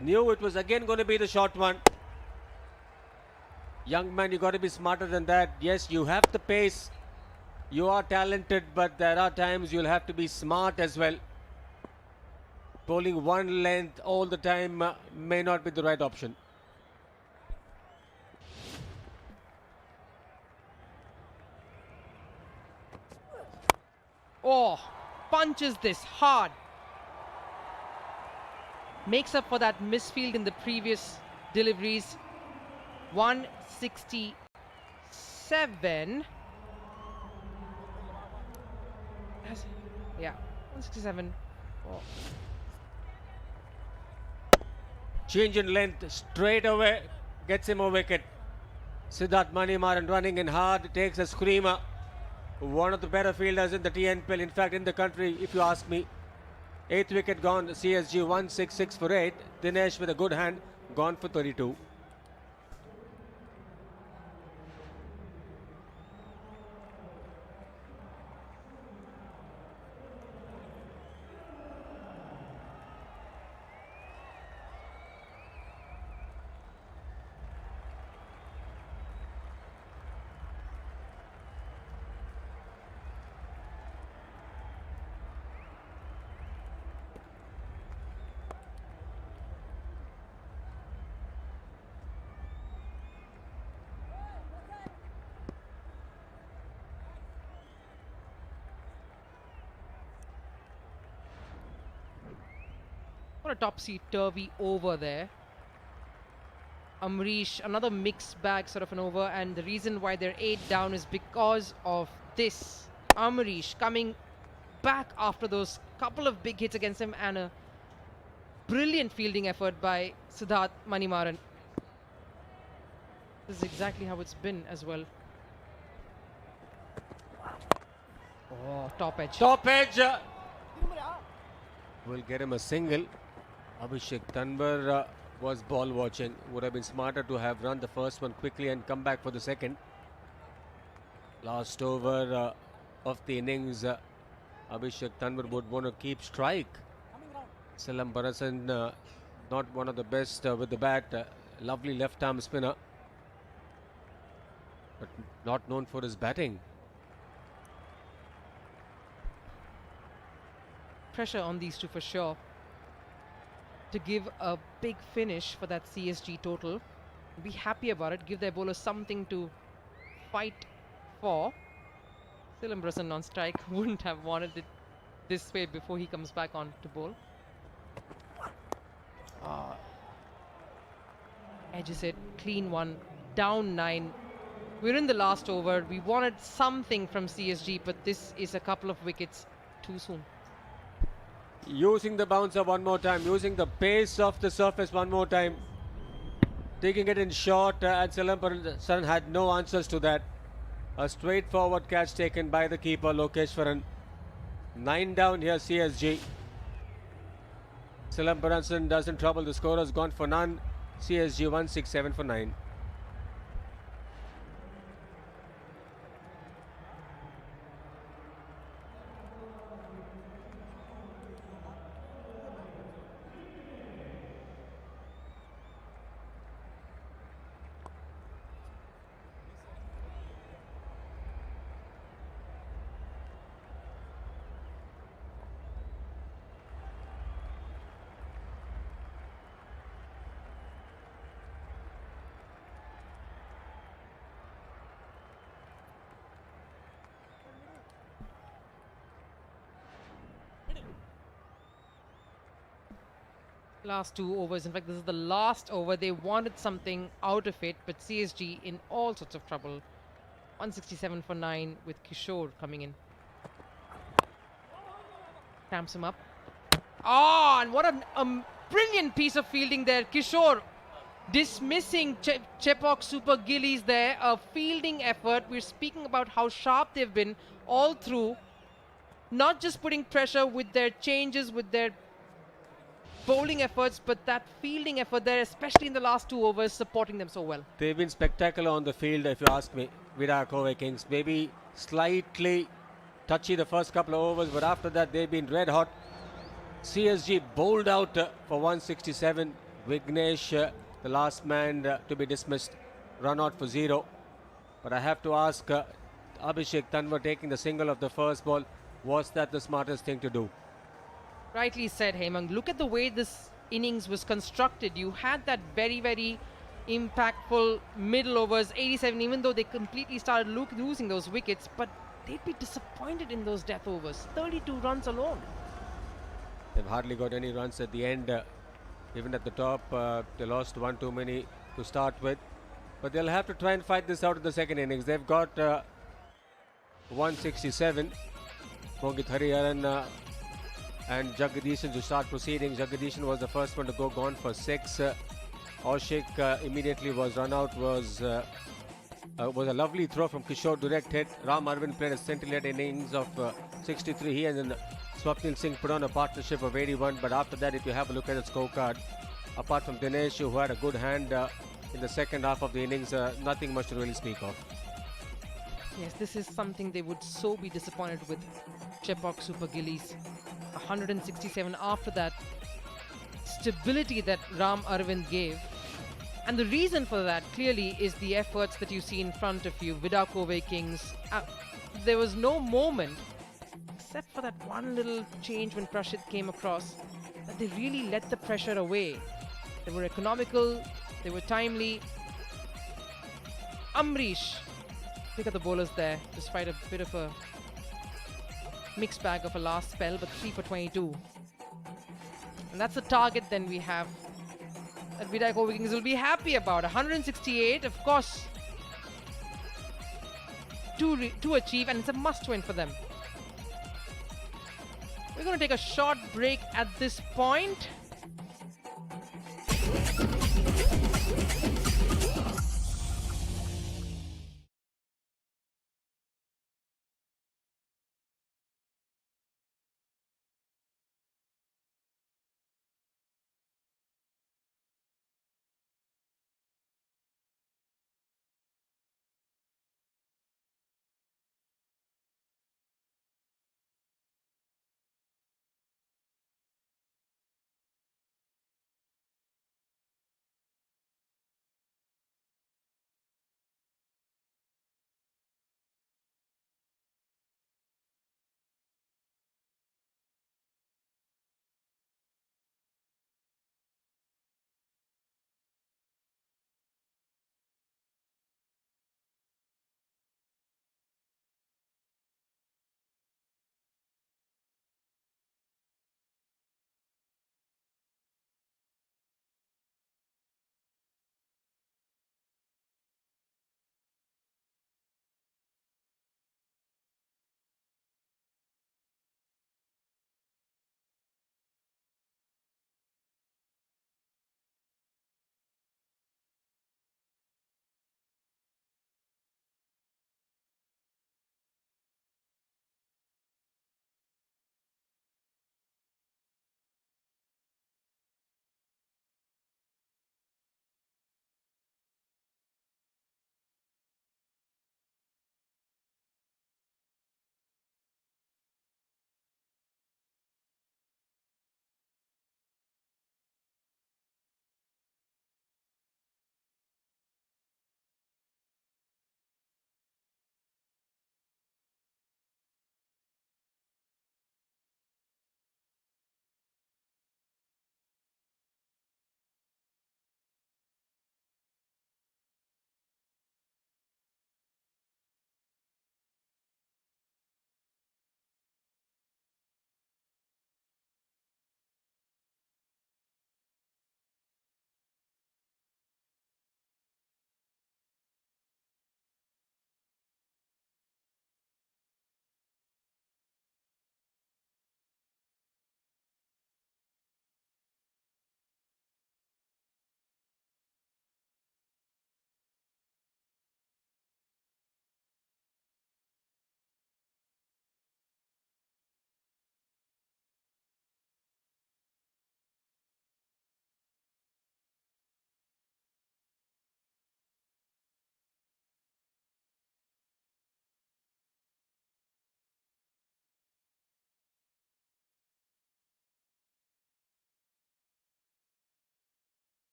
Knew it was again going to be the short one. Young man, you got to be smarter than that. Yes, you have the pace. You are talented, but there are times you'll have to be smart as well. Bowling one length all the time may not be the right option. Oh, punches this hard. Makes up for that misfield in the previous deliveries. 167. Yeah, 167. Oh. Change in length straight away gets him a wicket. Siddharth Manimaran running in hard, takes a screamer. One of the better fielders in the TNPL, in fact in the country if you ask me. 8th wicket gone, CSG 166 for 8. Dinesh with a good hand, gone for 32. What a topsy-turvy over there. Amrish, another mixed bag sort of an over, and the reason why they're 8 down is because of this. Amrish coming back after those couple of big hits against him and a brilliant fielding effort by Siddharth Manimaran. This is exactly how it's been as well. Oh, top edge. Top edge. Will get him a single. Abhishek Tanwar was ball watching. Would have been smarter to have run the first one quickly and come back for the second. Last over of the innings, Abhishek Tanwar would want to keep strike. Salam Barasan, not one of the best with the bat. Lovely left arm spinner, but not known for his batting. Pressure on these two for sure to give a big finish for that CSG total. Be happy about it. Give their bowlers something to fight for. Silambrasan on strike. Wouldn't have wanted it this way before he comes back on to bowl. Edges it. Clean one. Down 9. We're in the last over. We wanted something from CSG, but this is a couple of wickets too soon. Using the bouncer one more time, using the pace of the surface one more time, taking it in short, and Silambrasan had no answers to that. A straightforward catch taken by the keeper Lokeshwaran. 9 down here, CSG. Silambrasan doesn't trouble the scorers, gone for none. CSG 167 for 9. Last 2 overs. In fact, this is the last over. They wanted something out of it, but CSG in all sorts of trouble. 167 for 9 with Kishore coming in. Tamps him up. Oh, and what a brilliant piece of fielding there. Kishore dismissing Chepauk Super Gillies there. A fielding effort. We're speaking about how sharp they've been all through. Not just putting pressure with their changes, with their bowling efforts, but that fielding effort there, especially in the last 2 overs, supporting them so well. They've been spectacular on the field, if you ask me. VIDA Kovai Kings, maybe slightly touchy the first couple of overs, but after that they've been red hot. CSG bowled out for 167. Vignesh, the last man to be dismissed, run out for 0. But I have to ask, Abhishek Tanwar taking the single of the first ball, was that the smartest thing to do? Rightly said, Hemang. Look at the way this innings was constructed. You had that very, very impactful middle overs, 87, even though they completely started losing those wickets, but they'd be disappointed in those death overs. 32 runs alone. They've hardly got any runs at the end. Even at the top, they lost 1 too many to start with. But they'll have to try and fight this out in the second innings. They've got 167. Mongit Hariharan and Jagdishan to start proceedings. Jagdishan was the first one to go, gone for 6. Aushik immediately was run out. Was a lovely throw from Kishore, direct hit. Ram Arvind played a scintillating innings of 63. He and then Swapnil Singh put on a partnership of 81. But after that, if you have a look at the scorecard, apart from Dinesh, who had a good hand in the second half of the innings, nothing much to really speak of. Yes, this is something they would so be disappointed with. Chepauk Super Gillies, 167 after that stability that Ram Arvind gave. And the reason for that clearly is the efforts that you see in front of you. VIDA Kovai Kings, there was no moment, except for that one little change when Prashit came across, that they really let the pressure away. They were economical, they were timely. Amrish, look at the bowlers there, despite a bit of a mixed bag of a last spell, but 3 for 22. And that's the target then we have that VIDA Kovai Kings will be happy about. 168, of course, to achieve, and it's a must-win for them. We're going to take a short break at this point.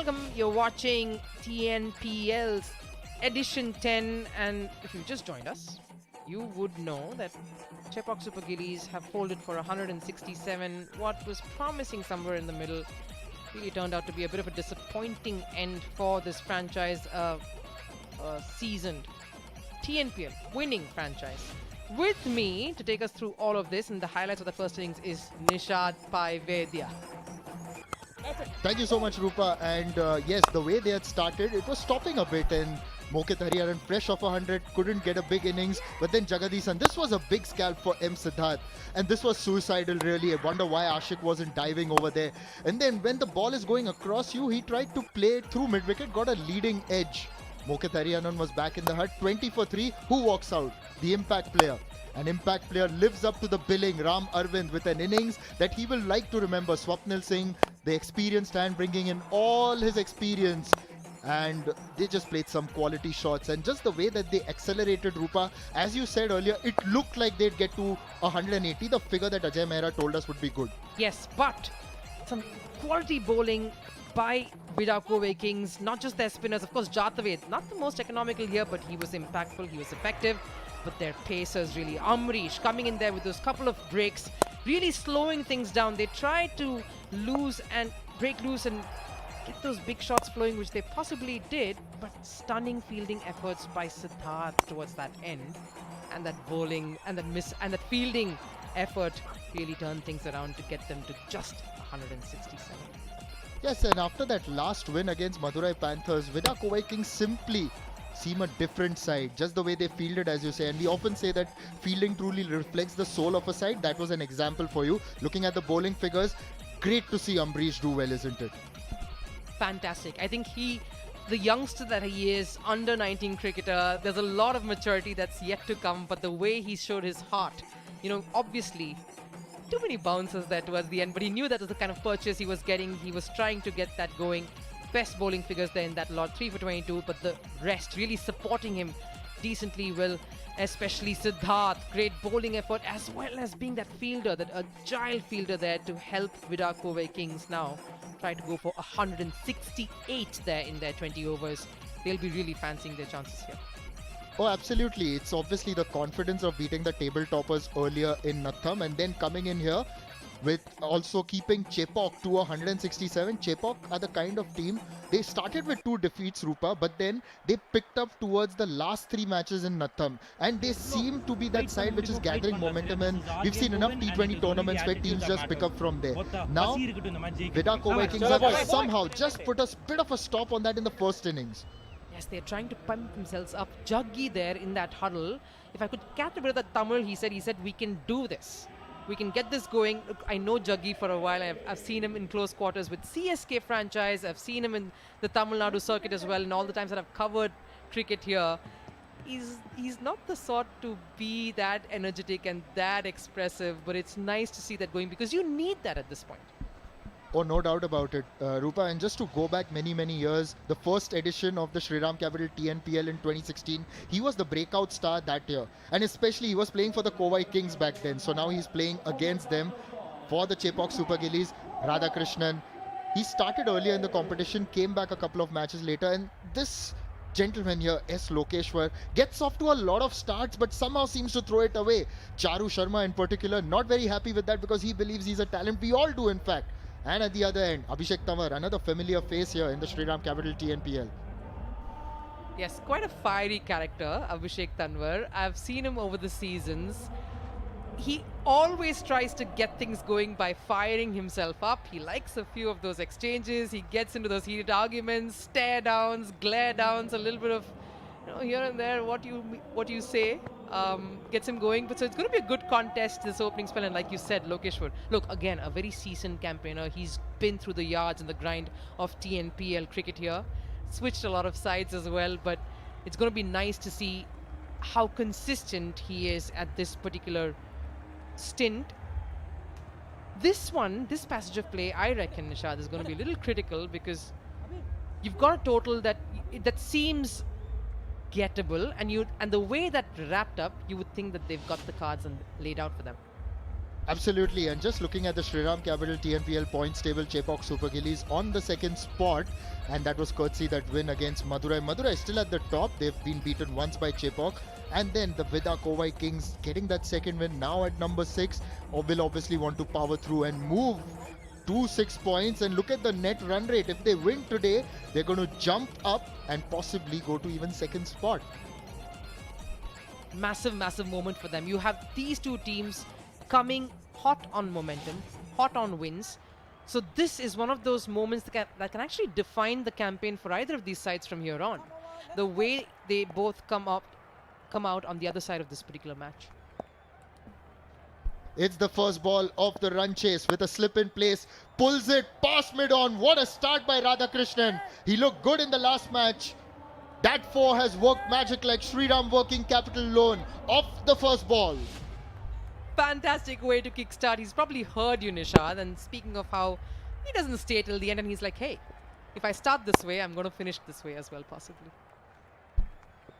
welcome. You're watching TNPL's Edition 10, and if you just joined us, you would know that Chepauk Super Gillies have folded for 167. What was promising somewhere in the middle really turned out to be a bit of a disappointing end for this franchise, seasoned TNPL winning franchise. With me to take us through all of this and the highlights of the first innings is Nishad Paivedya. Thank you so much, Rupa. And yes, the way they had started, it was stopping a bit, and Mokit Hariharan, fresh off 100, couldn't get a big innings. But then Jagadisan, this was a big scalp for M. Siddharth. And this was suicidal, really. I wonder why Ashik wasn't diving over there. And then when the ball is going across you, he tried to play it through mid-wicket, got a leading edge. Mokit Hariharan was back in the hut, 20 for 3. Who walks out? The impact player. An impact player lives up to the billing, Ram Arvind, with an innings that he will like to remember. Swapnil Singh, the experienced hand, bringing in all his experience. And they just played some quality shots. And just the way that they accelerated, Rupa, as you said earlier, it looked like they'd get to 180, the figure that Ajay Mehra told us would be good. Yes, but some quality bowling by VIDA Kovai Kings, not just their spinners. Of course, Jataved, not the most economical here, but he was impactful, he was effective. But their pacers really, Amrish coming in there with those couple of breaks, really slowing things down. They tried to lose and break loose and get those big shots flowing, which they possibly did, but stunning fielding efforts by Siddharth towards that end. And that bowling and that fielding effort really turned things around to get them to just 167. Yes, and after that last win against Madurai Panthers, VIDA Kovai Kings simply seem a different side, just the way they fielded, as you say. And we often say that fielding truly reflects the soul of a side. That was an example for you. Looking at the bowling figures, great to see Amrish do well, isn't it? Fantastic. I think the youngster that he is, under 19 cricketer, there's a lot of maturity that's yet to come, but the way he showed his heart, obviously too many bounces there towards the end, but he knew that was the kind of purchase he was getting. He was trying to get that going. Best bowling figures there in that lot, 3 for 22, but the rest really supporting him decently well, especially Siddharth. Great bowling effort, as well as being that fielder, that agile fielder there to help VIDA Kovai Kings now try to go for 168 there in their 20 overs. They'll be really fancying their chances here. Oh, absolutely. It's obviously the confidence of beating the table toppers earlier in Natham and then coming in here with also keeping Chepauk to 167. Chepauk are the kind of team, they started with 2 defeats, Rupa, but then they picked up towards the last 3 matches in Natham. And they seem to be that side which is gathering momentum, and we've seen enough T20 tournaments where teams just pick up from there. Now, VIDA Kovai Kings have somehow just put a bit of a stop on that in the first innings. Yes, they're trying to pump themselves up. Jaggi there in that huddle. If I could catch a bit of the Tamil, he said, we can do this. We can get this going. Look, I know Jaggi for a while. I've seen him in close quarters with CSK franchise. I've seen him in the Tamil Nadu circuit as well. And all the times that I've covered cricket here, he's not the sort to be that energetic and that expressive. But it's nice to see that going, because you need that at this point. Oh, no doubt about it, Rupa. And just to go back many, many years, the first edition of the Shriram Capital TNPL in 2016, he was the breakout star that year. And especially he was playing for the Kovai Kings back then. So now he's playing against them for the Chepauk Super Gillies, Radhakrishnan. He started earlier in the competition, came back a couple of matches later. And this gentleman here, S. Lokeshwar, gets off to a lot of starts, but somehow seems to throw it away. Charu Sharma in particular, not very happy with that because he believes he's a talent. We all do, in fact. And at the other end, Abhishek Tanwar, another familiar face here in the Shriram Capital TNPL. Yes, quite a fiery character, Abhishek Tanwar. I've seen him over the seasons. He always tries to get things going by firing himself up. He likes a few of those exchanges. He gets into those heated arguments, stare downs, glare downs, a little bit of here and there, what you say. Gets him going. But so it's going to be a good contest this opening spell. And like you said, Lokeshwar, look, again, a very seasoned campaigner. He's been through the yards and the grind of TNPL cricket here. Switched a lot of sides as well. But it's going to be nice to see how consistent he is at this particular stint. This passage of play, I reckon, Nishad, is going to be a little critical because you've got a total that seems gettable, and the way that wrapped up, you would think that they've got the cards and laid out for them. Absolutely, and just looking at the Shriram Capital TNPL points table, Chepauk Super Gillies on the second spot, and that was courtesy that win against Madurai. Madurai is still at the top. They've been beaten once by Chepauk, and then the VIDA Kovai Kings getting that second win now at number 6, or will obviously want to power through and move to 6 points. And look at the net run rate. If they win today, they're going to jump up and possibly go to even second spot. Massive, massive moment for them. You have these two teams coming hot on momentum, hot on wins. So this is one of those moments that can actually define the campaign for either of these sides from here on. The way they both come out on the other side of this particular match. It's the first ball of the run chase with a slip in place. Pulls it past mid-on. What a start by Radhakrishnan. He looked good in the last match. That 4 has worked magic like Shriram working capital loan off the first ball. Fantastic way to kickstart. He's probably heard you, Nishad, and speaking of how he doesn't stay till the end, and he's like, hey, if I start this way, I'm going to finish this way as well, possibly.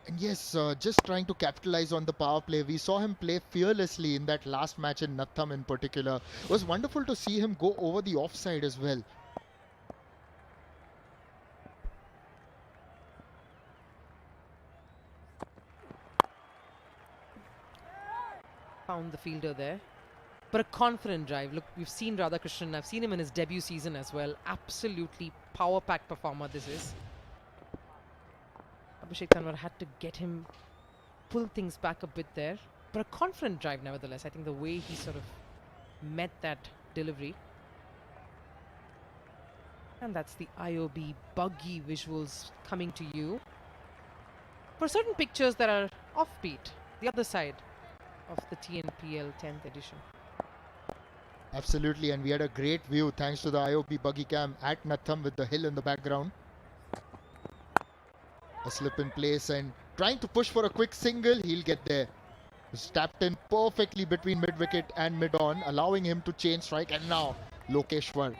And yes, just trying to capitalize on the power play. We saw him play fearlessly in that last match in Natham in particular. It was wonderful to see him go over the offside as well. Found the fielder there. But a confident drive. Look, we've seen Radhakrishnan. I've seen him in his debut season as well. Absolutely power-packed performer this is. Abhishek Tanwar had to get him, pull things back a bit there. But a confident drive nevertheless. I think the way he sort of met that delivery. And that's the IOB buggy visuals coming to you. For certain pictures that are offbeat, the other side of the TNPL 10th edition. Absolutely, and we had a great view thanks to the IOP buggy cam at Natham with the hill in the background. A slip in place and trying to push for a quick single. He'll get there. It's tapped in perfectly between mid-wicket and mid-on, allowing him to change strike. And now Lokeshwar.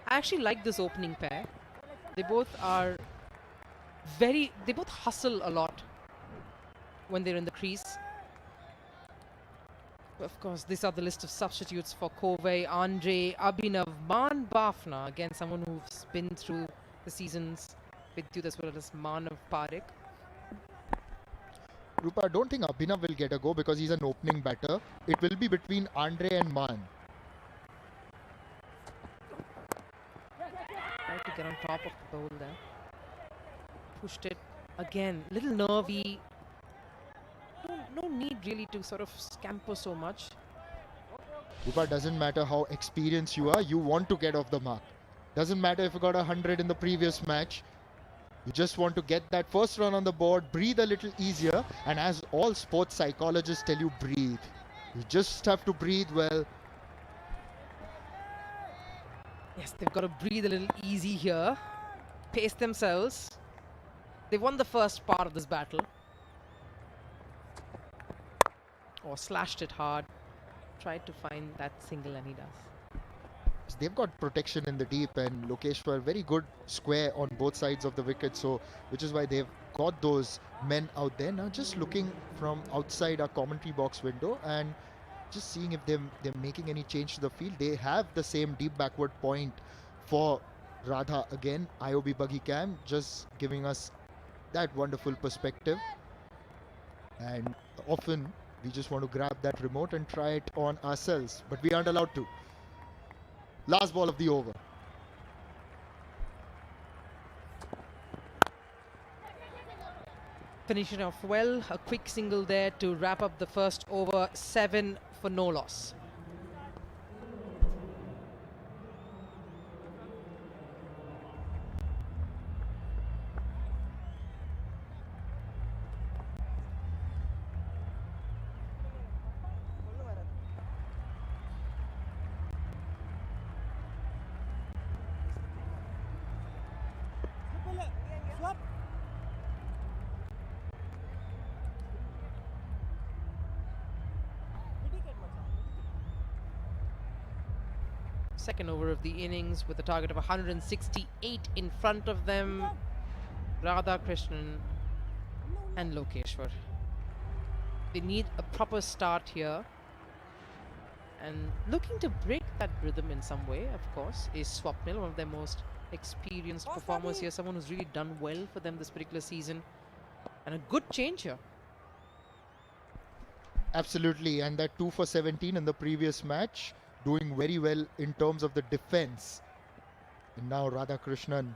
I actually like this opening pair. They both are they both hustle a lot when they're in the crease. Of course, these are the list of substitutes for Kovai, Andre, Abhinav, Man Bafna. Again, someone who's been through the seasons with you as well as Manav Parekh. Rupa, I don't think Abhinav will get a go because he's an opening batter. It will be between Andre and Man. Tried to get on top of the bowl there. Pushed it again, little nervy. No need really to sort of scamper so much. Rupa, doesn't matter how experienced you are, you want to get off the mark. Doesn't matter if you got 100 in the previous match. You just want to get that first run on the board, breathe a little easier, and as all sports psychologists tell you, breathe. You just have to breathe well. Yes, they've got to breathe a little easy here. Pace themselves. They won the first part of this battle. Or slashed it hard. Tried to find that single and he does. They've got protection in the deep and Lokeshwar very good square on both sides of the wicket, so which is why they've got those men out there. Now just looking from outside our commentary box window and just seeing if they're making any change to the field. They have the same deep backward point for Radha again. IOB buggy cam just giving us that wonderful perspective, and often we just want to grab that remote and try it on ourselves, but we aren't allowed to. Last ball of the over. Finishing off well, a quick single there to wrap up the first over. 7 for no loss. Second over of the innings with a target of 168 in front of them. Radhakrishnan and Lokeshwar. They need a proper start here. And looking to break that rhythm in some way, of course, is Swapnil, one of their most experienced performers here, someone who's really done well for them this particular season. And a good change here. Absolutely, and that 2 for 17 in the previous match, doing very well in terms of the defense. And now Radhakrishnan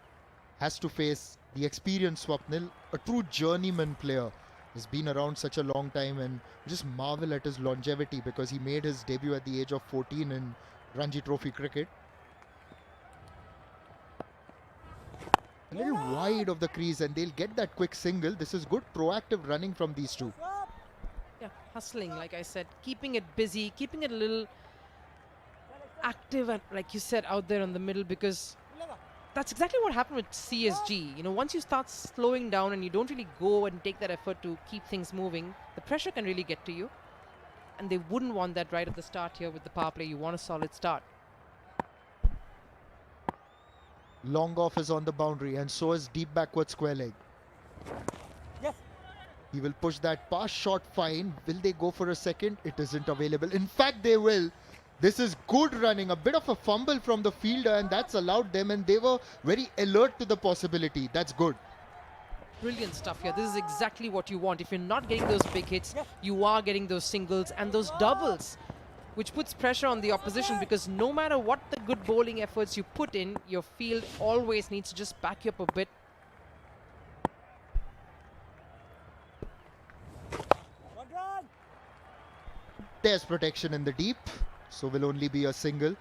has to face the experienced Swapnil, a true journeyman player. He's been around such a long time, and just marvel at his longevity because he made his debut at the age of 14 in Ranji Trophy cricket. A little wide of the crease, and they'll get that quick single. This is good proactive running from these two. Yeah, hustling, like I said, keeping it busy, keeping it a little active, and like you said, out there in the middle, because that's exactly what happened with CSG. You know, once you start slowing down and you don't really go and take that effort to keep things moving, the pressure can really get to you. And they wouldn't want that right at the start here with the power play. You want a solid start. Long off is on the boundary, and so is deep backward square leg. Yes. He will push that pass shot fine. Will they go for a second? It isn't available. In fact, they will. This is good running. A bit of a fumble from the fielder, and that's allowed them, and they were very alert to the possibility. That's good. Brilliant stuff here. This is exactly what you want. If you're not getting those big hits, you are getting those singles and those doubles, which puts pressure on the opposition, because no matter what the good bowling efforts you put in, your field always needs to just back you up a bit. There's protection in the deep, so will only be a single.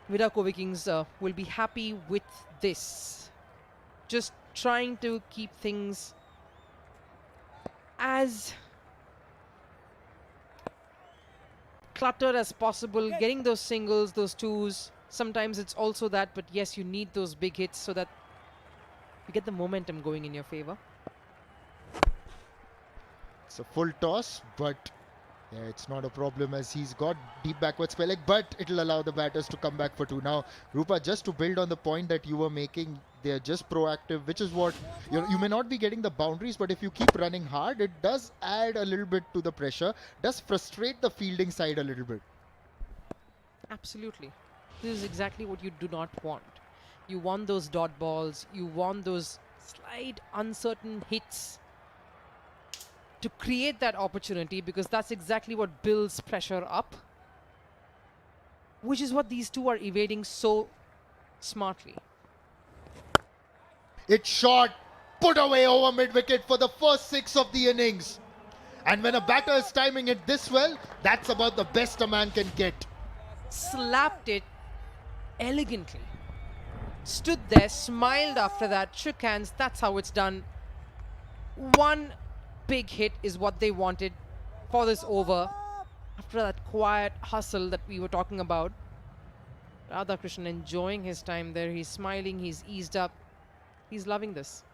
VIDA Kovai Kings will be happy with this. Just trying to keep things as cluttered as possible, getting those singles, those twos. Sometimes it's also that, but yes, you need those big hits so that you get the momentum going in your favor. It's a full toss, but yeah, it's not a problem as he's got deep backward square leg, but it'll allow the batters to come back for two. Now, Rupa, just to build on the point that you were making, they're just proactive, which is what, you may not be getting the boundaries, but if you keep running hard, it does add a little bit to the pressure, does frustrate the fielding side a little bit. Absolutely. This is exactly what you do not want. You want those dot balls, you want those slight uncertain hits to create that opportunity, because that's exactly what builds pressure up, which is what these two are evading so smartly. It's shot, put away over mid-wicket for the first 6 of the innings. And when a batter is timing it this well, that's about the best a man can get. Slapped it elegantly. Stood there, smiled after that, shook hands. That's how it's done. One big hit is what they wanted for this over. After that quiet hustle that we were talking about, Radhakrishnan enjoying his time there. He's smiling, he's eased up. He's loving this.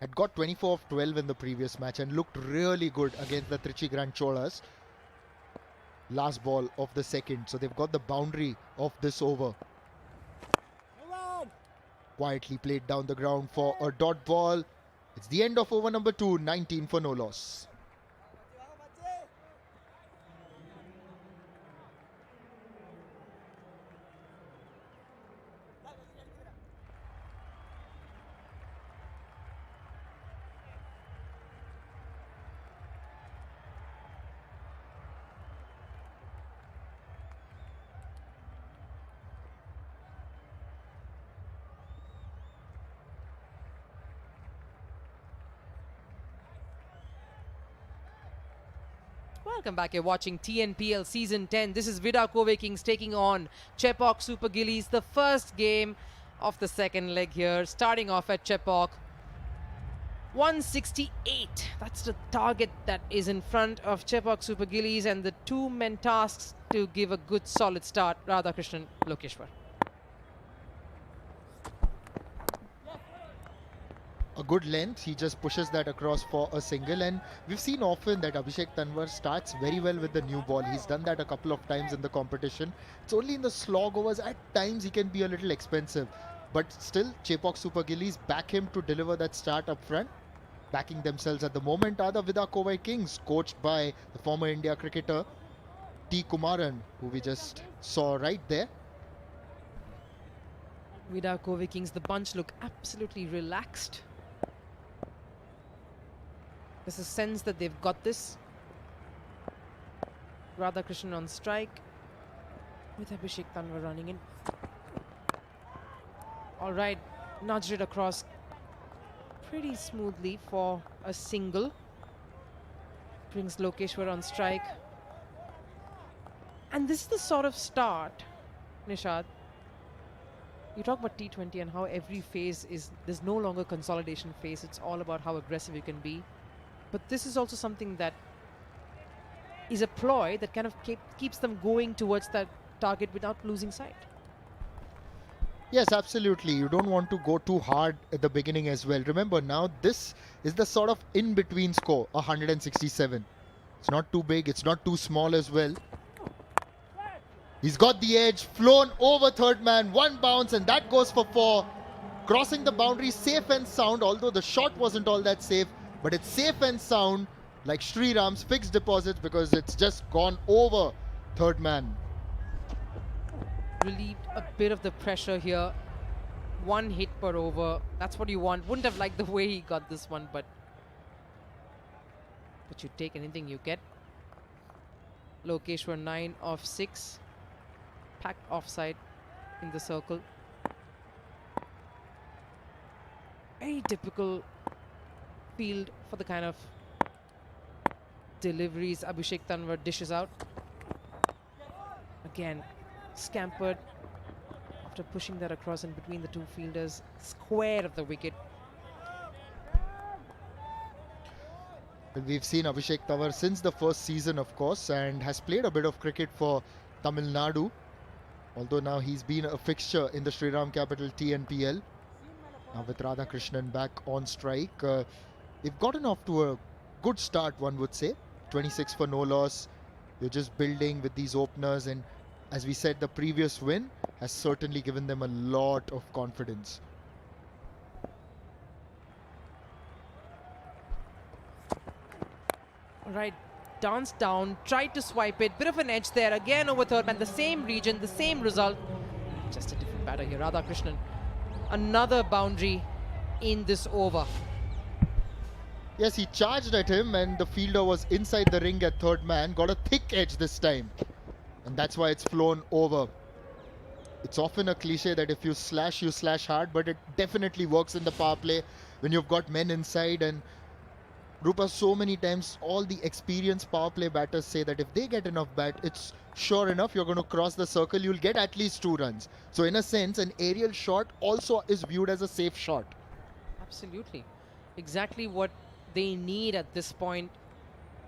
Had got 24 of 12 in the previous match and looked really good against the Trichy Grand Cholas. Last ball of the second. So they've got the boundary of this over. Quietly played down the ground for a dot ball. It's the end of over number 2, 19 for no loss. Welcome back. You're watching TNPL Season 10. This is VIDA Kovai Kings taking on Chepauk Super Gillies. The first game of the second leg here. Starting off at Chepauk. 168. That's the target that is in front of Chepauk Super Gillies. And the two men tasks to give a good solid start. Radhakrishnan, Lokeshwar. A good length, he just pushes that across for a single, and we've seen often that Abhishek Tanwar starts very well with the new ball. He's done that a couple of times in the competition. It's only in the slog overs at times he can be a little expensive, But still, Chepauk Super Gillies back him to deliver that start up front. Backing themselves at the moment are the VIDA Kovai Kings, coached by the former India cricketer T. Kumaran, who we just saw right there. VIDA Kovai Kings, the bunch look absolutely relaxed. There's a sense that they've got this. Radhakrishnan on strike with Abhishek Tanwar running in. All right, nudged it across pretty smoothly for a single. Brings Lokeshwar on strike. And this is the sort of start, Nishad. You talk about T20 and how every phase is, there's no longer consolidation phase. It's all about how aggressive you can be. But this is also something that is a ploy that kind of keeps them going towards that target without losing sight. Yes, absolutely. You don't want to go too hard at the beginning as well. Remember, now this is the sort of in-between score, 167. It's not too big, it's not too small as well. He's got the edge, flown over third man, one bounce, and that goes for 4. Crossing the boundary safe and sound, although the shot wasn't all that safe, but it's safe and sound, like Shriram's fixed deposits, because it's just gone over third man. Relieved a bit of the pressure here. 1 hit per over. That's what you want. Wouldn't have liked the way he got this one, but you take anything you get. Lokeshwar 9 of 6. Packed offside in the circle. Very typical field for the kind of deliveries Abhishek Tanwar dishes out. Again, scampered after pushing that across in between the two fielders, square of the wicket. Well, we've seen Abhishek Tanwar since the first season, of course, and has played a bit of cricket for Tamil Nadu. Although now he's been a fixture in the Shriram capital TNPL. Now with Radhakrishnan back on strike, they've gotten off to a good start, one would say. 26 for no loss. You're just building with these openers, and as we said, the previous win has certainly given them a lot of confidence. All right, danced down, tried to swipe it, bit of an edge there, again over third man, the same region, the same result. Just a different batter here, Radhakrishnan. Another boundary in this over. Yes, he charged at him and the fielder was inside the ring at third man, got a thick edge this time. And that's why it's flown over. It's often a cliche that if you slash hard, but it definitely works in the power play when you've got men inside. And Rupa, so many times all the experienced power play batters say that if they get enough bat, it's sure enough you're going to cross the circle, you'll get at least 2 runs. So in a sense, an aerial shot also is viewed as a safe shot. Absolutely. Exactly what they need at this point.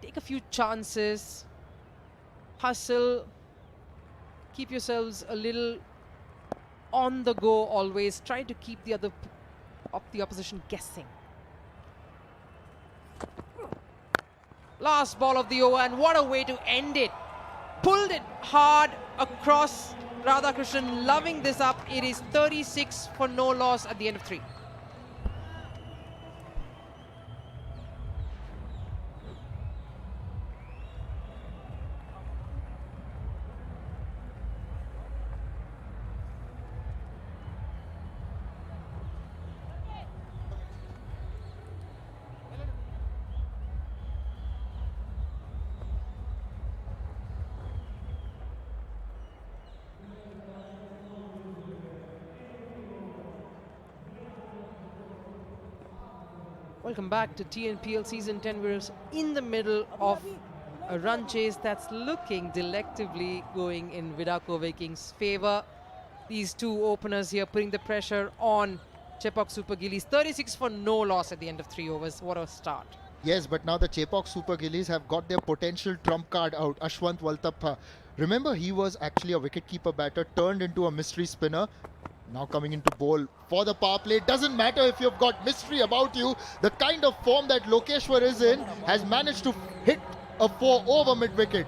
Take a few chances, hustle, keep yourselves a little on the go always. Try to keep the opposition guessing. Last ball of the over, and what a way to end it. Pulled it hard across. Radhakrishnan loving this up. It is 36 for no loss at the end of 3. Welcome back to TNPL Season 10. We're in the middle of a run chase that's looking delectably going in VIDA Kovai Kings' favour. These two openers here putting the pressure on Chepauk Super Gillies. 36 for no loss at the end of 3 overs. What a start. Yes, but now the Chepauk Super Gillies have got their potential trump card out, Ashwant Waltappa. Remember, he was actually a wicketkeeper batter, turned into a mystery spinner. Now coming into bowl for the power play. Doesn't matter if you've got mystery about you. The kind of form that Lokeshwar is in has managed to hit a 4 over mid-wicket.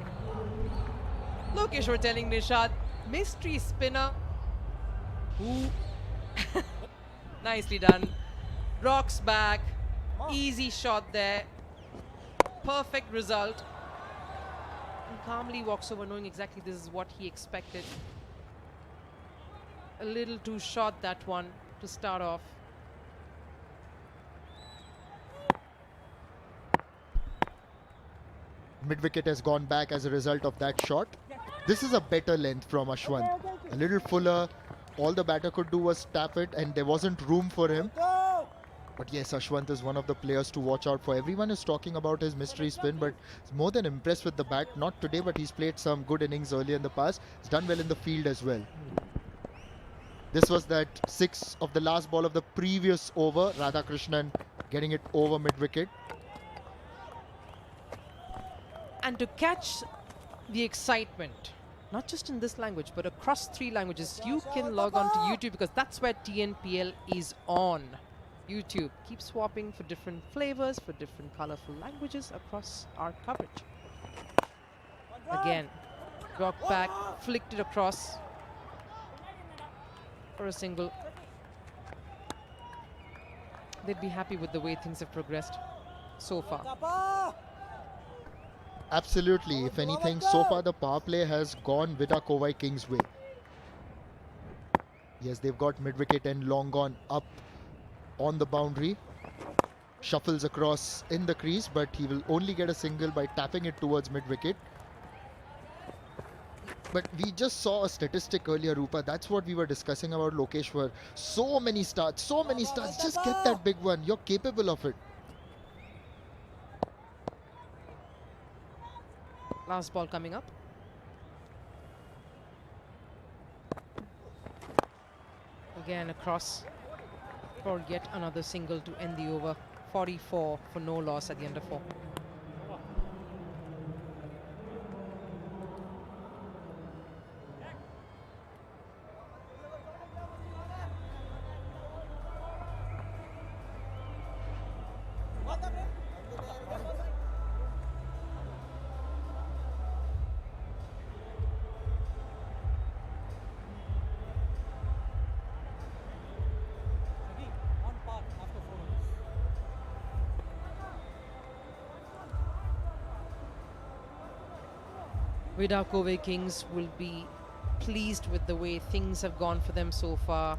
Lokeshwar telling Nishad, mystery spinner. Who Nicely done. Rocks back. Easy shot there. Perfect result. And calmly walks over knowing exactly this is what he expected. A little too short, that one, to start off. Mid-wicket has gone back as a result of that shot. This is a better length from Ashwant. A little fuller. All the batter could do was tap it and there wasn't room for him. But yes, Ashwant is one of the players to watch out for. Everyone is talking about his mystery spin, but he's more than impressed with the bat. Not today, but he's played some good innings earlier in the past. He's done well in the field as well. This was that 6 of the last ball of the previous over. Radhakrishnan getting it over mid-wicket. And to catch the excitement, not just in this language, but across 3 languages, you can log on to YouTube because that's where TNPL is on. YouTube. Keep swapping for different flavors, for different colorful languages across our coverage. Again, rock back, flicked it across for a single. They'd be happy with the way things have progressed so far. Absolutely. If anything, so far the power play has gone VIDA Kovai Kings' way. Yes, they've got mid-wicket and long gone up on the boundary. Shuffles across in the crease, but he will only get a single by tapping it towards mid-wicket. But we just saw a statistic earlier, Rupa. That's what we were discussing about Lokeshwar. So many starts, so many starts. Just get that big one. You're capable of it. Last ball coming up. Again across for yet another single to end the over. 44 for no loss at the end of 4. VIDA Kovai Kings will be pleased with the way things have gone for them so far.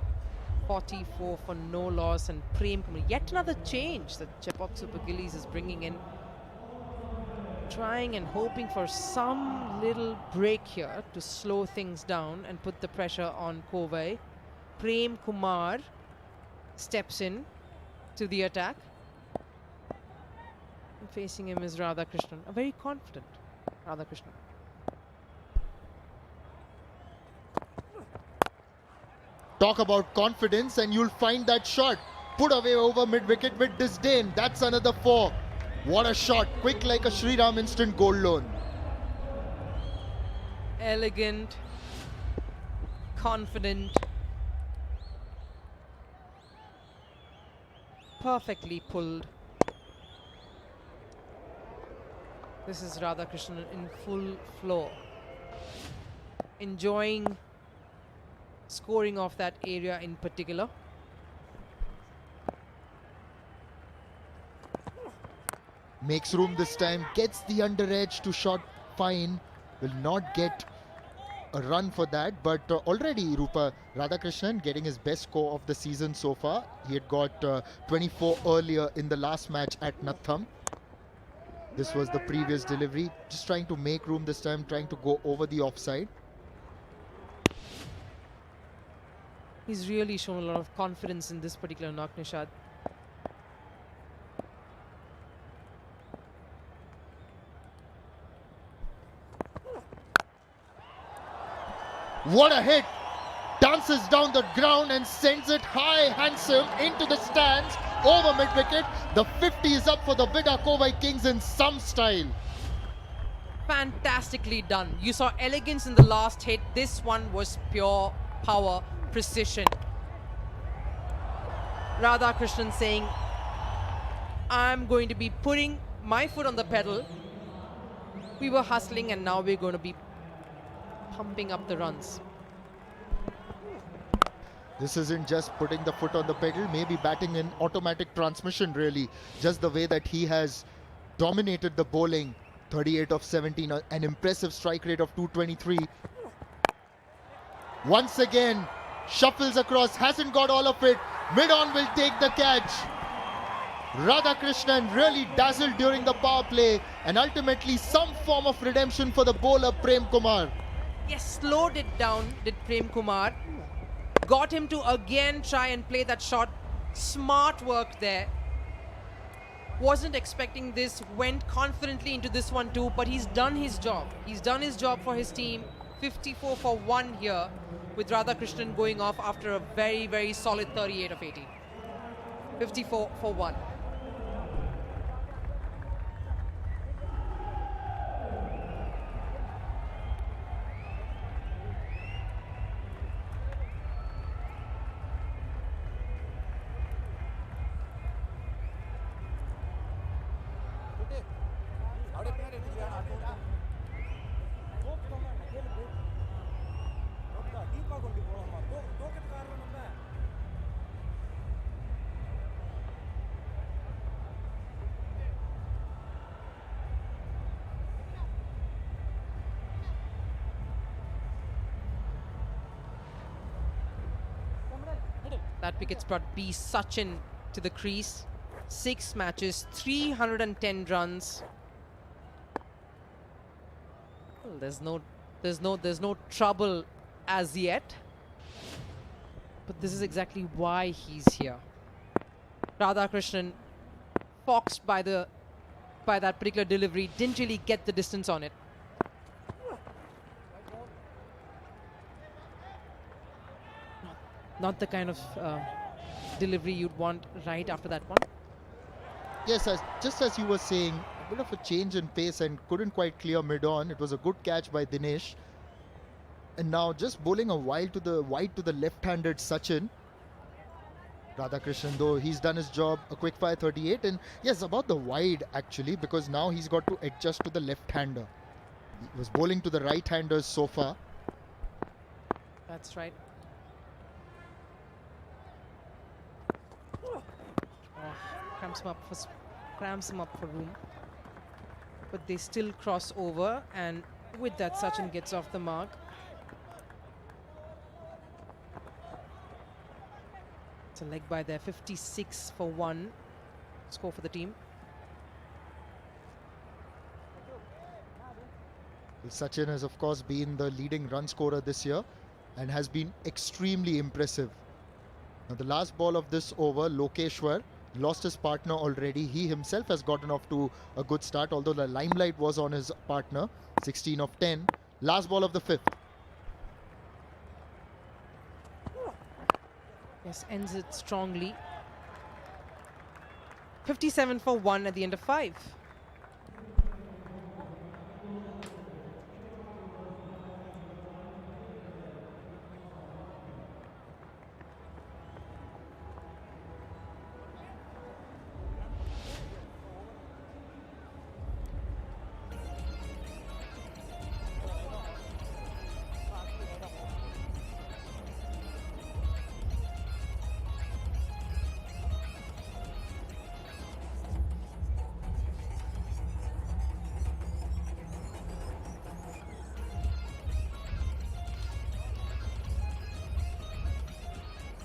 44 for no loss, and Prem, yet another change that Chepauk Super Gillies is bringing in. Trying and hoping for some little break here to slow things down and put the pressure on Kovai. Prem Kumar steps in to the attack. And facing him is Radhakrishnan, a very confident Radhakrishnan. Talk about confidence and you'll find that shot. Put away over mid-wicket with disdain. That's another 4. What a shot. Quick like a Shriram instant goal loan. Elegant, confident, perfectly pulled. This is Radhakrishnan in full flow. Enjoying scoring off that area in particular. Makes room this time, gets the under edge to shot fine. Will not get a run for that, but already Rupa Radhakrishnan getting his best score of the season so far. He had got 24 earlier in the last match at Natham. This was the previous delivery. Just trying to make room this time, trying to go over the offside. He's really shown a lot of confidence in this particular knock, Nishad. What a hit! Dances down the ground and sends it high, handsome, into the stands, over mid-wicket. The 50 is up for the VIDA Kovai Kings in some style. Fantastically done. You saw elegance in the last hit. This one was pure power, precision. Radhakrishnan saying, I'm going to be putting my foot on the pedal. We were hustling and now we're going to be pumping up the runs. This isn't just putting the foot on the pedal, maybe batting in automatic transmission really. Just the way that he has dominated the bowling. 38 of 17, an impressive strike rate of 223. Once again, shuffles across, hasn't got all of it. Mid-on will take the catch. Radhakrishnan really dazzled during the power play, and ultimately some form of redemption for the bowler Prem Kumar. Yes, slowed it down, did Prem Kumar. Got him to again try and play that shot. Smart work there. Wasn't expecting this, went confidently into this one too, but he's done his job. He's done his job for his team. 54 for 1 here, with Radhakrishnan going off after a very, very solid 38 of 80. 54 for 1. That wicket's brought B. Sachin to the crease. 6 matches, 310 runs. Well, there's no trouble as yet. But this is exactly why he's here. Radhakrishnan, foxed by that particular delivery, didn't really get the distance on it. Not the kind of delivery you'd want right after that one. Yes, just as you were saying, a bit of a change in pace and couldn't quite clear mid-on. It was a good catch by Dinesh. And now just bowling a wide to the left-handed Sachin. Radhakrishnan, though, he's done his job, a quick fire 38. And yes, about the wide actually, because now he's got to adjust to the left-hander. He was bowling to the right-handers so far. That's right. Cramps him up for room, but they still cross over, and with that Sachin gets off the mark. It's a leg by there. 56 for 1 score for the team. Well, Sachin has of course been the leading run scorer this year and has been extremely impressive. Now the last ball of this over, Lokeshwar lost his partner already. He himself has gotten off to a good start, although the limelight was on his partner. 16 of 10. Last ball of the 5th. Yes, ends it strongly. 57 for 1 at the end of 5.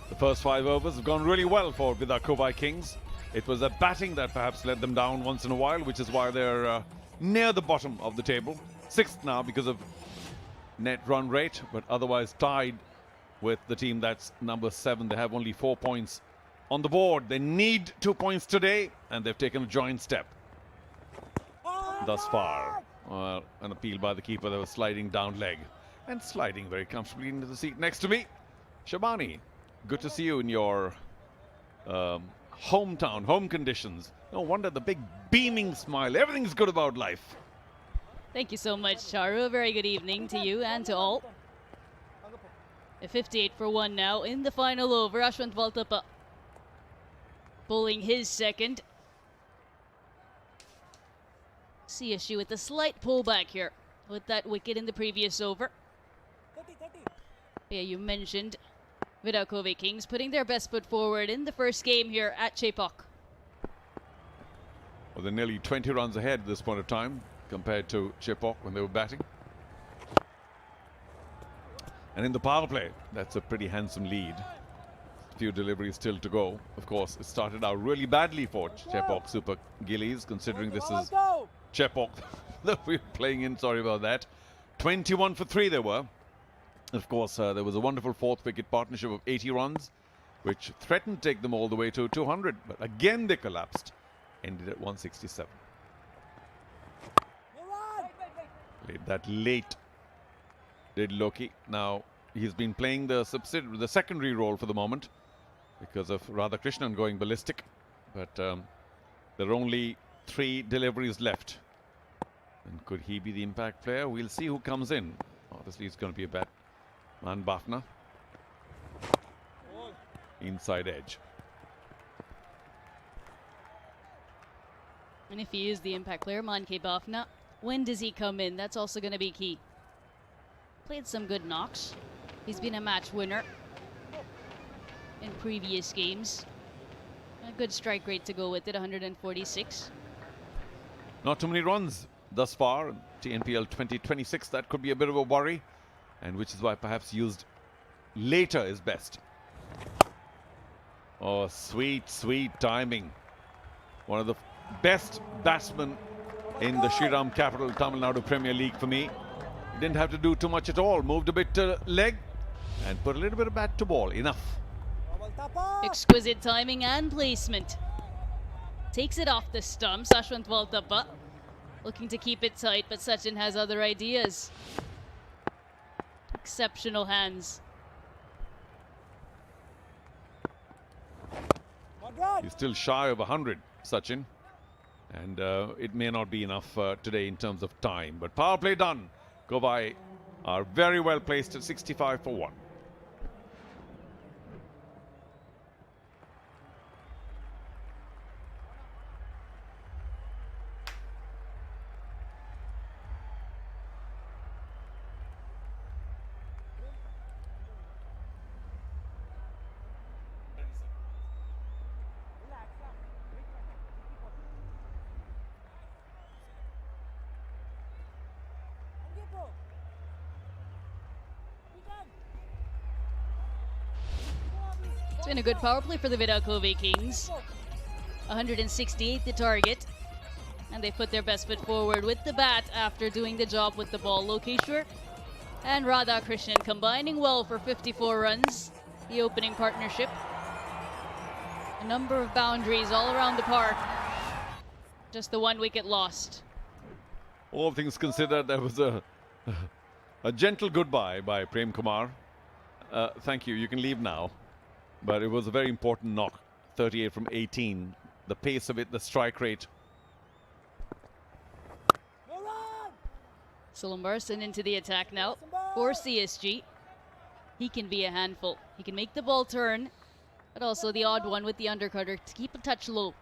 The first 5 overs have gone really well for VIDA Kovai Kings. It was a batting that perhaps let them down once in a while, which is why they're near the bottom of the table. 6th now because of net run rate, but otherwise tied with the team that's number 7. They have only 4 points on the board. They need 2 points today, and they've taken a joint step thus far. An appeal by the keeper that was sliding down leg and sliding very comfortably into the seat next to me. Shabani, good to see you in your hometown, home conditions. No wonder the big beaming smile. Everything's good about life. Thank you so much, Charu. Very good evening to you and to all. A 58 for 1 now in the final over. Ashwant Valtapa bowling his second. CSG with a slight pullback here with that wicket in the previous over. Yeah, you mentioned VIDA Kovai Kings putting their best foot forward in the first game here at Chepauk. Well, they're nearly 20 runs ahead at this point of time compared to Chepauk when they were batting. And in the power play, that's a pretty handsome lead. Few deliveries still to go. Of course, it started out really badly for Chepauk Super Gillies, considering this is Chepauk that we're playing in. Sorry about that. 21 for 3 they were. Of course, there was a wonderful fourth wicket partnership of 80 runs, which threatened to take them all the way to 200. But again, they collapsed. Ended at 167. Played that late, did Loki. Now, he's been playing the secondary role for the moment because of Radhakrishnan going ballistic. But there are only 3 deliveries left. And could he be the impact player? We'll see who comes in. Obviously, it's going to be a batsman, Bafna. Inside edge. And if he is the impact player, Manke Bafna, when does he come in? That's also going to be key. Played some good knocks. He's been a match winner in previous games. A good strike rate to go with it, 146. Not too many runs thus far. TNPL 2026, that could be a bit of a worry, and which is why perhaps used later is best. Oh, sweet, sweet timing. One of the best batsmen in the Shriram capital, Tamil Nadu Premier League for me. Didn't have to do too much at all. Moved a bit to leg and put a little bit of bat to ball. Enough. Exquisite timing and placement. Takes it off the stump. Sashwant Valtappa looking to keep it tight, but Sachin has other ideas. Exceptional hands. He's still shy of 100, Sachin. And it may not be enough today in terms of time. But power play done. Kovai are very well placed at 65 for 1. It's been a good power play for the VIDA Kovai Kings. 168 the target. And they put their best foot forward with the bat after doing the job with the ball. Lokeshwar and Radhakrishnan combining well for 54 runs. The opening partnership. A number of boundaries all around the park. Just the 1 wicket lost. All things considered, there was a gentle goodbye by Prem Kumar. Thank you, you can leave now. But it was a very important knock. 38 from 18. The pace of it, the strike rate. Sulumbarson into the attack now for CSG. He can be a handful. He can make the ball turn, but also the odd one with the undercutter to keep a touch low.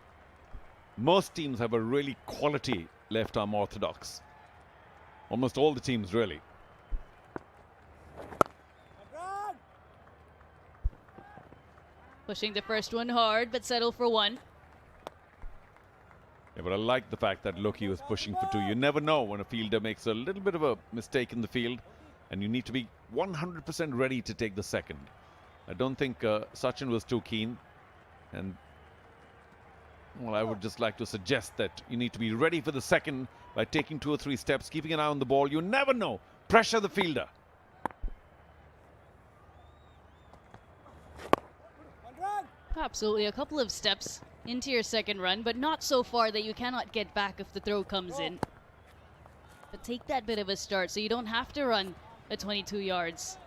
Most teams have a really quality left arm orthodox. Almost all the teams, really. Pushing the first one hard, but settle for 1. Yeah, but I like the fact that Loki was pushing for 2. You never know when a fielder makes a little bit of a mistake in the field, and you need to be 100% ready to take the second. I don't think Sachin was too keen, and well, I would just like to suggest that you need to be ready for the second by taking 2 or 3 steps, keeping an eye on the ball. You never know. Pressure the fielder. Absolutely, a couple of steps into your second run, but not so far that you cannot get back if the throw comes in. But take that bit of a start so you don't have to run at 22 yards,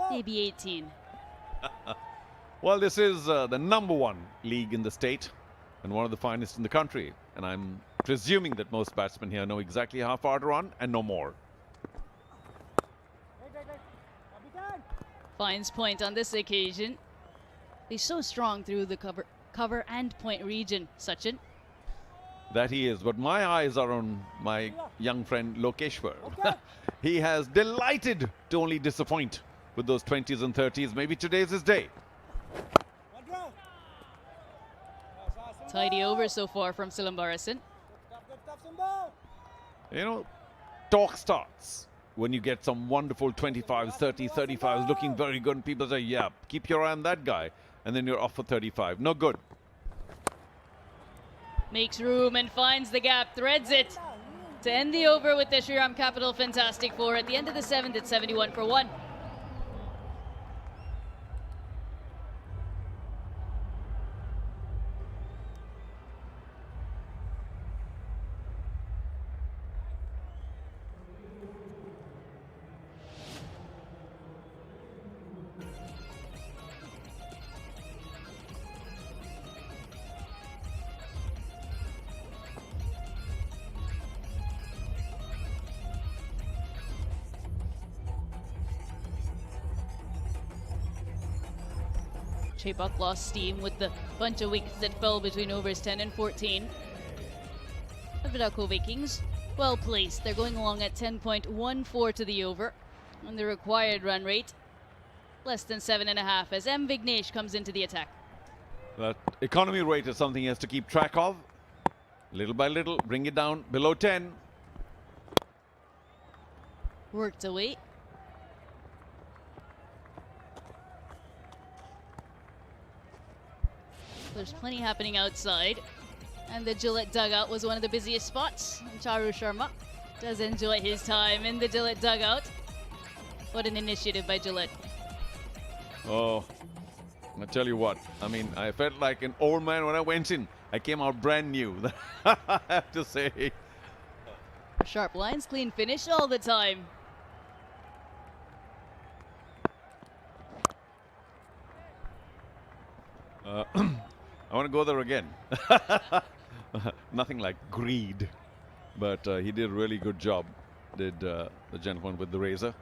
maybe 18. Well, this is the #1 league in the state and one of the finest in the country. And I'm presuming that most batsmen here know exactly how far to run and no more. Finds point on this occasion. He's so strong through the cover and point region, Sachin. That he is, but my eyes are on my young friend Lokeshwar. He has delighted to only disappoint with those 20s and 30s. Maybe today's his day. Tidy over so far from Silambarasan. You know, talk starts when you get some wonderful 25s, 30s, 35s looking very good, and people say, yeah, keep your eye on that guy, and then you're off for 35. No good. Makes room and finds the gap, threads it to end the over with the Shriram Capital Fantastic Four at the end of the 7th at 71 for 1. Chepauk lost steam with the bunch of wickets that fell between overs 10 and 14. The VIDA Kovai Kings, well placed. They're going along at 10.14 to the over. And the required run rate, less than 7.5 as M. Vignesh comes into the attack. That economy rate is something he has to keep track of. Little by little, bring it down below 10. Worked away. There's plenty happening outside. And the Gillette dugout was one of the busiest spots. And Charu Sharma does enjoy his time in the Gillette dugout. What an initiative by Gillette. Oh, I tell you what, I mean, I felt like an old man when I went in. I came out brand new, I have to say. Sharp lines, clean finish all the time. I want to go there again. Nothing like greed, but he did a really good job, did the gentleman with the razor.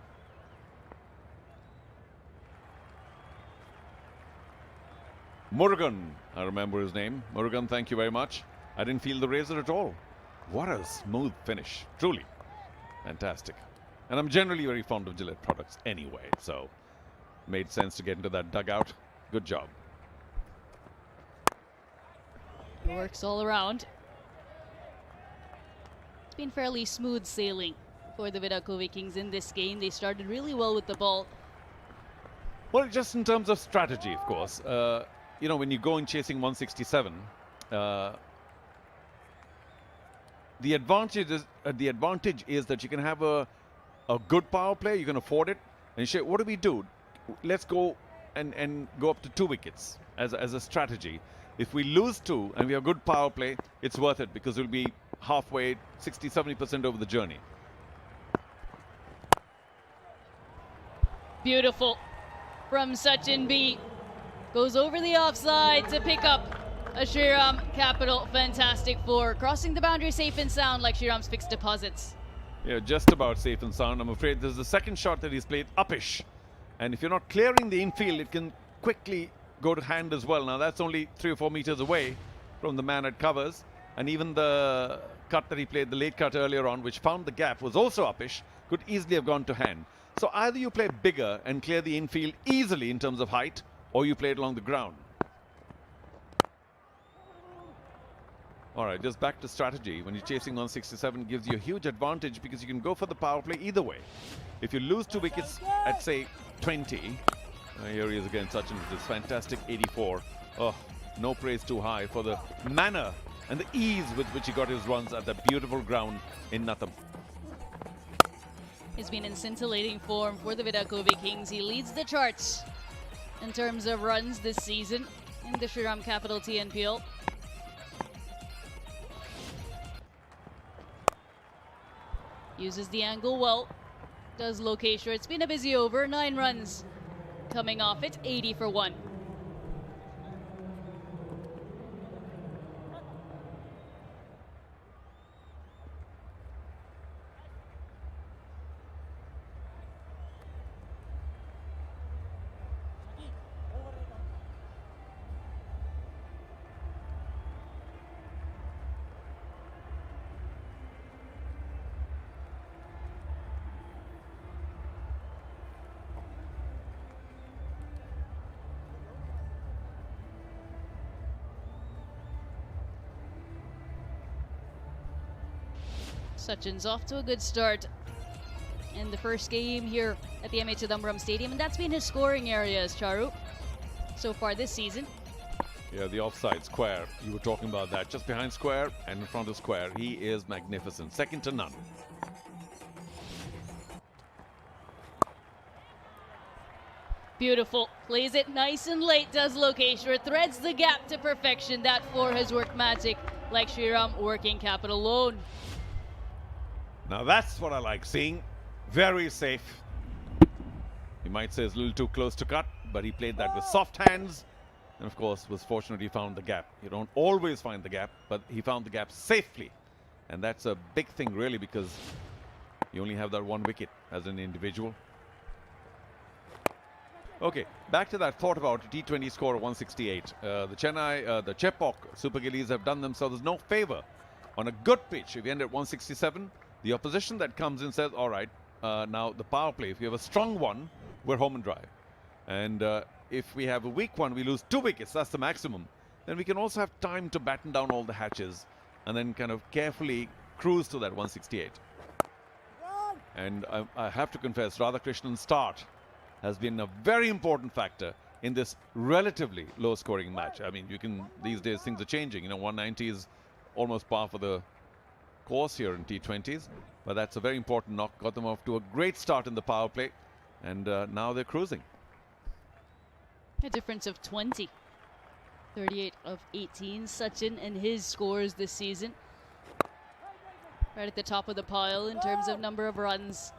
Murugan, I remember his name. Murugan, thank you very much. I didn't feel the razor at all. What a smooth finish, truly. Fantastic. And I'm generally very fond of Gillette products anyway, so made sense to get into that dugout. Good job. Works all around. It's been fairly smooth sailing for the VIDA Kovai Kings in this game. They started really well with the ball. Well, just in terms of strategy, of course. You know, when you go in chasing 167, the advantage is that you can have a good power play. You can afford it. And you say, what do we do? Let's go and go up to 2 wickets as a strategy. If we lose 2 and we have good power play, it's worth it because we'll be halfway, 60-70% over the journey. Beautiful from Sachin B. Goes over the offside to pick up a Shriram Capital Fantastic Four. Crossing the boundary safe and sound like Shriram's fixed deposits. Yeah, just about safe and sound. I'm afraid this is the second shot that he's played uppish. And if you're not clearing the infield, it can quickly go to hand as well. Now that's only 3 or 4 meters away from the man at covers. And even the cut that he played, the late cut earlier on, which found the gap, was also uppish, could easily have gone to hand. So either you play bigger and clear the infield easily in terms of height, or you play it along the ground. All right, just back to strategy. When you're chasing 167, gives you a huge advantage because you can go for the power play either way. If you lose 2 wickets at, say, 20, here he is again, Sachin, with this fantastic 84. Oh, no praise too high for the manner and the ease with which he got his runs at that beautiful ground in Natham. He's been in scintillating form for the VIDA Kovai Kings. He leads the charts in terms of runs this season in the Shriram Capital TNPL. Uses the angle well. Does Lokeshwar. It's been a busy over. 9 runs coming off it. 80 for 1. Sachin's off to a good start in the first game here at the M21 Stadium, and that's been his scoring areas, Charu, so far this season. Yeah, the offside square. You were talking about that. Just behind square and in front of square. He is magnificent. Second to none. Beautiful. Plays it nice and late, does Lokeshwar. Threads the gap to perfection. That four has worked magic, like Shriram working capital loan. Now that's what I like seeing. Very safe. You might say it's a little too close to cut, but he played that with soft hands. And of course, was fortunate he found the gap. You don't always find the gap, but he found the gap safely. And that's a big thing, really, because you only have that one wicket as an individual. Okay, back to that thought about T20 score of 168. The Chepauk Super Gillies have done themselves no favor. On a good pitch, if you end at 167, the opposition that comes in says, all right, now the power play, if you have a strong one, we're home and dry. And if we have a weak one, we lose 2 wickets, that's the maximum. Then we can also have time to batten down all the hatches and then kind of carefully cruise to that 168. And I have to confess, Radhakrishnan's start has been a very important factor in this relatively low-scoring match. I mean, these days things are changing. You know, 190 is almost par for the course here in T20s, but that's a very important knock. Got them off to a great start in the power play, and now they're cruising. A difference of 20. 38 of 18. Sachin and his scores this season. Right at the top of the pile in terms of number of runs.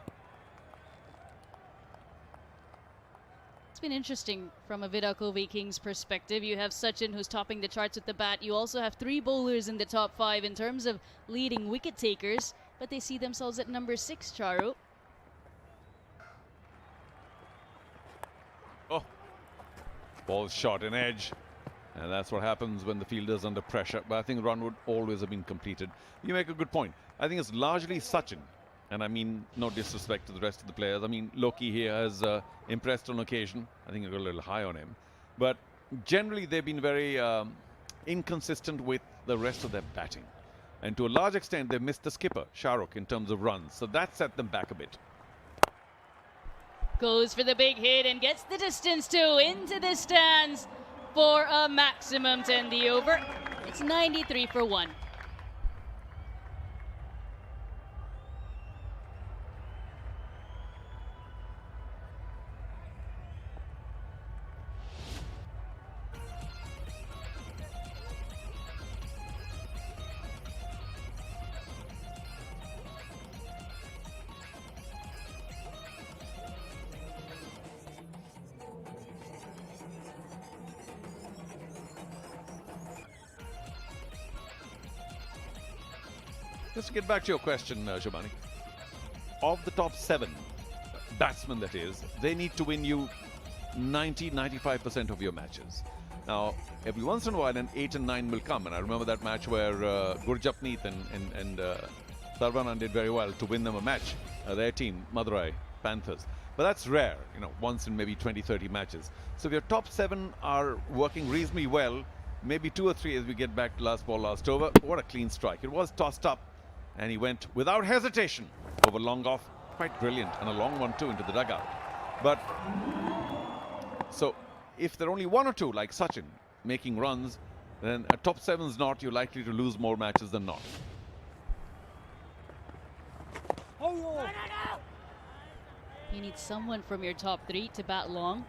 It's been interesting from a VIDA Kovai Kings perspective. You have Sachin, who's topping the charts with the bat. You also have 3 bowlers in the top 5 in terms of leading wicket takers, but they see themselves at number 6, Charu. Oh, ball shot in edge, and that's what happens when the fielder's under pressure. But I think the run would always have been completed. You make a good point. I think it's largely Sachin, and I mean no disrespect to the rest of the players. I mean, Loki here has impressed on occasion. I think I got a little high on him, but generally they've been very inconsistent with the rest of their batting, and to a large extent they've missed the skipper Shahrukh in terms of runs, so that set them back a bit. Goes for the big hit and gets the distance too, into the stands for a maximum to end the over. It's 93 for 1. Just to get back to your question, Shabani. Of the top 7 batsmen, that is, they need to win you 90-95% of your matches. Now, every once in a while, an 8 and 9 will come. And I remember that match where Gurjapneet and Sarvanan did very well to win them a match. Their team, Madurai Panthers. But that's rare, you know, once in maybe 20-30 matches. So if your top 7 are working reasonably well, maybe 2 or 3 as we get back to last ball, last over. What a clean strike. It was tossed up, and he went without hesitation over long off. Quite brilliant, and a long one too into the dugout. But so if there are only 1 or 2 like Sachin making runs, then a top 7's not, you're likely to lose more matches than not. You need someone from your top 3 to bat long.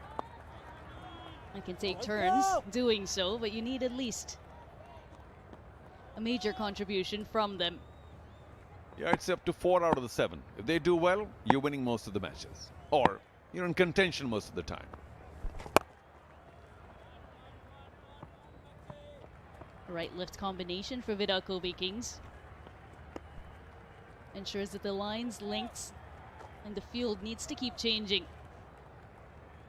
I can take turns doing so, but you need at least a major contribution from them. Yeah, it's up to 4 out of the 7. If they do well, you're winning most of the matches. Or you're in contention most of the time. Right left combination for VIDA Kovai Kings. Ensures that the lines, lengths, and the field needs to keep changing.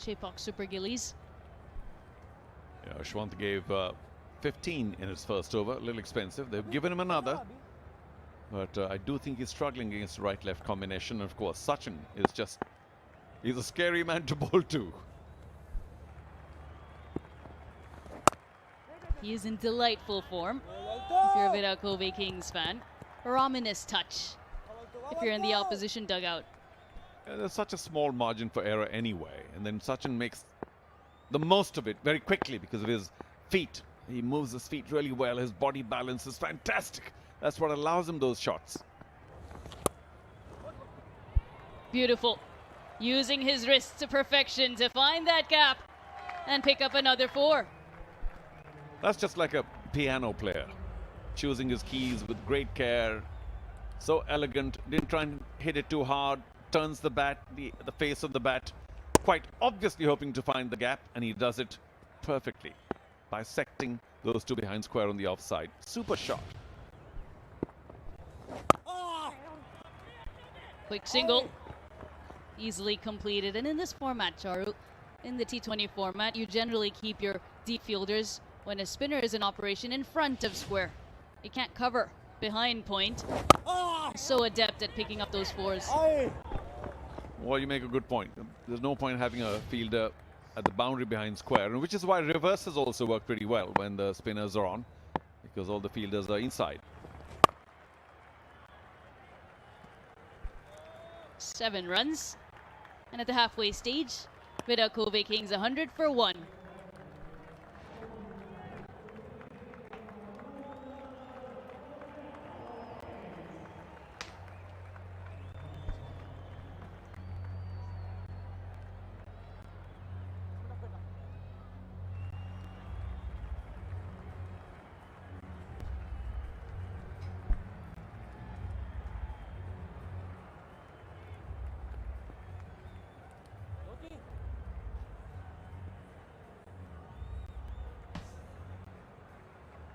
Chepauk Super Gillies. Yeah, Ashwant gave 15 in his first over. A little expensive. They've given him another. But I do think he's struggling against the right-left combination. And of course, Sachin is just... he's a scary man to bowl to. He is in delightful form. If you're a VIDA Kovai Kings fan. Ominous touch. if you're in the opposition dugout. There's such a small margin for error anyway, and then Sachin makes the most of it very quickly because of his feet. He moves his feet really well. His body balance is fantastic. That's what allows him those shots. Beautiful. Using his wrists to perfection to find that gap and pick up another 4. That's just like a piano player, choosing his keys with great care. So elegant, didn't try and hit it too hard, turns the bat, the face of the bat, quite obviously hoping to find the gap, and he does it perfectly, bisecting those two behind square on the offside. Super shot. Quick single. Easily completed. And in this format, Charu, in the T20 format, you generally keep your deep fielders when a spinner is in operation in front of square. You can't cover behind point. So adept at picking up those 4s. Well, you make a good point. There's no point having a fielder at the boundary behind square, and which is why reverses also work pretty well when the spinners are on, because all the fielders are inside. 7 runs. And at the halfway stage, VIDA Kovai Kings 100 for 1.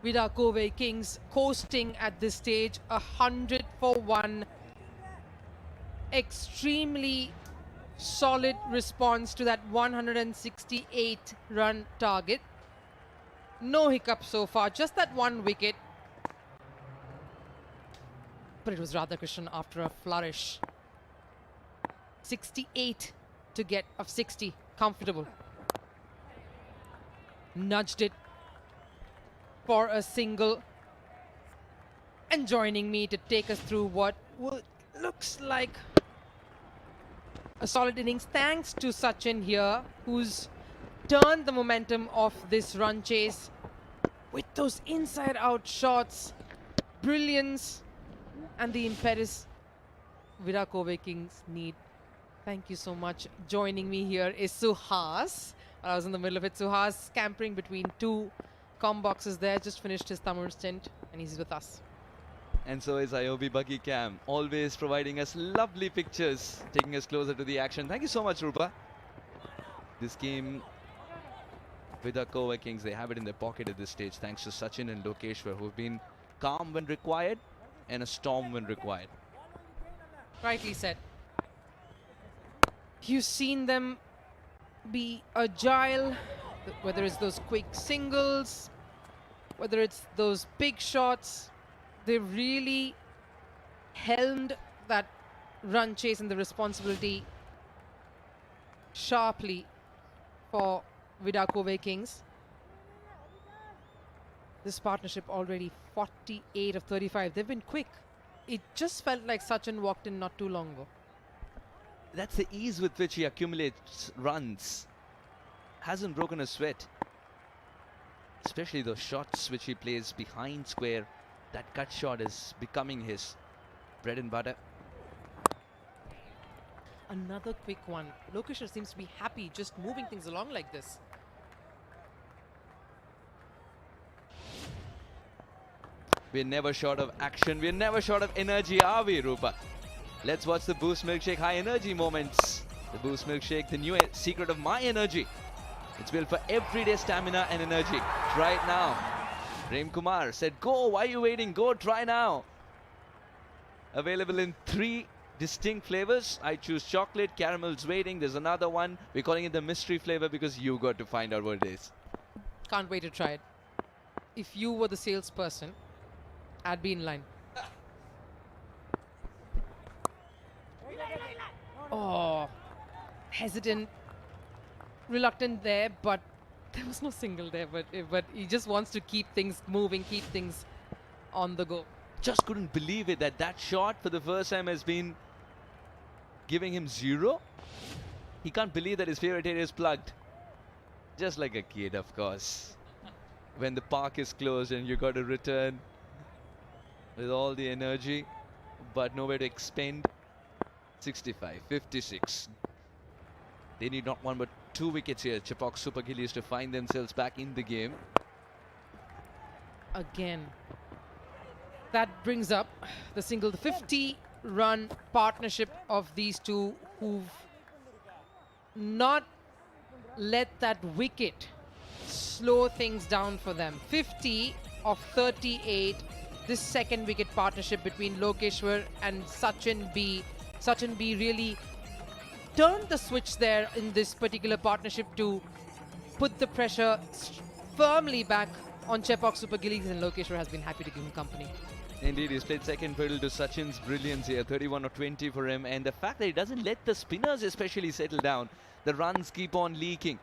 VIDA Kovai Kings coasting at this stage, 100 for 1. Extremely solid response to that 168 run target. No hiccup so far, just that 1 wicket. But it was Radhakrishnan after a flourish. 68 to get of 60, comfortable. Nudged it for a single, and joining me to take us through what looks like a solid innings, thanks to Sachin here, who's turned the momentum of this run chase with those inside-out shots, brilliance, and the impetus VIDA Kovai Kings need. Thank you so much. Joining me here is Suhas. I was in the middle of it. Suhas scampering between 2 com boxes there, just finished his summer stint, and he's with us. And so is IOB Buggy Cam, always providing us lovely pictures, taking us closer to the action. Thank you so much, Rupa. This game, VIDA Kovai Kings, they have it in their pocket at this stage, thanks to Sachin and Lokeshwar, who've been calm when required and a storm when required. Rightly said. You've seen them be agile, whether it's those quick singles, whether it's those big shots. They really helmed that run chase and the responsibility sharply for VIDA Kovai Kings. This partnership already 48 of 35. They've been quick. It just felt like Sachin walked in not too long ago. That's the ease with which he accumulates runs. Hasn't broken a sweat. Especially those shots which he plays behind square. That cut shot is becoming his bread and butter. Another quick one. Lokeshwar seems to be happy just moving things along like this. We're never short of action. We're never short of energy, are we, Rupa? Let's watch the Boost Milkshake high energy moments. The Boost Milkshake, the new secret of my energy. It's built for everyday stamina and energy. Try it now. Prem Kumar said, go, why are you waiting? Go, try now. Available in 3 distinct flavors. I choose chocolate, caramel's waiting. There's another one. We're calling it the mystery flavor because you got to find out what it is. Can't wait to try it. If you were the salesperson, I'd be in line. Oh, hesitant, reluctant there, but there was no single there. But he just wants to keep things moving, keep things on the go. Just couldn't believe it that that shot for the first time has been giving him 0. He can't believe that his favorite area is plugged. Just like a kid, of course. When the park is closed and you got to return with all the energy, but nowhere to expend. 65, 56. They need not 1 but 2 wickets here. Chepauk Super Gillies to find themselves back in the game. Again, that brings up the 50-run partnership of these two, who've not let that wicket slow things down for them. 50 of 38. This second wicket partnership between Lokeshwar and Sachin B. Sachin B really turned the switch there in this particular partnership to put the pressure firmly back on Chepauk Super Gillies, and Lokeshwar has been happy to give him company. Indeed, he's played second fiddle to Sachin's brilliance here. 31 or 20 for him, and the fact that he doesn't let the spinners especially settle down. The runs keep on leaking.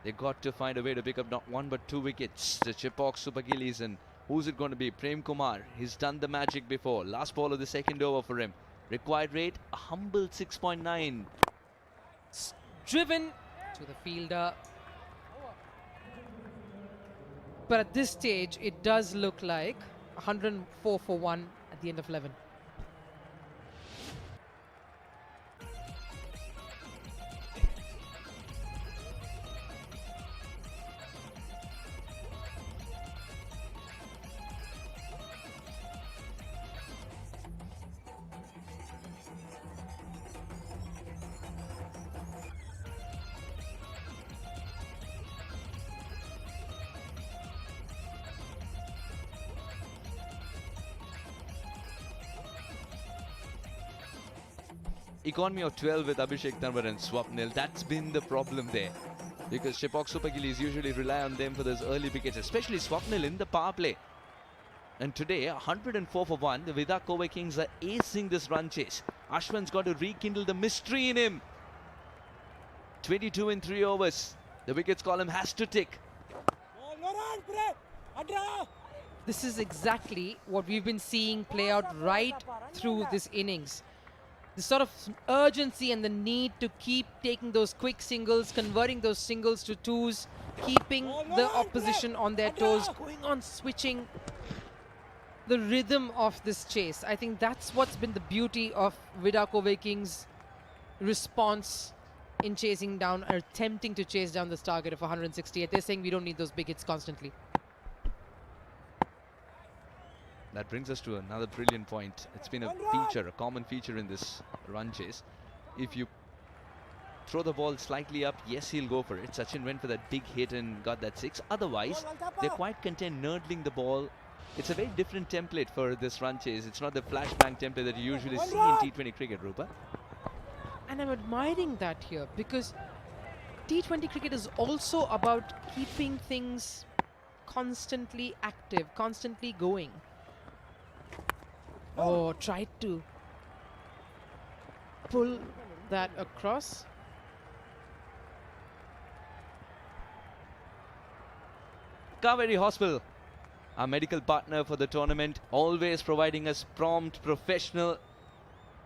They got to find a way to pick up not 1 but 2 wickets. The Chepauk Super Gillies, and who's it going to be? Prem Kumar. He's done the magic before. Last ball of the second over for him. Required rate, a humble 6.9. Driven to the fielder. But at this stage, it does look like 104 for 1 at the end of 11. Economy of 12 with Abhishek Tanwar and Swapnil. That's been the problem there, because Chepauk Super Gillies usually rely on them for those early wickets, especially Swapnil in the power play. And today, 104 for 1, the VIDA Kovai Kings are acing this run chase. Ashwin's got to rekindle the mystery in him. 22 in 3 overs. The wickets column has to tick. This is exactly what we've been seeing play out right through this innings. The sort of urgency and the need to keep taking those quick singles, converting those singles to twos, keeping the opposition on their toes, going on switching the rhythm of this chase. I think that's what's been the beauty of VIDA Kovai Kings' response in chasing down, or attempting to chase down this target of 168. They're saying we don't need those big hits constantly. That brings us to another brilliant point. It's been a feature, a common feature in this run chase. If you throw the ball slightly up, yes, he'll go for it. Sachin went for that big hit and got that 6. Otherwise, they're quite content nurdling the ball. It's a very different template for this run chase. It's not the flashbang template that you usually see in T20 cricket, Rupa. And I'm admiring that here, because T20 cricket is also about keeping things constantly active, constantly going. Oh, tried to pull that across. Kaveri Hospital, our medical partner for the tournament, always providing us prompt, professional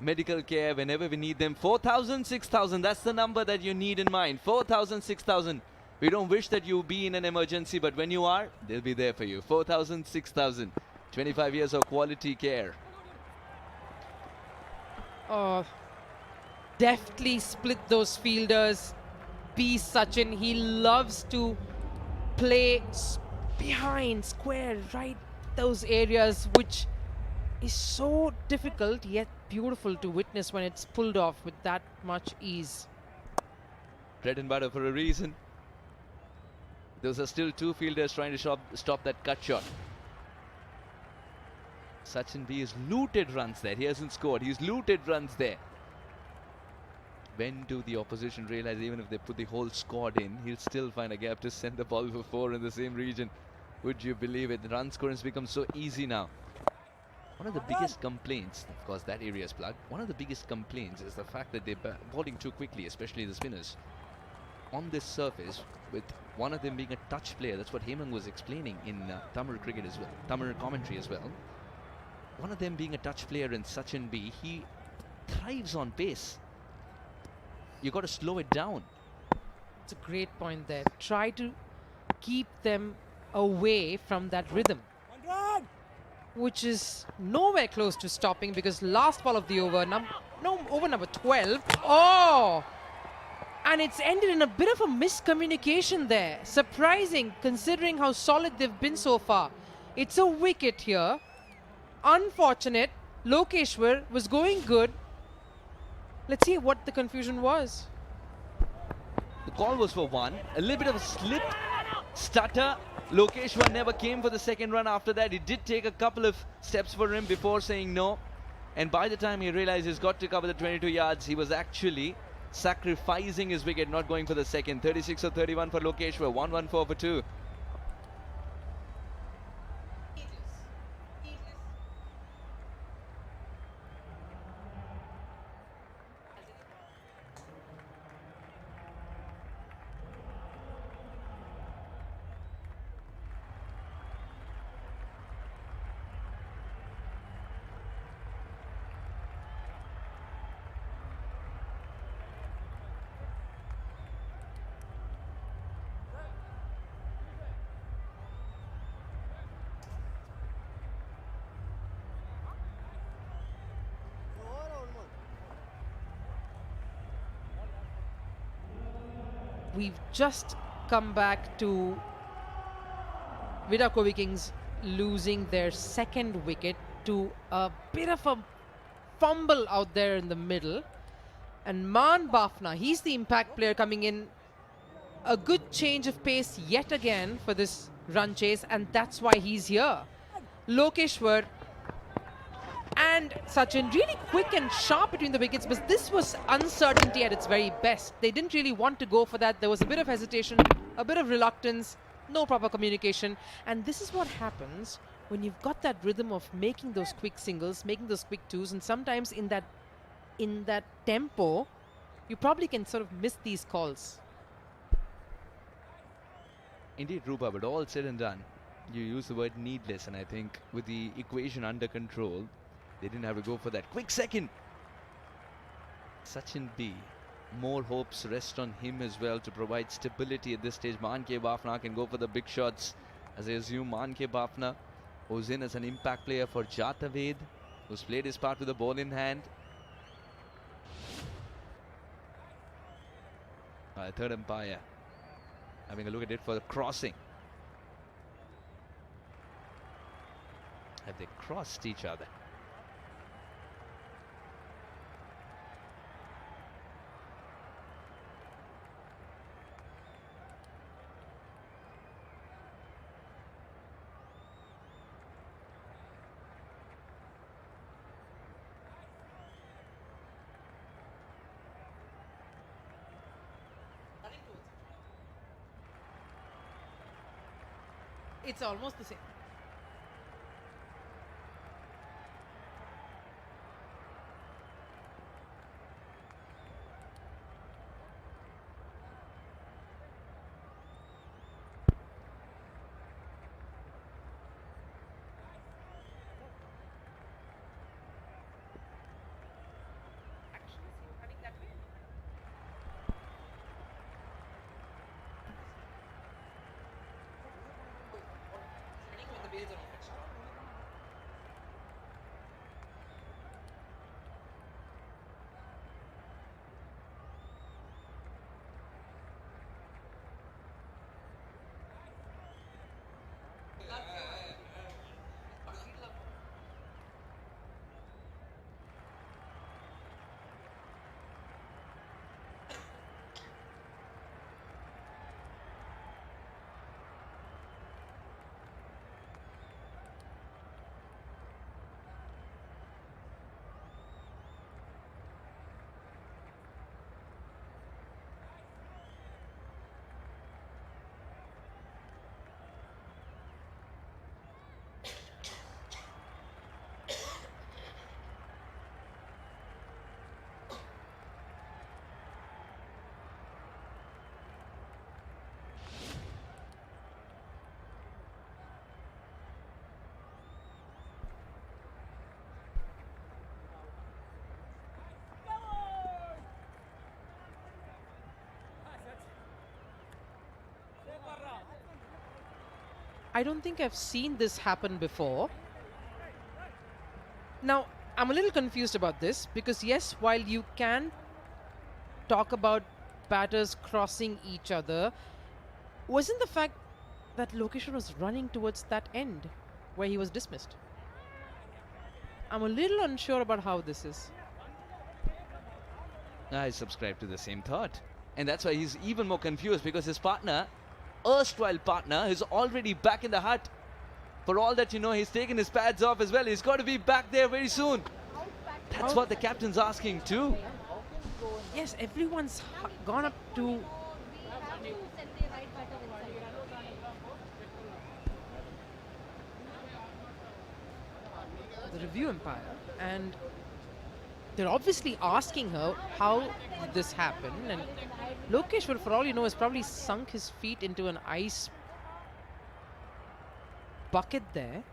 medical care whenever we need them. 4,000, 6,000, that's the number that you need in mind. 4,000, 6,000. We don't wish that you be in an emergency, but when you are, they'll be there for you. 4,000, 6,000. 25 years of quality care. Deftly split those fielders. B. Sachin, he loves to play behind, square, right those areas, which is so difficult yet beautiful to witness when it's pulled off with that much ease. Bread and butter for a reason. Those are still 2 fielders trying to stop that cut shot. Sachin B has looted runs there. He hasn't scored. He's looted runs there. When do the opposition realize even if they put the whole squad in, he'll still find a gap to send the ball for 4 in the same region? Would you believe it? The run scoring has become so easy now. One of the biggest complaints, of course that area is plugged, one of the biggest complaints is the fact that they're bowling too quickly, especially the spinners. on this surface, with one of them being a touch player. That's what Hemang was explaining in Tamil cricket as well, Tamil commentary as well. One of them being a touch player in Sachin B, he thrives on pace. You got to slow it down. It's a great point there. Try to keep them away from that rhythm, which is nowhere close to stopping, because last ball of the over, over number 12. Oh! And it's ended in a bit of a miscommunication there. Surprising, considering how solid they've been so far. It's a wicket here. Unfortunate. Lokeshwar was going good. Let's see what the confusion was. The call was for one. A little bit of a slip, stutter. Lokeshwar never came for the second run after that. It did take a couple of steps for him before saying no. And by the time he realized he's got to cover the 22 yards, he was actually sacrificing his wicket, not going for the second. 36 or 31 for Lokeshwar. 114 for 2. We've just come back to VIDA Kovai Kings losing their second wicket to a bit of a fumble out there in the middle. And Man Bafna, he's the impact player coming in. A good change of pace yet again for this run chase, and that's why he's here. Lokeshwar and Sachin really quick and sharp between the wickets, but this was uncertainty at its very best. They didn't really want to go for that. There was a bit of hesitation, a bit of reluctance, no proper communication. And this is what happens when you've got that rhythm of making those quick singles, making those quick twos, and sometimes in that tempo, you probably can sort of miss these calls. Indeed, Rupa, but all said and done, you use the word needless, and I think with the equation under control, they didn't have to go for that quick second. Sachin B, more hopes rest on him as well to provide stability at this stage. Manke Bafna can go for the big shots, as I assume Manke Bafna, who's in as an impact player for Jataved, who's played his part with the ball in hand. Third umpire having a look at it for the crossing. Have they crossed each other? It's almost the same. I don't think I've seen this happen before. Now, I'm a little confused about this because yes, while you can talk about batters crossing each other, wasn't the fact that Lokeshwar was running towards that end where he was dismissed? I'm a little unsure about how this is. I subscribe to the same thought. And that's why he's even more confused because his partner, erstwhile partner, is already back in the hut. For all that you know, he's taken his pads off as well. He's got to be back there very soon. That's what the captain's asking too. Yes, everyone's gone up to... the review umpire, and they're obviously asking her how did this happen, and Lokeshwar, for all you know, has probably sunk his feet into an ice bucket there.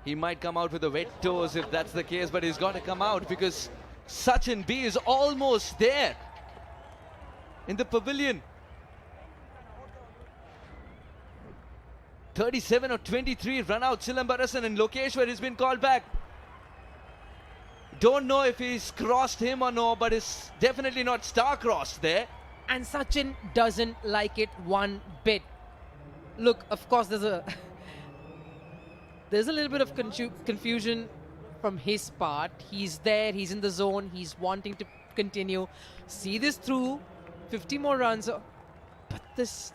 He might come out with the wet toes if that's the case, but he's got to come out because Sachin B is almost there in the pavilion. 37 or 23 run out. Silambarasan and Lokeshwar has been called back. Don't know if he's crossed him or no, but it's definitely not star-crossed there. And Sachin doesn't like it one bit. Look, of course, there's a little bit of confusion from his part. He's there, he's in the zone, he's wanting to continue, see this through, 50 more runs. But this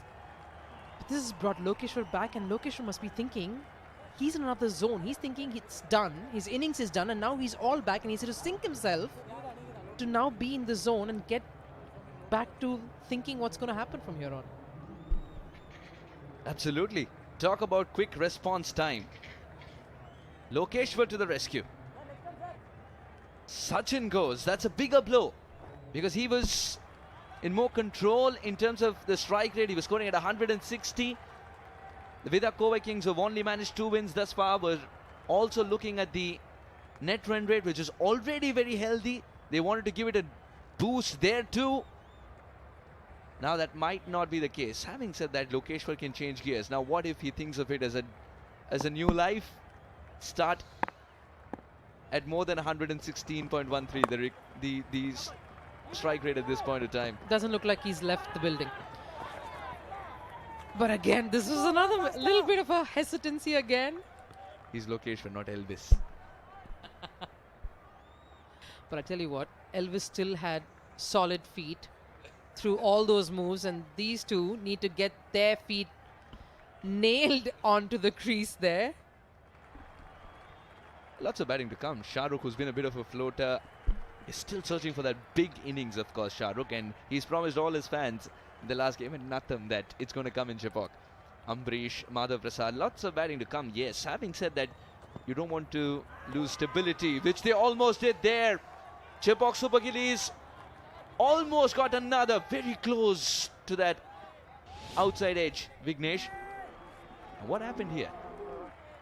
has brought Lokeshwar back, and Lokeshwar must be thinking he's in another zone. He's thinking it's done, his innings is done, and now he's all back, and he's to sink himself to now be in the zone and get back to thinking what's going to happen from here on. Absolutely. Talk about quick response time. Lokeshwar to the rescue. Sachin goes. That's a bigger blow because he was in more control in terms of the strike rate. He was scoring at 160. The VIDA Kovai Kings have only managed 2 wins thus far. Were also looking at the net run rate, which is already very healthy. They wanted to give it a boost there too. Now that might not be the case. Having said that, Lokeshwar can change gears. Now what if he thinks of it as a new life? Start at more than 116.13, the strike rate at this point of time. Doesn't look like he's left the building. But again, this was another little bit of a hesitancy again. He's Lokeshwar, not Elvis. But I tell you what, Elvis still had solid feet through all those moves, and these two need to get their feet nailed onto the crease there. Lots of batting to come. Shahrukh, who's been a bit of a floater, is still searching for that big innings, of course, Shahrukh, and he's promised all his fans in the last game in Natham that it's going to come in Chepauk. Ambrish, Madhav Prasad, lots of batting to come. Yes, having said that, you don't want to lose stability, which they almost did there. Chepauk Super Gillies almost got another, very close to that outside edge. Vignesh, what happened here?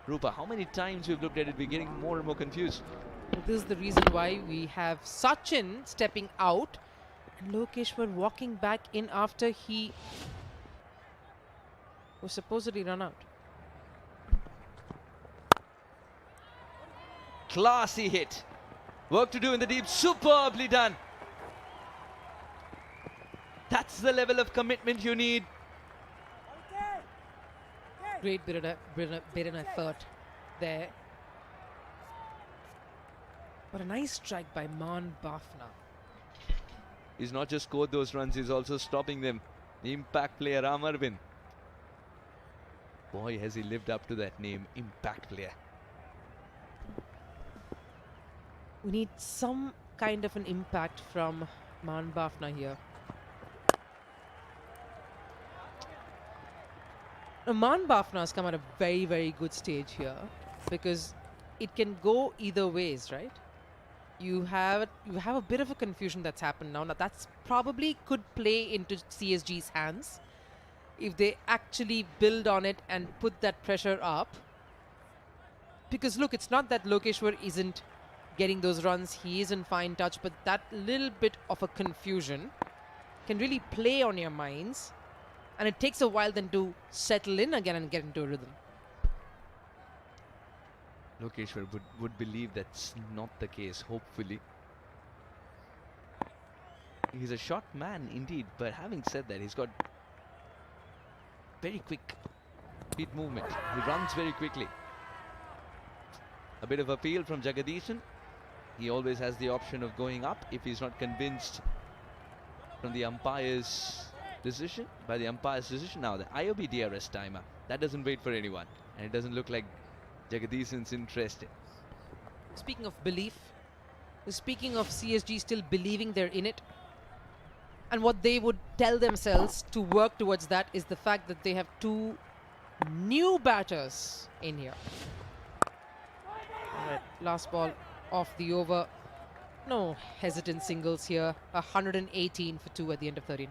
Rupa, how many times we've looked at it, we're getting more and more confused. This is the reason why we have Sachin stepping out and Lokeshwar walking back in after he was supposedly run out. Classy hit. Work to do in the deep. Superbly done. That's the level of commitment you need. Great bit of effort there. But a nice strike by Man Bafna. He's not just scored those runs, he's also stopping them. The impact player Amarvin. Boy, has he lived up to that name, impact player. We need some kind of an impact from Man Bafna here. Now, Man Bafna has come at a very, very good stage here because it can go either ways, right? You have a bit of a confusion that's happened now. Now that's probably could play into CSG's hands if they actually build on it and put that pressure up. Because look, it's not that Lokeshwar isn't getting those runs, he is in fine touch, but that little bit of a confusion can really play on your minds And it takes a while then to settle in again and get into a rhythm. Lokeshwar would believe that's not the case, hopefully. He's a short man indeed, but having said that, he's got very quick feet movement. He runs very quickly. A bit of appeal from Jagadisan. He always has the option of going up if he's not convinced from the umpire's decision. By the umpire's decision now, the IOB DRS timer. That doesn't wait for anyone. And it doesn't look like Jagadisan's interested. Speaking of belief, speaking of CSG still believing they're in it, and what they would tell themselves to work towards that is the fact that they have two new batters in here. All right, last ball off the over. No hesitant singles here. 118 for 2 at the end of 13.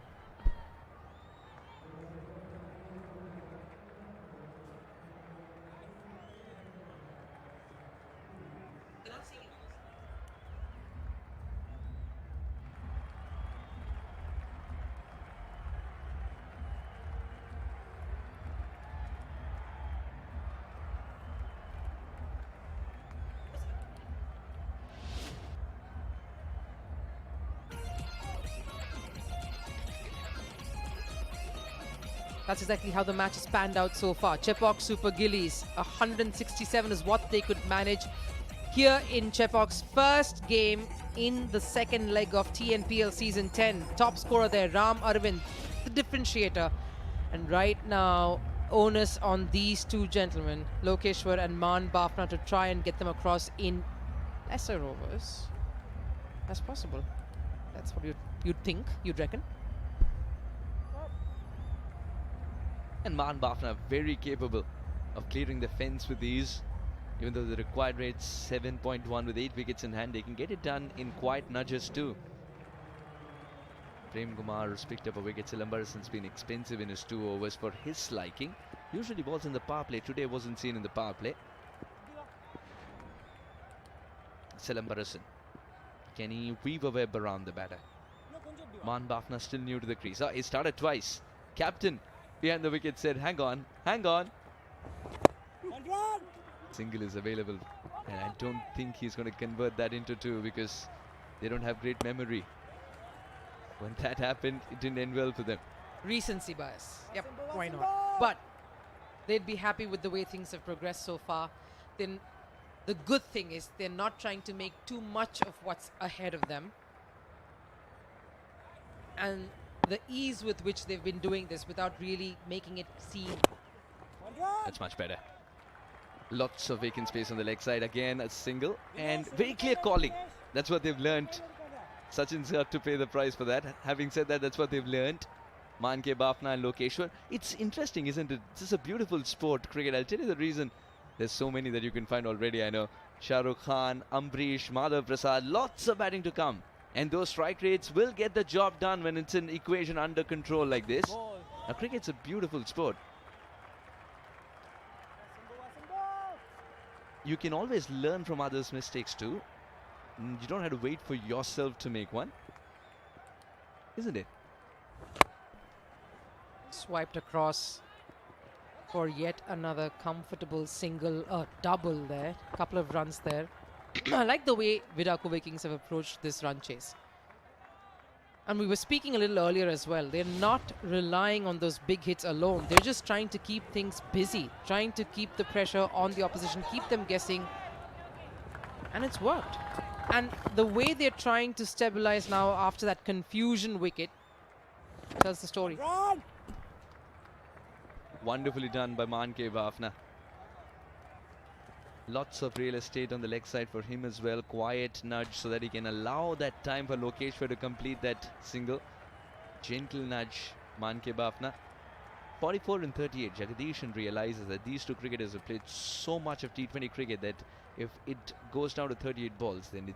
That's exactly how the match has panned out so far. Chepauk Super Gillies, 167 is what they could manage here in Chepauk's first game in the second leg of TNPL Season 10. Top scorer there, Ram Arvind, the differentiator. And right now, onus on these two gentlemen, Lokeshwar and Man Bafna, to try and get them across in lesser overs as possible. That's what you'd think, you'd reckon. And Man Bafna very capable of clearing the fence with ease. Even though the required rate's 7.1 with 8 wickets in hand, they can get it done in quiet nudges too. Prem Kumar's picked up a wicket. Silambarasan's been expensive in his 2 overs for his liking. Usually balls in the power play. Today wasn't seen in the power play. Silambarasan. Can he weave a web around the batter? Man Bafna still new to the crease. He started twice. Captain behind the wicket said, hang on, hang on. Single is available, and I don't think he's going to convert that into 2 because they don't have great memory. When that happened, it didn't end well for them. Recency bias. Yep, why not? But they'd be happy with the way things have progressed so far. Then the good thing is they're not trying to make too much of what's ahead of them. And the ease with which they've been doing this without really making it seem. That's much better. Lots of vacant space on the leg side. Again, a single and very clear calling. That's what they've learnt. Sachin's got to pay the price for that. Having said that, that's what they've learnt. Manke, Bafna and Lokeshwar. It's interesting, isn't it? This is a beautiful sport, cricket. I'll tell you the reason. There's so many that you can find already, I know. Shah Rukh Khan, Ambrish, Madhav Prasad. Lots of batting to come. And those strike rates will get the job done when it's an equation under control like this. Now, cricket's a beautiful sport. You can always learn from others' mistakes too. You don't have to wait for yourself to make one. Isn't it? Swiped across for yet another comfortable single, double there. Couple of runs there. I like the way VIDA Kovai Kings have approached this run chase. And we were speaking a little earlier as well. They're not relying on those big hits alone. They're just trying to keep things busy, trying to keep the pressure on the opposition, keep them guessing. And it's worked. And the way they're trying to stabilize now after that confusion wicket tells the story. Wonderfully done by Manke Bafna. Lots of real estate on the leg side for him as well. Quiet nudge so that he can allow that time for Lokeshwar to complete that single. Gentle nudge, Manke Bafna. 44 and 38. Jagadisan realizes that these two cricketers have played so much of T20 cricket that if it goes down to 38 balls, then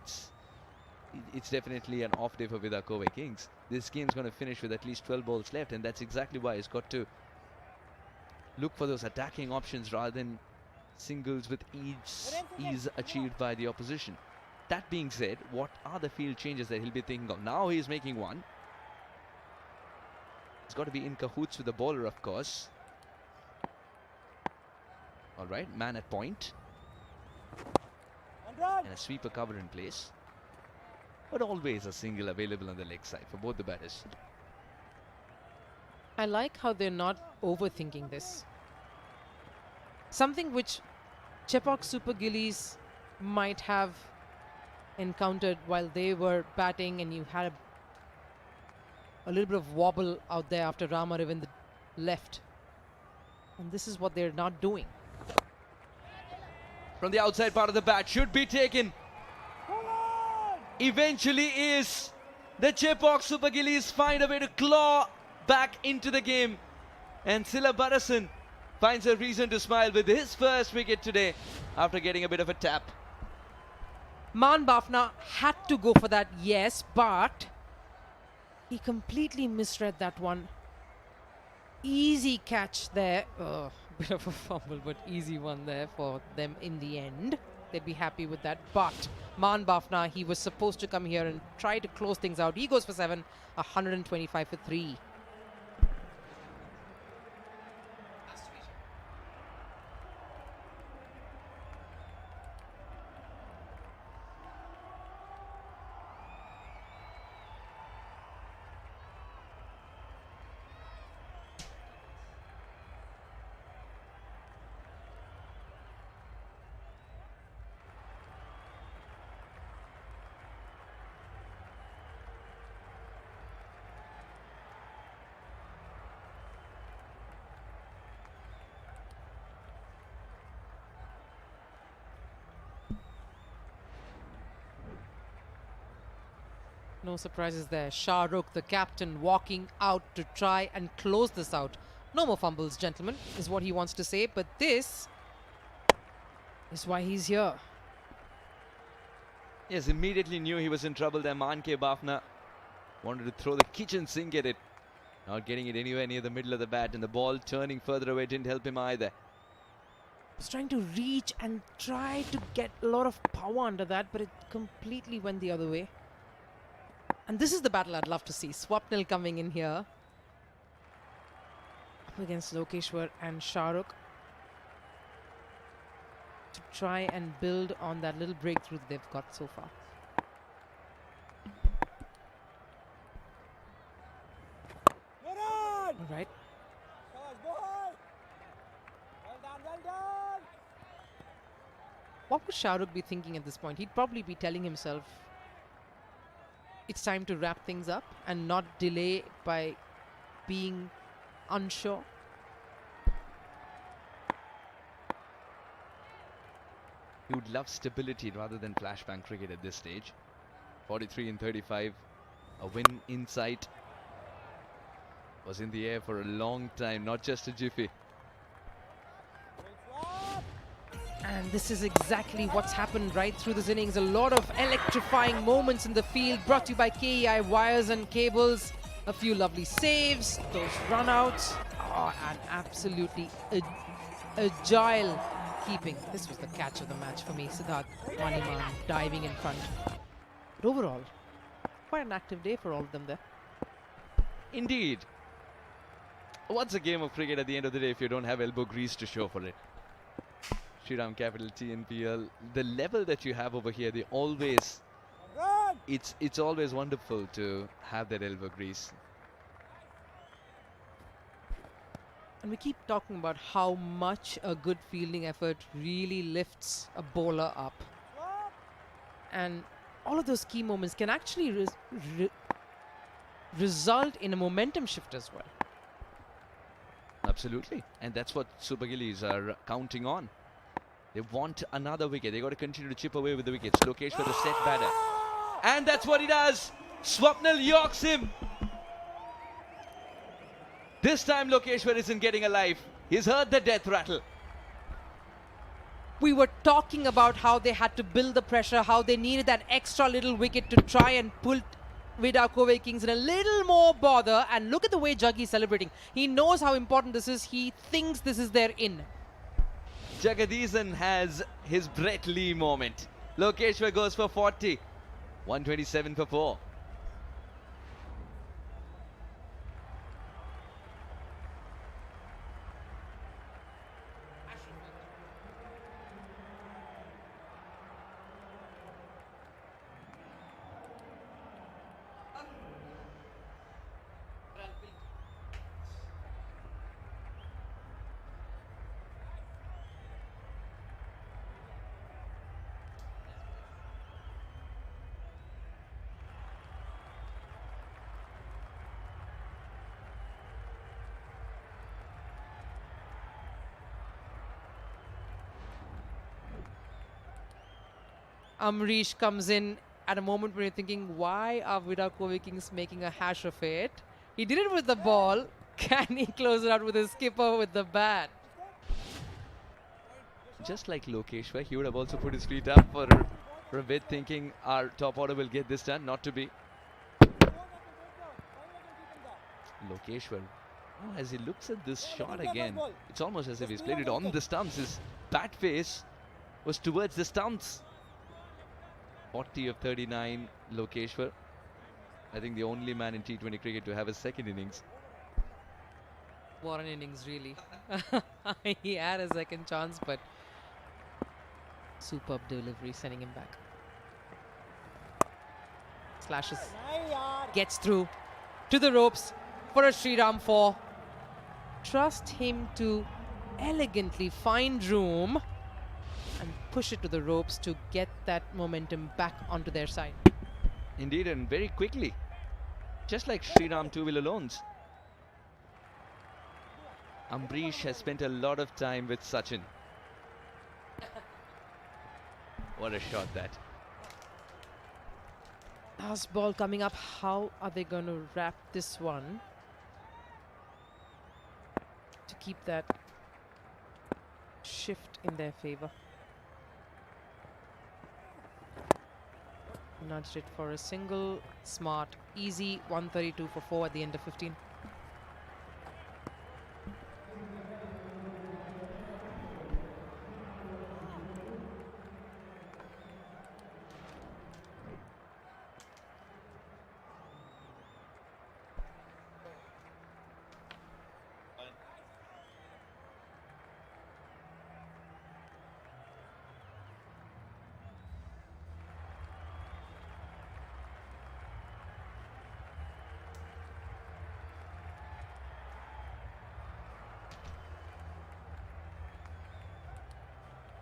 it's definitely an off day for VIDA Kovai Kings. This game's going to finish with at least 12 balls left, and that's exactly why he's got to look for those attacking options rather than singles with ease achieved by the opposition. That being said, what are the field changes that he'll be thinking of? Now he's making one. He's got to be in cahoots with the bowler, of course. All right, man at point. And a sweeper cover in place. But always a single available on the leg side for both the batters. I like how they're not overthinking this. Something which Chepauk Super Gillies might have encountered while they were batting, and you had a little bit of wobble out there after Rama Ravindra left. And this is what they're not doing. From the outside part of the bat, should be taken. Eventually is. The Chepauk Super Gillies find a way to claw back into the game. And Sila Barasan finds a reason to smile with his first wicket today after getting a bit of a tap. Man Bafna had to go for that, yes, but he completely misread that one. Easy catch there. Oh, bit of a fumble, but easy one there for them in the end. They'd be happy with that. But Man Bafna, he was supposed to come here and try to close things out. He goes for 7, 125 for 3. No surprises there. Shah Rukh, the captain, walking out to try and close this out. No more fumbles, gentlemen, is what he wants to say. But this is why he's here. Yes, immediately knew he was in trouble there. Manke Bafna wanted to throw the kitchen sink at it. Not getting it anywhere near the middle of the bat, and the ball turning further away didn't help him either. Was trying to reach and try to get a lot of power under that, but it completely went the other way. And this is the battle I'd love to see. Swapnil coming in here up against Lokeshwar and Shah Rukh to try and build on that little breakthrough that they've got so far. All right. What would Shah Rukh be thinking at this point? He'd probably be telling himself, it's time to wrap things up and not delay by being unsure. He would love stability rather than flashbang cricket at this stage. 43 in 35, a win in sight. Was in the air for a long time, not just a jiffy. And this is exactly what's happened right through this innings. A lot of electrifying moments in the field, brought to you by KEI Wires and Cables. A few lovely saves, those run-outs. Oh, and absolutely agile keeping. This was the catch of the match for me. Siddharth Maniman diving in front. But overall, quite an active day for all of them there. Indeed. What's a game of cricket at the end of the day if you don't have elbow grease to show for it? Shriram Capital TNPL, the level that you have over here, they always, it's always wonderful to have that elbow grease. And we keep talking about how much a good fielding effort really lifts a bowler up. And all of those key moments can actually result in a momentum shift as well. Absolutely. And that's what Super Gillies are counting on. They want another wicket. They got to continue to chip away with the wickets. Lokesh for the set batter. And that's what he does. Swapnil yorks him. This time Lokeshwar isn't getting a life. He's heard the death rattle. We were talking about how they had to build the pressure, how they needed that extra little wicket to try and pull VIDA Kovai Kings in a little more bother. And look at the way Jaggi is celebrating. He knows how important this is. He thinks this is their in. Jagadisan has his Brett Lee moment. Lokeshwar goes for 40. 127 for 4. Amrish comes in at a moment where you're thinking, why are VIDA Kovai Kings making a hash of it? He did it with the ball. Can he close it out with his skipper with the bat? Just like Lokeshwar, he would have also put his feet up for a bit, thinking our top order will get this done. Not to be. Lokeshwar, as he looks at this shot again, it's almost as if he's played it on the stumps. His bat face was towards the stumps. 40 of 39, Lokeshwar. I think the only man in T20 cricket to have a second innings. What an innings, really. He had a second chance, but superb delivery, sending him back. Slashes. Gets through to the ropes for a Shriram 4. Trust him to elegantly find room and push it to the ropes to get that momentum back onto their side. Indeed, and very quickly. Just like Shriram two-wheeler loans. Ambrish has spent a lot of time with Sachin. What a shot that. Last ball coming up. How are they going to wrap this one to keep that shift in their favor? Nudged it for a single. Smart, easy. 132 for 4 at the end of 15.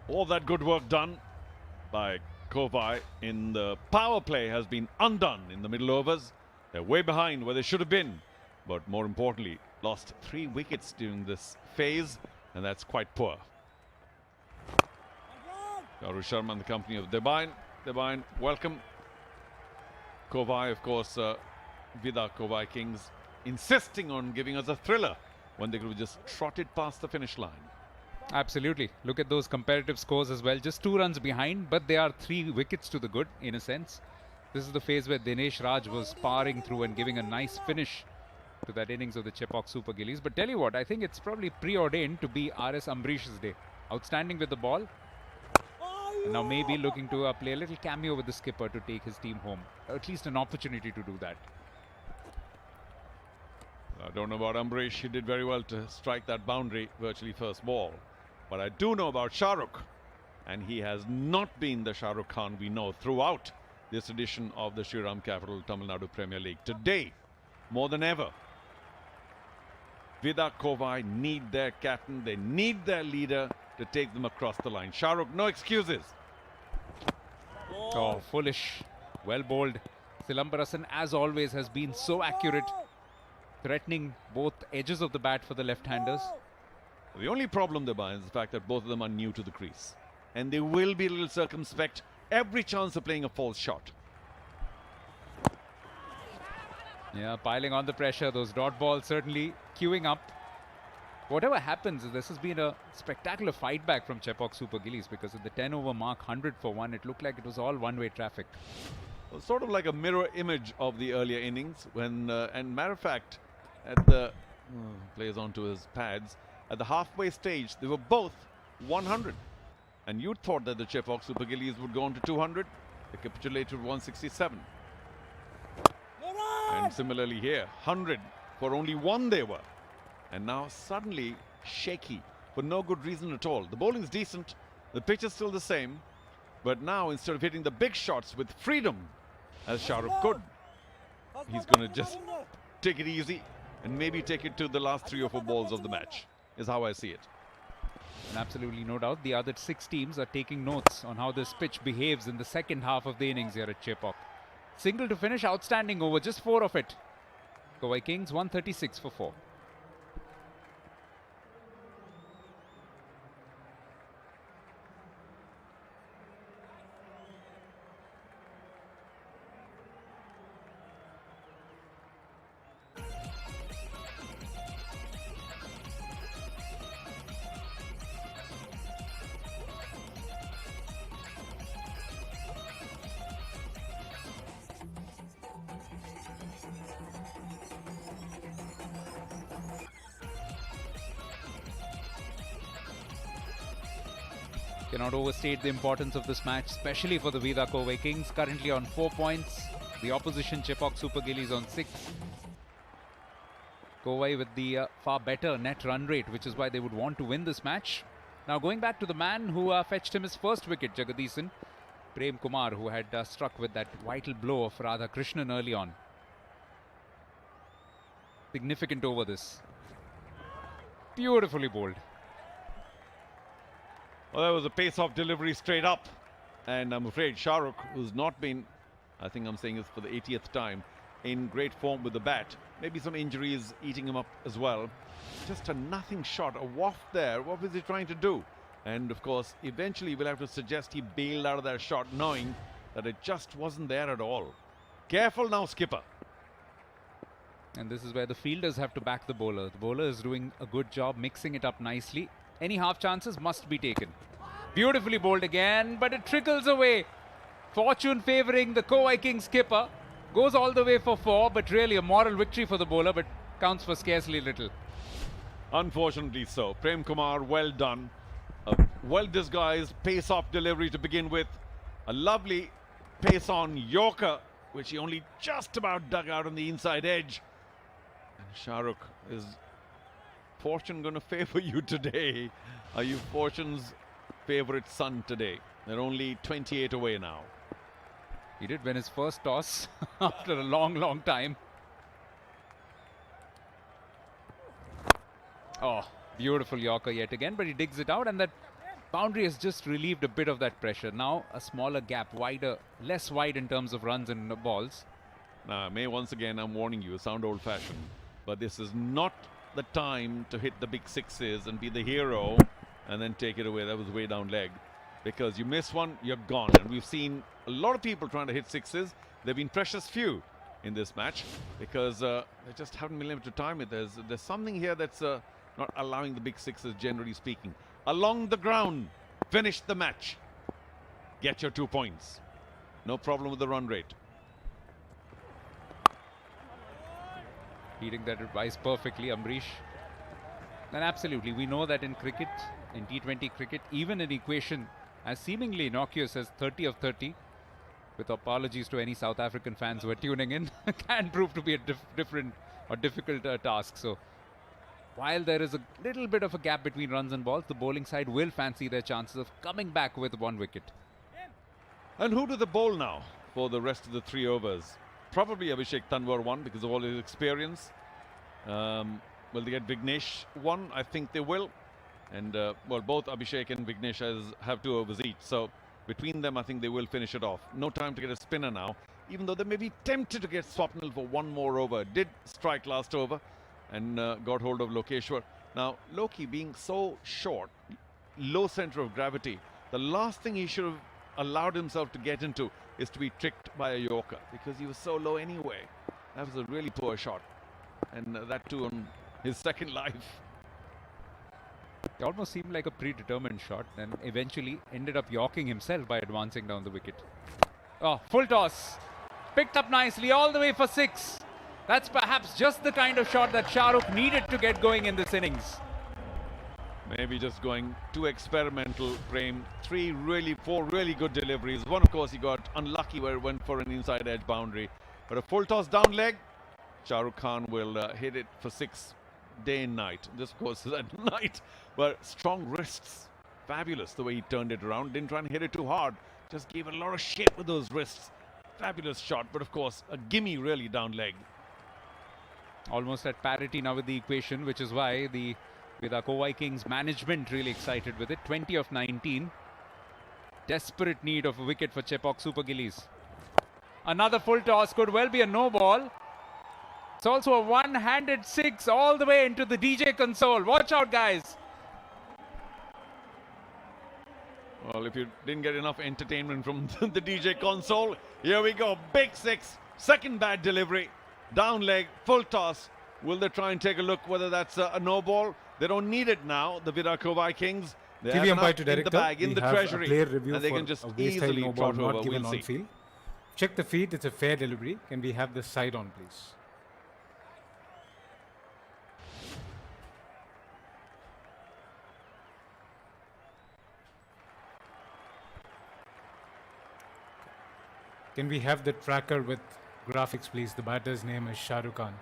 All that good work done by Kovai in the power play has been undone in the middle overs. They're way behind where they should have been, but more importantly, lost 3 wickets during this phase, and that's quite poor. Gaurav Sharma and the company of Devine. Devine, welcome. Kovai, of course, VIDA Kovai Kings, insisting on giving us a thriller when they could have just trotted past the finish line. Absolutely. Look at those comparative scores as well. Just 2 runs behind, but they are 3 wickets to the good, in a sense. This is the phase where Dinesh Raj was powering through and giving a nice finish to that innings of the Chepauk Super Gillies. But tell you what, I think it's probably preordained to be RS Ambrish's day. Outstanding with the ball. And now maybe looking to play a little cameo with the skipper to take his team home. At least an opportunity to do that. I don't know about Ambrish. He did very well to strike that boundary, virtually first ball. But I do know about Shahrukh, and he has not been the Shahrukh Khan we know throughout this edition of the Shriram Capital Tamil Nadu Premier League. Today, more than ever, VIDA Kovai need their captain, they need their leader to take them across the line. Shahrukh, no excuses. Oh, foolish. Well bowled. Silambarasan, as always, has been so accurate, threatening both edges of the bat for the left-handers. The only problem there is the fact that both of them are new to the crease, and they will be a little circumspect every chance of playing a false shot. Yeah, piling on the pressure. Those dot balls certainly queuing up. Whatever happens, this has been a spectacular fight back from Chepauk Super Gillies, because at the 10-over mark, 100 for 1, it looked like it was all one-way traffic. Well, sort of like a mirror image of the earlier innings when, and matter of fact, at the plays onto his pads, at the halfway stage, they were both 100. And you thought that the Chepauk Super Gillies would go on to 200. They capitulated with 167. And similarly here, 100 for only 1 they were. And now suddenly shaky for no good reason at all. The bowling is decent, the pitch is still the same, but now instead of hitting the big shots with freedom, as Shahrukh could, he's going to just take it easy and maybe take it to the last 3 or 4 balls of the match, is how I see it. And absolutely no doubt, the other 6 teams are taking notes on how this pitch behaves in the second half of the innings here at Chepauk. Single to finish, outstanding over, just 4 of it. Kovai Kings 136 for 4. Cannot overstate the importance of this match, especially for the VIDA Kovai Kings, currently on 4 points. The opposition Chepauk Super Gillies on 6. Kovai with the far better net run rate, which is why they would want to win this match. Now going back to the man who fetched him his first wicket, Jagadisan, Prem Kumar, who had struck with that vital blow of Radha Krishnan early on. Significant over this. Beautifully bowled. Well, that was a pace-off delivery straight up. And I'm afraid Shahrukh, who's not been, I think I'm saying this for the 80th time, in great form with the bat. Maybe some injuries eating him up as well. Just a nothing shot, a waft there. What was he trying to do? And of course, eventually we'll have to suggest he bailed out of that shot, knowing that it just wasn't there at all. Careful now, skipper. And this is where the fielders have to back the bowler. The bowler is doing a good job mixing it up nicely. Any half chances must be taken. Beautifully bowled again, but it trickles away. Fortune favouring the Kovai Kings skipper. Goes all the way for 4, but really a moral victory for the bowler, but counts for scarcely little. Unfortunately so. Prem Kumar, well done. A well-disguised pace-off delivery to begin with. A lovely pace-on Yorker, which he only just about dug out on the inside edge. And Shahrukh, is fortune going to favour you today? Are you fortune's favourite son today? They're only 28 away now. He did win his first toss after a long, long time. Oh, beautiful Yorker yet again, but he digs it out, and that boundary has just relieved a bit of that pressure. Now a smaller gap, wider, less wide in terms of runs and balls. Now, May, once again, I'm warning you, sound old-fashioned, but this is not the time to hit the big sixes and be the hero and then take it away. That was way down leg. Because you miss one, you're gone. And we've seen a lot of people trying to hit sixes. They've been precious few in this match because they just haven't been able to time it. There's something here that's not allowing the big sixes, generally speaking. Along the ground, finish the match. Get your 2 points. No problem with the run rate. Heeding that advice perfectly, Amrish. And absolutely, we know that in cricket, in T20 cricket, even an equation as seemingly innocuous as 30 of 30, with apologies to any South African fans who are tuning in, can prove to be a different or difficult task. So while there is a little bit of a gap between runs and balls, the bowling side will fancy their chances of coming back with 1 wicket. And who do they bowl now for the rest of the 3 overs? Probably Abhishek Tanwar 1 because of all his experience. Will they get Vignesh 1? I think they will. And well, both Abhishek and Vignesh have 2 overs each. So between them, I think they will finish it off. No time to get a spinner now, even though they may be tempted to get Swapnil for 1 more over. Did strike last over and got hold of Lokeshwar. Now, Loki being so short, low center of gravity, the last thing he should have allowed himself to get into is to be tricked by a Yorker because he was so low anyway. That was a really poor shot. And that too on his second life. It almost seemed like a predetermined shot and eventually ended up yorking himself by advancing down the wicket. Oh, full toss. Picked up nicely all the way for 6. That's perhaps just the kind of shot that Shahrukh needed to get going in this innings. Maybe just going too experimental, Prem. 4 really good deliveries. One, of course, he got unlucky where it went for an inside edge boundary. But a full toss down leg, Shahrukh Khan will hit it for 6 day and night. This, of course, is at night. But strong wrists. Fabulous the way he turned it around. Didn't try and hit it too hard. Just gave it a lot of shape with those wrists. Fabulous shot, but of course, a gimme really down leg. Almost at parity now with the equation, which is why the VIDA Kovai Kings management really excited with it. 20 of 19. Desperate need of a wicket for Chepauk Super Gillies. Another full toss could well be a no ball. It's also a one-handed 6 all the way into the DJ console. Watch out, guys. Well, if you didn't get enough entertainment from the DJ console, here we go. Big 6. Second bad delivery. Down leg, full toss. Will they try and take a look whether that's a no ball? They don't need it now, the VIDA Kovai Kings. They have enough in the bag, in the treasury. And they can just easily trot over. We'll see. Field. Check the feet. It's a fair delivery. Can we have the side on, please? Can we have the tracker with graphics, please? The batter's name is Shah Rukh Khan.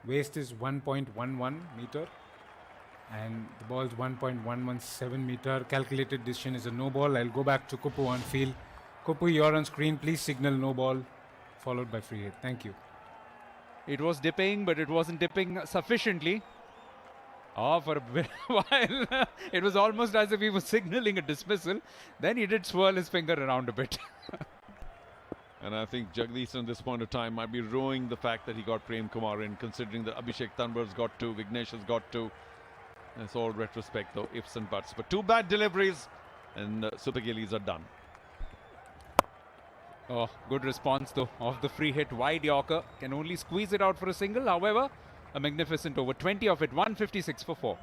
Waist is 1.11 meter and the ball is 1.117 meter. Calculated decision is a no ball. I'll go back to Kupu on field. Kupu, you're on screen. Please signal no ball, followed by free hit. Thank you. It was dipping, but it wasn't dipping sufficiently. Oh, for a bit while. It was almost as if he was signaling a dismissal. Then he did swirl his finger around a bit. And I think Jagdish at this point of time might be ruining the fact that he got Prem Kumar in, considering that Abhishek Tanwar's got two, Vignesh has got two. It's all retrospect though, ifs and buts. But two bad deliveries and Super Gillies are done. Oh, good response though of the free hit. Wide Yorker, can only squeeze it out for a single. However, a magnificent over, 20 of it, 156 for 4.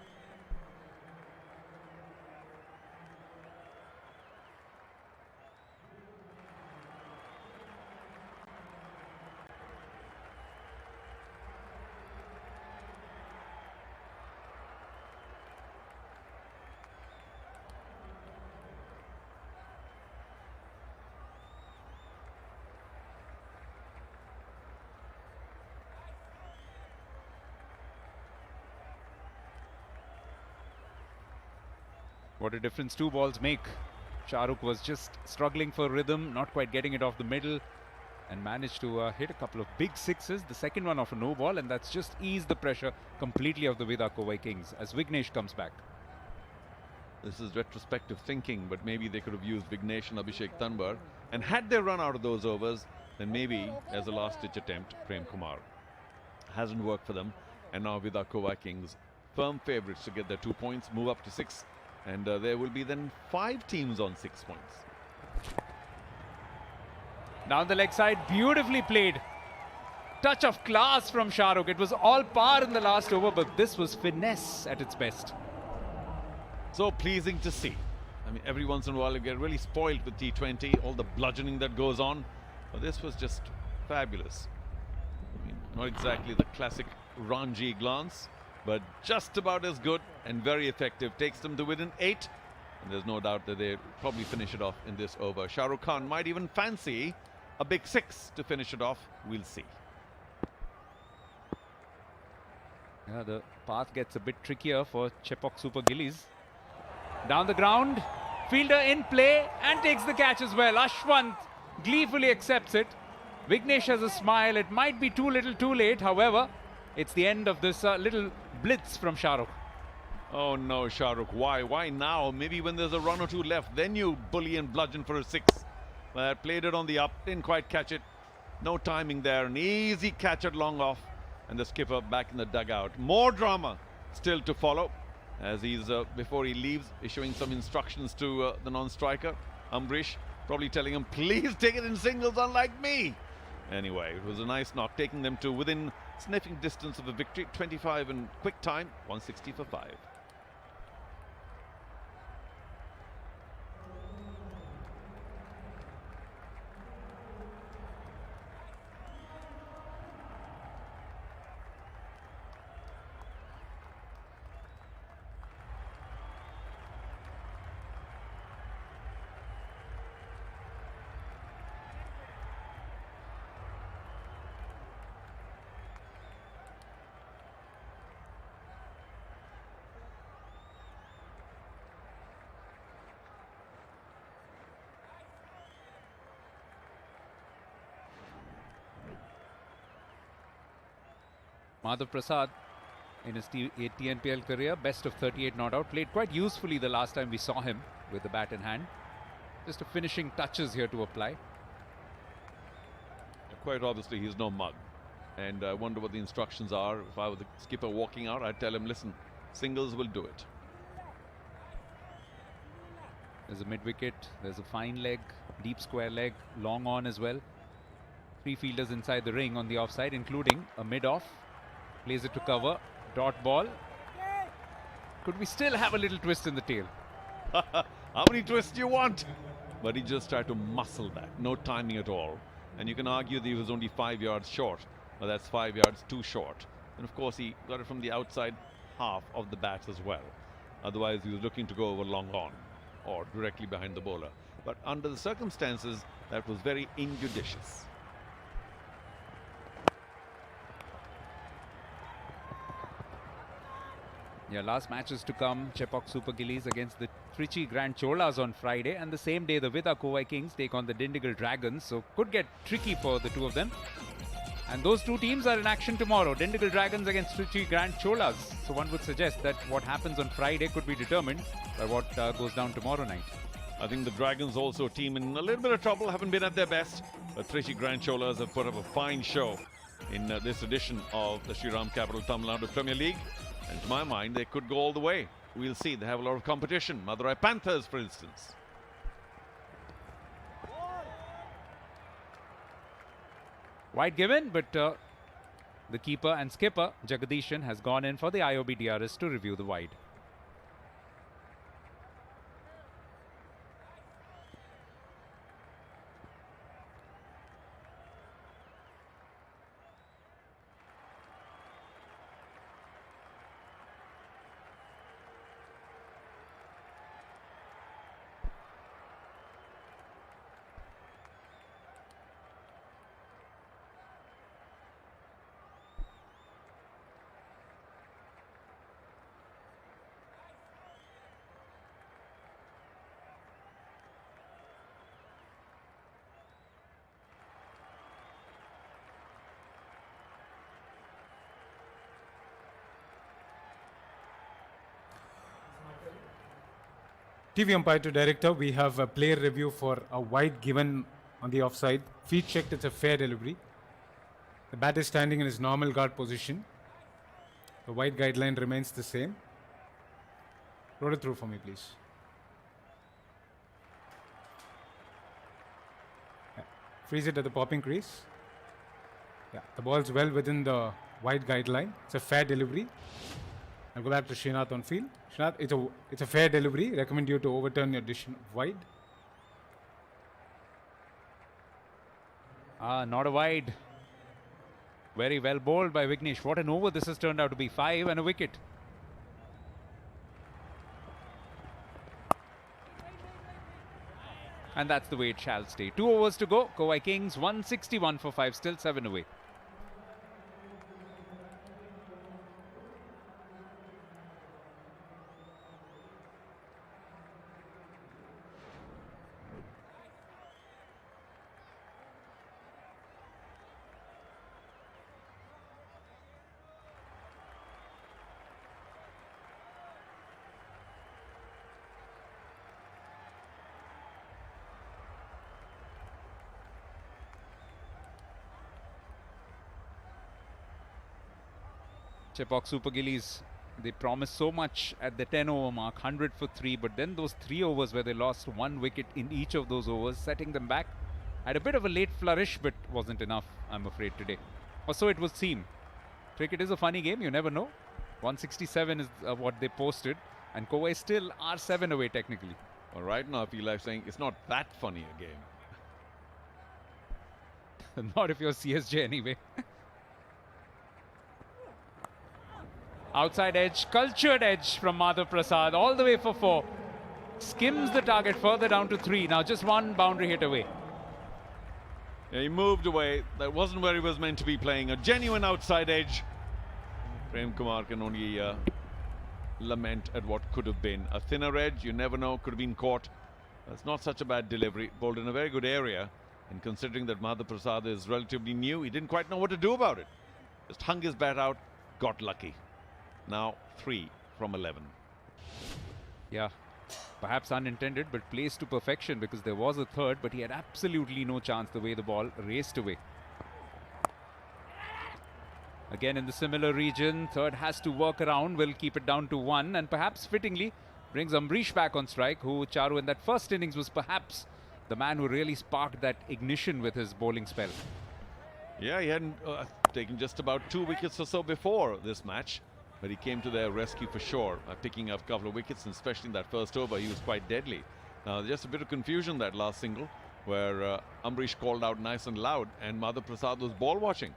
What a difference 2 balls make. Shah Rukh was just struggling for rhythm, not quite getting it off the middle, and managed to hit a couple of big sixes. The second one off a no ball, and that's just eased the pressure completely of the VIDA Kovai Kings as Vignesh comes back. This is retrospective thinking, but maybe they could have used Vignesh and Abhishek Tanwar, and had they run out of those overs, then maybe as a last-ditch attempt, Prem Kumar. Hasn't worked for them, and now VIDA Kovai Kings firm favourites to get their 2 points, move up to 6. And there will be then 5 teams on 6 points. Down the leg side, beautifully played. Touch of class from Shah Rukh. It was all par in the last over, but this was finesse at its best. So pleasing to see. I mean, every once in a while you get really spoiled with T20, all the bludgeoning that goes on. But this was just fabulous. I mean, not exactly the classic Ranji glance, but just about as good and very effective. Takes them to within 8. And there's no doubt that they'll probably finish it off in this over. Shah Rukh Khan might even fancy a big 6 to finish it off. We'll see. Yeah, the path gets a bit trickier for Chepauk Super Gillies. Down the ground, fielder in play and takes the catch as well. Ashwant gleefully accepts it. Vignesh has a smile. It might be too little too late. However, it's the end of this little blitz from Shah Rukh. Oh no, Shah Rukh, why? Why now? Maybe when there's a run or 2 left, then you bully and bludgeon for a 6. Played it on the up, didn't quite catch it. No timing there, an easy catch at long off. And the skipper back in the dugout. More drama still to follow, as he's, before he leaves, issuing some instructions to the non-striker, Ambrish, probably telling him, please take it in singles unlike me. Anyway, it was a nice knock, taking them to within sniffing distance of a victory. 25 in quick time, 160 for 5. Madhav Prasad, in his TNPL career, best of 38 not out, played quite usefully the last time we saw him with the bat in hand. Just a finishing touches here to apply. Quite obviously, he's no mug. And I wonder what the instructions are. If I were the skipper walking out, I'd tell him, listen, singles will do it. There's a mid-wicket, there's a fine leg, deep square leg, long on as well. 3 fielders inside the ring on the offside, including a mid-off. Plays it to cover, dot ball. Could we still have a little twist in the tail? How many twists do you want? but he just tried to muscle that. No timing at all. And you can argue that he was only 5 yards short, but that's 5 yards too short. And of course, he got it from the outside half of the bats as well. Otherwise, he was looking to go over long on or directly behind the bowler. But under the circumstances, that was very injudicious. Yeah, last matches to come. Chepauk Super Gillies against the Trichy Grand Cholas on Friday, and the same day the VIDA Kovai Kings take on the Dindigul Dragons, so could get tricky for the two of them. And those two teams are in action tomorrow. Dindigul Dragons against Trichy Grand Cholas. So one would suggest that what happens on Friday could be determined by what goes down tomorrow night. I think the Dragons also a team in a little bit of trouble, haven't been at their best. But Trichy Grand Cholas have put up a fine show in this edition of the Shriram Capital Tamil Nadu Premier League. And to my mind, they could go all the way. We'll see. They have a lot of competition. Madurai Panthers, for instance. Wide given, but the keeper and skipper, Jagadishan, has gone in for the IOB DRS to review the wide. TV umpire to director, we have a player review for a wide given on the offside. Feet checked, it's a fair delivery. The bat is standing in his normal guard position. The wide guideline remains the same. Roll it through for me, please. Yeah. Freeze it at the popping crease. Yeah, the ball's well within the wide guideline. It's a fair delivery. I'll go back to Srinath on field. Srinath, it's a fair delivery. Recommend you to overturn your decision wide. Not a wide. Very well bowled by Vignesh. What an over this has turned out to be. 5 and a wicket. And that's the way it shall stay. 2 overs to go. Kovai Kings 161 for 5, still 7 away. Chepauk Super Gillies, they promised so much at the 10 over mark, 100 for 3, but then those 3 overs where they lost 1 wicket in each of those overs, setting them back. Had a bit of a late flourish, but wasn't enough, I'm afraid, today. Or so it would seem. Cricket is a funny game, you never know. 167 is what they posted, and Kovai still are 7 away technically. Well, right now I feel like saying it's not that funny a game. Not if you're CSG anyway. Outside edge, cultured edge from Madhav Prasad, all the way for 4. Skims the target further down to 3. Now just 1 boundary hit away. Yeah, he moved away. That wasn't where he was meant to be playing. A genuine outside edge. Prem Kumar can only lament at what could have been. A thinner edge, you never know, could have been caught. That's not such a bad delivery. Bowled in a very good area. And considering that Madhav Prasad is relatively new, he didn't quite know what to do about it. Just hung his bat out, got lucky. Now 3 from 11. Yeah, perhaps unintended, but placed to perfection because there was a third, but he had absolutely no chance the way the ball raced away. Again in the similar region, third has to work around, will keep it down to 1, and perhaps fittingly brings Amrish back on strike, who Charu in that first innings was perhaps the man who really sparked that ignition with his bowling spell. Yeah, he hadn't taken just about 2 wickets or so before this match. But he came to their rescue for sure, picking up a couple of wickets, and especially in that first over, he was quite deadly. Just a bit of confusion that last single where Ambrish called out nice and loud and Madhav Prasad was ball watching.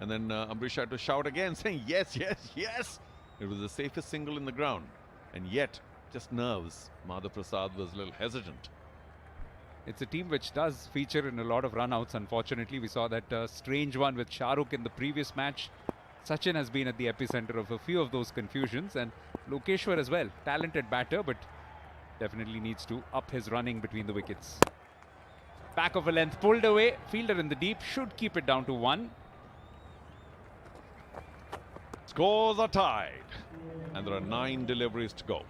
And then Ambrish had to shout again saying, yes, yes, yes. It was the safest single in the ground. And yet, just nerves. Madhav Prasad was a little hesitant. It's a team which does feature in a lot of run-outs. Unfortunately, we saw that strange one with Shahrukh in the previous match. Sachin has been at the epicenter of a few of those confusions, and Lokeshwar as well. Talented batter, but definitely needs to up his running between the wickets. Back of a length pulled away. Fielder in the deep should keep it down to 1. Scores are tied, and there are 9 deliveries to go.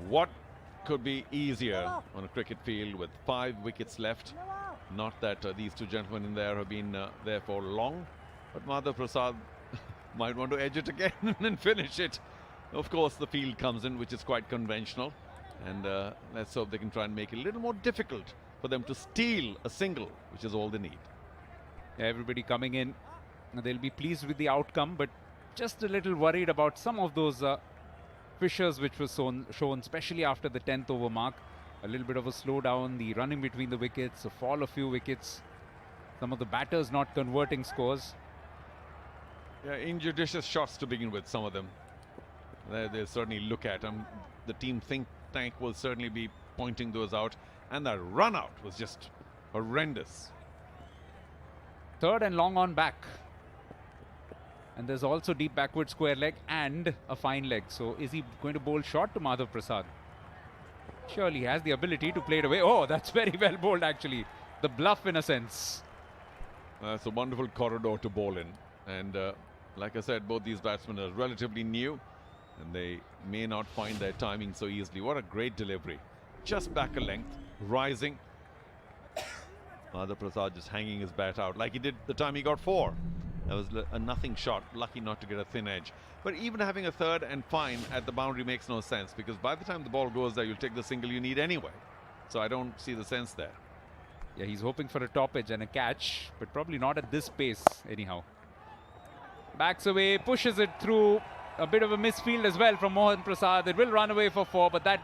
What could be easier on a cricket field with 5 wickets left? Not that these two gentlemen in there have been there for long, but Madhav Prasad might want to edge it again and finish it. Of course, the field comes in, which is quite conventional, and let's hope they can try and make it a little more difficult for them to steal a single, which is all they need. Everybody coming in, they'll be pleased with the outcome, but just a little worried about some of those fissures which was shown, especially after the 10th over mark. A little bit of a slowdown, the running between the wickets, a fall a few wickets, some of the batters not converting scores. Yeah, injudicious shots to begin with, some of them. They'll certainly look at them. The team think tank will certainly be pointing those out, and that run out was just horrendous. Third and long on back. And there's also deep backward square leg and a fine leg. So is he going to bowl short to Madhav Prasad? Surely he has the ability to play it away. Oh, that's very well bowled actually. The bluff in a sense. That's a wonderful corridor to bowl in. And like I said, both these batsmen are relatively new, and they may not find their timing so easily. What a great delivery. Just back a length, rising. Madhav Prasad just hanging his bat out like he did the time he got 4. That was a nothing shot, lucky not to get a thin edge. But even having a third and fine at the boundary makes no sense, because by the time the ball goes there, you'll take the single you need anyway. So I don't see the sense there. Yeah, he's hoping for a top edge and a catch, but probably not at this pace anyhow. Backs away, pushes it through. A bit of a misfield as well from Mohan Prasad. It will run away for 4, but that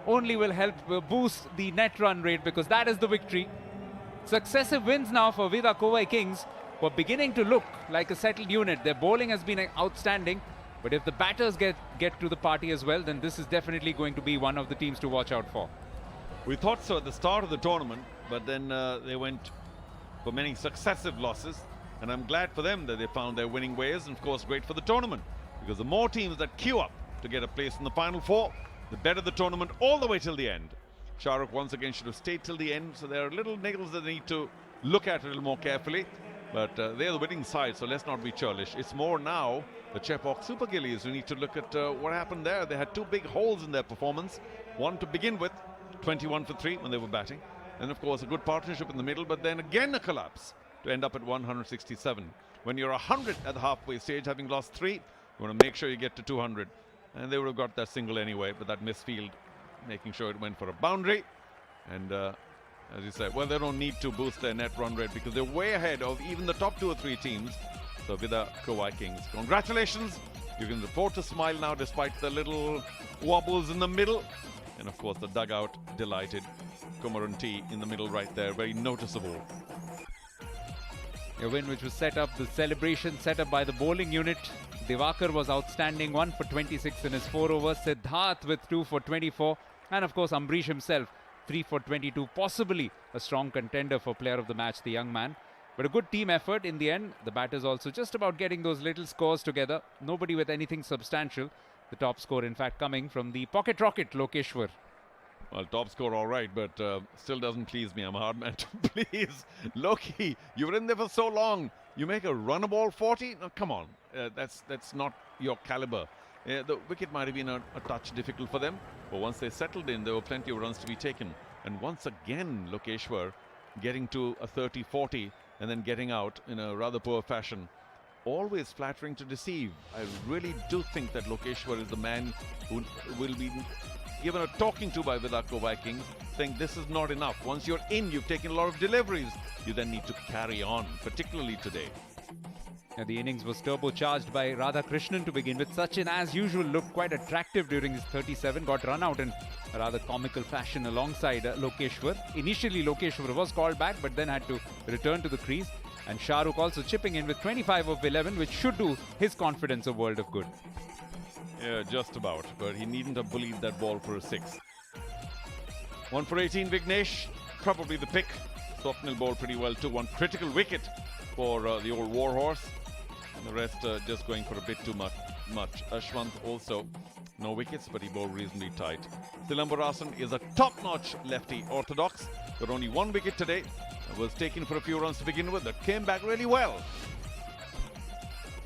only will help boost the net run rate, because that is the victory. Successive wins now for VIDA Kovai Kings, who are beginning to look like a settled unit. Their bowling has been outstanding, but if the batters get to the party as well, then this is definitely going to be one of the teams to watch out for. We thought so at the start of the tournament, but then they went for many successive losses, and I'm glad for them that they found their winning ways, and of course great for the tournament, because the more teams that queue up to get a place in the final 4, the better the tournament all the way till the end. Shahrukh once again should have stayed till the end, so there are little niggles that they need to look at a little more carefully. But they're the winning side, so let's not be churlish. It's more now the Chepauk Super Gillies who need to look at what happened there. They had 2 big holes in their performance. One to begin with, 21 for 3 when they were batting. And of course a good partnership in the middle, but then again a collapse to end up at 167. When you're 100 at the halfway stage, having lost 3, you want to make sure you get to 200. And they would have got that single anyway, but that misfield, making sure it went for a boundary. And as you said, well, they don't need to boost their net run rate because they're way ahead of even the top 2 or 3 teams. So VIDA Kovai Kings, congratulations. You can report a smile now despite the little wobbles in the middle. And of course the dugout delighted. Kumaran T in the middle right there, very noticeable. A win which was set up, the celebration set up by the bowling unit. Divakar was outstanding, 1 for 26 in his 4 overs. Siddharth with 2 for 24. And of course Ambrish himself, 3 for 22, possibly a strong contender for player of the match, the young man. But a good team effort in the end. The batters also just about getting those little scores together. Nobody with anything substantial. The top score, in fact, coming from the pocket rocket, Lokeshwar. Well, top score all right, but still doesn't please me. I'm a hard man to please. Loki, you were in there for so long. You make a run a ball 40? No, come on. That's not your caliber. The wicket might have been a touch difficult for them, but once they settled in, there were plenty of runs to be taken. And once again, Lokeshwar getting to a 30-40 and then getting out in a rather poor fashion. Always flattering to deceive. I really do think that Lokeshwar is the man who will be given a talking to by VIDA Kovai Kings, saying this is not enough. Once you're in, you've taken a lot of deliveries. You then need to carry on, particularly today. The innings was turbocharged by Radhakrishnan to begin with. Sachin, as usual, looked quite attractive during his 37, got run out in a rather comical fashion alongside Lokeshwar. Initially, Lokeshwar was called back, but then had to return to the crease. And Shahrukh also chipping in with 25 of 11, which should do his confidence a world of good. Yeah, just about. But he needn't have believed that ball for a 6. 1 for 18, Vignesh. Probably the pick. Swapnil bowled pretty well too. One critical wicket for the old warhorse. And the rest just going for a bit too much. Ashwant also no wickets, but he bowled reasonably tight. Silambarasan is a top-notch lefty orthodox. Got only 1 wicket today. Was taken for a few runs to begin with. That came back really well.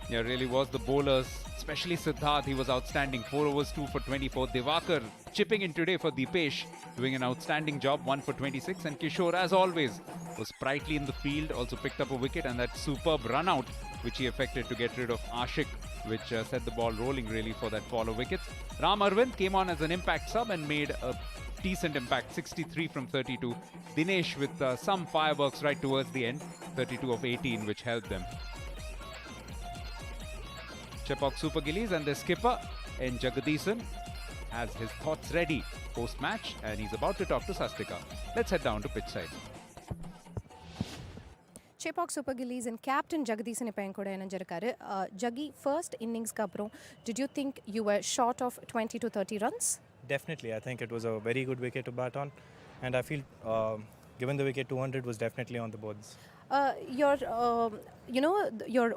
Yeah, really was the bowlers, especially Siddharth. He was outstanding. 4 overs, 2 for 24. Divakar chipping in today for Deepesh, doing an outstanding job, 1 for 26. And Kishore, as always, was sprightly in the field, also picked up a wicket, and that superb run out which he effected to get rid of Ashik, which set the ball rolling really for that fall of wickets. Ram Arvind came on as an impact sub and made a decent impact, 63 from 32. Dinesh with some fireworks right towards the end, 32 of 18, which helped them. Chepauk Super Gillies and their skipper N. Jagadisan has his thoughts ready post-match, and he's about to talk to Sastika. Let's head down to pitch side. Chepauk Super Gillies and Captain Jagadisan Ipayankoda Enanjarakaru. Jaggi, first innings kapro, did you think you were short of 20 to 30 runs? Definitely, I think it was a very good wicket to bat on, and I feel given the wicket, 200 was definitely on the boards. Your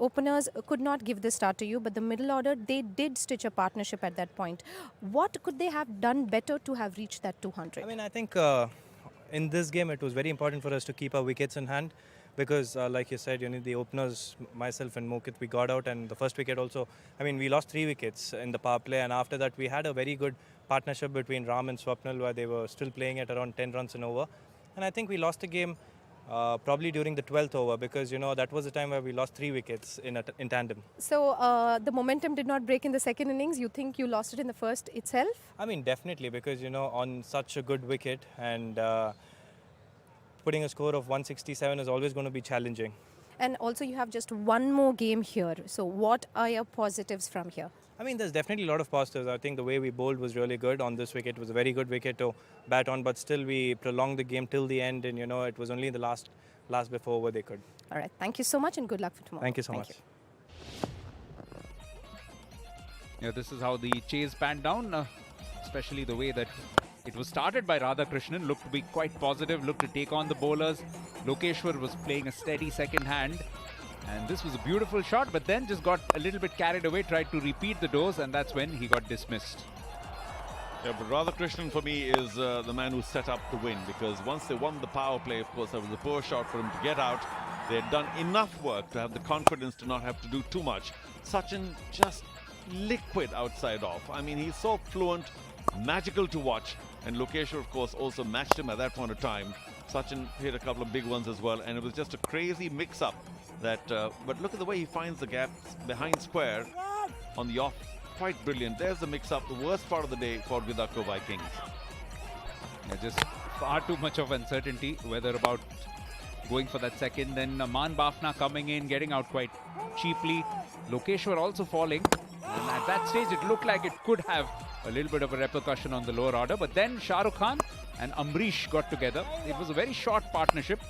openers could not give the start to you, but the middle order, they did stitch a partnership at that point. What could they have done better to have reached that 200? I mean, I think in this game, it was very important for us to keep our wickets in hand. Because like you said, the openers, myself and Mokit, we got out, and the first wicket also, I mean, we lost 3 wickets in the power play, and after that we had a very good partnership between Ram and Swapnil, where they were still playing at around 10 runs an over. And I think we lost the game probably during the 12th over, because that was the time where we lost 3 wickets in tandem. So the momentum did not break in the second innings. You think you lost it in the first itself? I mean, definitely, because on such a good wicket, and putting a score of 167 is always going to be challenging. And also you have just 1 more game here. So what are your positives from here? I mean, there's definitely a lot of positives. I think the way we bowled was really good on this wicket. It was a very good wicket to bat on, but still we prolonged the game till the end, and it was only the last before where they could. All right. Thank you so much, and good luck for tomorrow. Thank you so much. Yeah, this is how the chase panned down, especially the way that it was started by Radhakrishnan. Looked to be quite positive, looked to take on the bowlers. Lokeshwar was playing a steady second hand, and this was a beautiful shot, but then just got a little bit carried away, tried to repeat the dose, and that's when he got dismissed. Yeah, but Radhakrishnan for me is the man who set up the win, because once they won the power play, of course, that was a poor shot for him to get out. They had done enough work to have the confidence to not have to do too much. Sachin just liquid outside off. I mean, he's so fluent, magical to watch. And Lokeshwar, of course, also matched him at that point of time. Sachin hit a couple of big ones as well, and it was just a crazy mix-up. But look at the way he finds the gaps behind square on the off. Quite brilliant. There's the mix-up, the worst part of the day for VIDA Kovai Kings. Yeah, just far too much of uncertainty, whether about going for that second. Then Man Bafna coming in, getting out quite cheaply. Lokeshwar also falling. And at that stage, it looked like it could have a little bit of a repercussion on the lower order. But then Shahrukh Khan and Amrish got together. It was a very short partnership,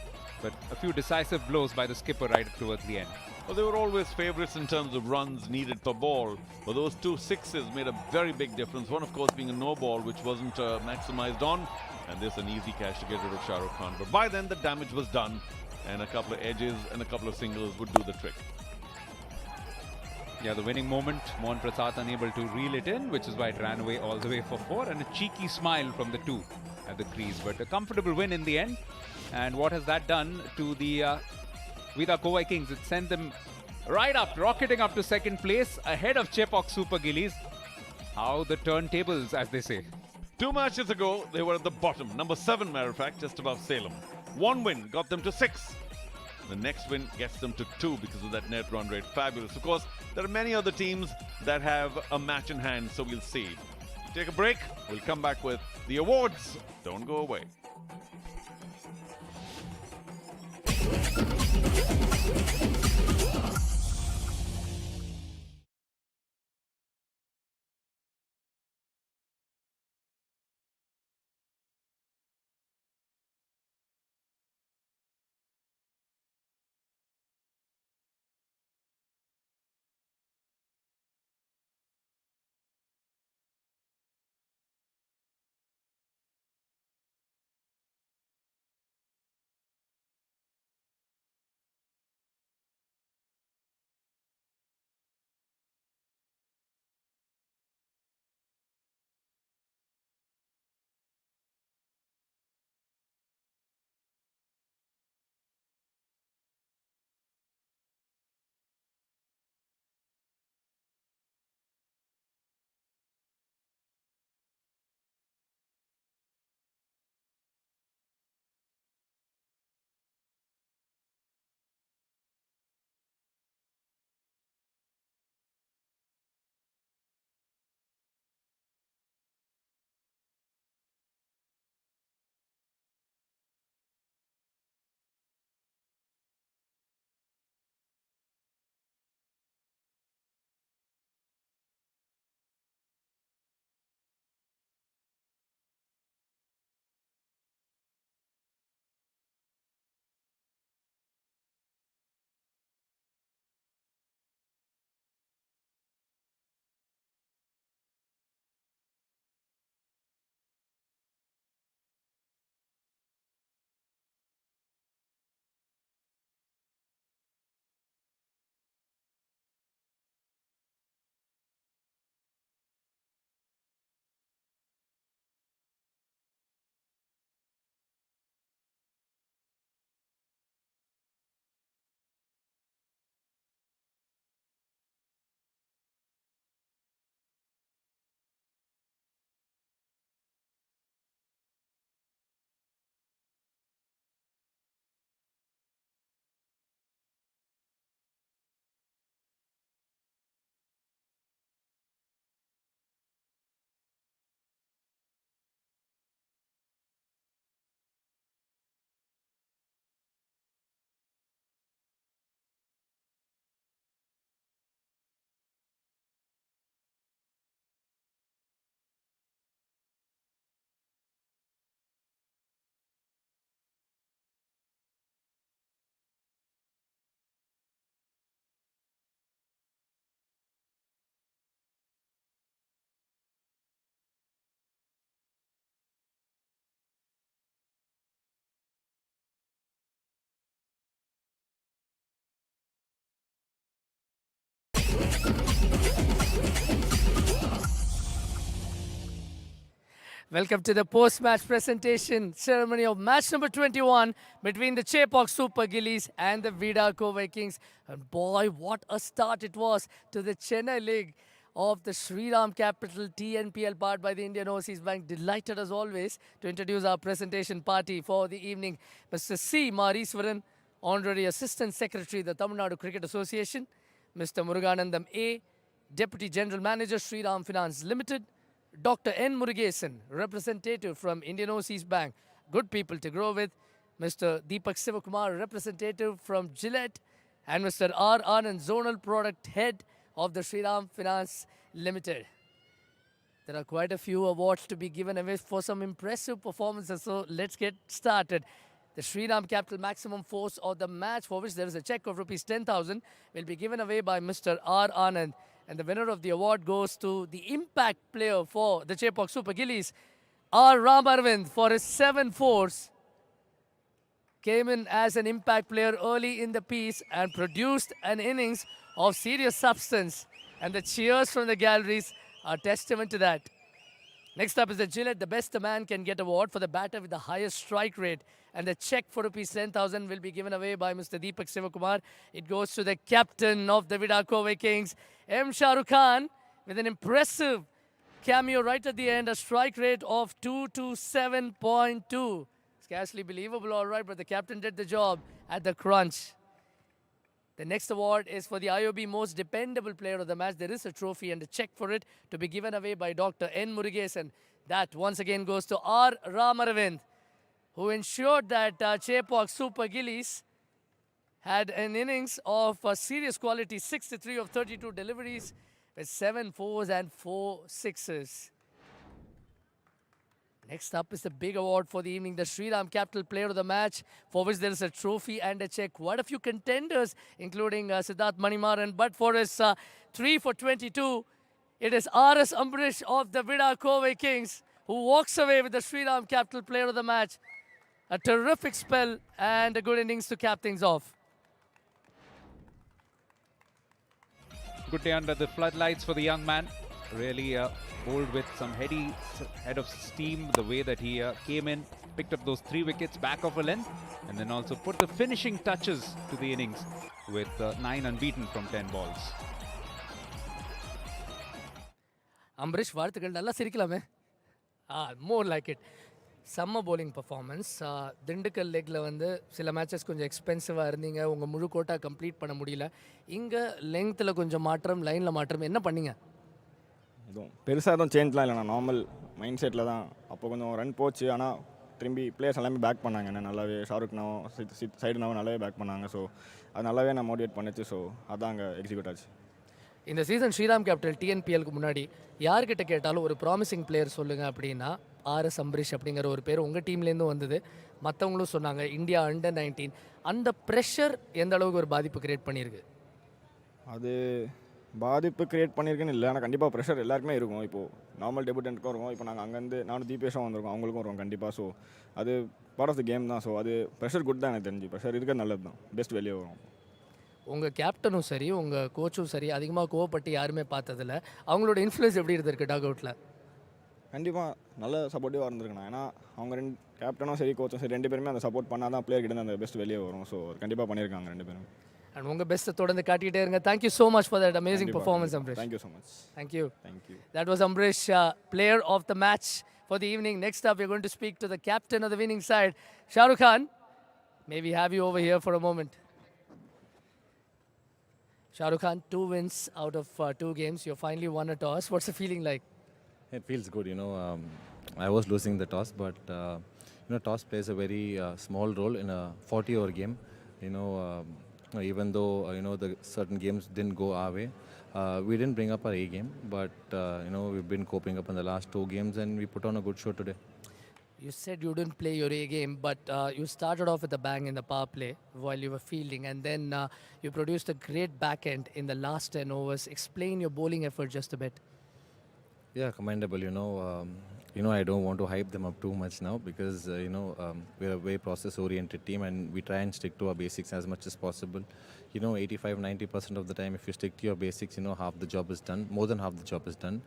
but a few decisive blows by the skipper right towards the end. Well, they were always favourites in terms of runs needed per ball, but those 2 sixes made a very big difference. One, of course, being a no ball, which wasn't maximised on, and this an easy catch to get rid of Shahrukh Khan. But by then, the damage was done, and a couple of edges and a couple of singles would do the trick. Yeah, the winning moment, Mohan Prasad unable to reel it in, which is why it ran away all the way for 4, and a cheeky smile from the 2 at the crease. But a comfortable win in the end. And what has that done to the VIDA Kovai Kings? It sent them right up, rocketing up to second place, ahead of Chepauk Super Gillies. How the turntables, as they say. 2 matches ago, they were at the bottom. Number 7, matter of fact, just above Salem. 1 win got them to 6. The next win gets them to 2 because of that net run rate. Fabulous. Of course, there are many other teams that have a match in hand, so we'll see. Take a break. We'll come back with the awards. Don't go away. Welcome to the post-match presentation ceremony of match number 21 between the Chepauk Super Gillies and the VIDA Kovai Kings. And boy, what a start it was to the Chennai League of the Shriram capital TNPL powered by the Indian Overseas Bank. Delighted as always to introduce our presentation party for the evening. Mr. C. Mariswaran, Honorary Assistant Secretary, the Tamil Nadu Cricket Association. Mr. Muruganandam A., Deputy General Manager, Shriram Finance Limited. Dr. N. Murugesan, representative from Indian Overseas Bank. Good people to grow with. Mr. Deepak Sivakumar, representative from Gillette. And Mr. R. Anand, Zonal Product Head of the Shriram Finance Limited. There are quite a few awards to be given away for some impressive performances, so let's get started. The Shriram Capital Maximum Force of the match, for which there is a check of rupees 10,000, will be given away by Mr. R. Anand. And the winner of the award goes to the impact player for the Chepauk Super Gillies, R. Ramarvind, for his 7 fours. Came in as an impact player early in the piece and produced an innings of serious substance. And the cheers from the galleries are testament to that. Next up is the Gillette, the best a man can get award for the batter with the highest strike rate. And the check for rupees 10,000 will be given away by Mr. Deepak Sivakumar. It goes to the captain of the VIDA Kovai Kings, M. Shahrukh Khan, with an impressive cameo right at the end, a strike rate of 227.2. Scarcely believable, all right, but the captain did the job at the crunch. The next award is for the IOB Most Dependable Player of the Match. There is a trophy and a check for it to be given away by Dr. N. Murugesan. That once again goes to R. Ramaravind, who ensured that Chepauk Super Gillies had an innings of serious quality, 63 of 32 deliveries with 7 fours and 4 sixes. Next up is the big award for the evening, the Shriram Capital Player of the Match, for which there is a trophy and a check. Quite a few contenders, including Siddharth Manimaran, but for his 3 for 22, it is R.S. Ambrish of the VIDA Kovai Kings who walks away with the Shriram Capital Player of the Match. A terrific spell and a good innings to cap things off. Good day under the floodlights for the young man. Really bowled with some head of steam, the way that he came in, picked up those 3 wickets back of a length, and then also put the finishing touches to the innings with 9 unbeaten from 10 balls. Ambrish, varthukal nalla sirikalame. More like it. Summer bowling performance. Dindukal leg la vandu sila matches konjam expensive ah irundinga, unga mulu quota complete panna mudiyala. Inga length la konjam maatram, line la maatram, enna panninga? பெருசாக எதுவும் சேஞ்ச்லாம் இல்லை, நான் normal mind settle தான். அப்போ கொஞ்சம் run போச்சு, ஆனால் திரும்பி பிளேயர்ஸ் எல்லாமே பேக் பண்ணாங்க என்ன நல்லாவே. ஷாருக்னாவும் சைடுனாவும் நல்லாவே பேக் பண்ணாங்க. ஸோ அது நல்லாவே நான் மோட்டிவேட் பண்ணிச்சு. ஸோ அதான் அங்கே எக்ஸிக்யூட் ஆச்சு. இந்த சீசன் ஸ்ரீராம் கேபிட்டல் டிஎன்பிஎலுக்கு முன்னாடி யார்கிட்ட கேட்டாலும் ஒரு ப்ராமிசிங் பிளேயர் சொல்லுங்கள் அப்படின்னா ஆர்எஸ் அம்பரீஷ் அப்படிங்கிற ஒரு பேர் உங்கள் டீம்லேருந்தும் வந்தது. மற்றவங்களும் சொன்னாங்க இந்தியா அண்டர் 19. அந்த ப்ரெஷர் எந்த அளவுக்கு ஒரு பாதிப்பு கிரியேட் பண்ணியிருக்கு? அது பாதிப்பு கிரியேட் பண்ணியிருக்குன்னு இல்லை, ஆனால் கண்டிப்பாக ப்ரெஷர் எல்லாருக்குமே இருக்கும். இப்போது நார்மல் டெபியூட்டன்ட்க்கும் இருக்கும், இப்போ நாங்கள் அங்கேருந்து நானும் தீபேஷும் வந்திருக்கோம், அவங்களுக்கும் வரும் கண்டிப்பாக. ஸோ அது பார்ட் ஆஃப் த கேம் தான். ஸோ அது ப்ரெஷர் குட் தான் எனக்கு தெரிஞ்சு. ப்ரெஷர் இருக்கிறது நல்லது தான், பெஸ்ட் வெளியே வரும். உங்கள் கேப்டனும் சரி உங்கள் கோச்சும் சரி அதிகமாக கோவப்பட்டு யாருமே பார்த்ததில்ல. அவங்களோட இன்ஃப்ளூயன்ஸ் எப்படி இருந்திருக்கு டாக் அவுட்டில்? கண்டிப்பாக நல்ல சப்போர்ட்டிவாக இருந்திருக்கணும். ஏன்னா அவங்க கேப்டனும் சரி கோச்சும் சரி 2 பேருமே அந்த சப்போர்ட் பண்ணால் தான் பிளேயர் கிட்ட அந்த பெஸ்ட் வெளியே வரும். ஸோ கண்டிப்பாக பண்ணியிருக்காங்க 2 பேரும். And உங்கள் பெஸ்ட்டை தொடர்ந்து காட்டிக்கிட்டே இருங்க. Thank you so much for that amazing performance, Ambrish. Thank you so much. Thank you. Thank you. That was Ambrish, player of the match for the evening. Next up, we're going to speak to the captain of the winning side, Shahrukh Khan. May we have you over here for a moment? Shahrukh Khan, 2 wins out of 2 games. You finally won a toss. What's the feeling like? It feels good, you know. I was losing the toss, but toss plays a very small role in a 40-over game. Even though the certain games didn't go our way, we didn't bring up our A game, but we've been coping up in the last 2 games, and we put on a good show today. You said you didn't play your A game, but you started off with a bang in the power play while you were fielding, and then you produced a great back end in the last 10 overs. Explain your bowling effort just a bit. Yeah, commendable. I don't want to hype them up too much now because we're a very process-oriented team and we try and stick to our basics as much as possible. 85-90% of the time, if you stick to your basics, half the job is done. More than half the job is done.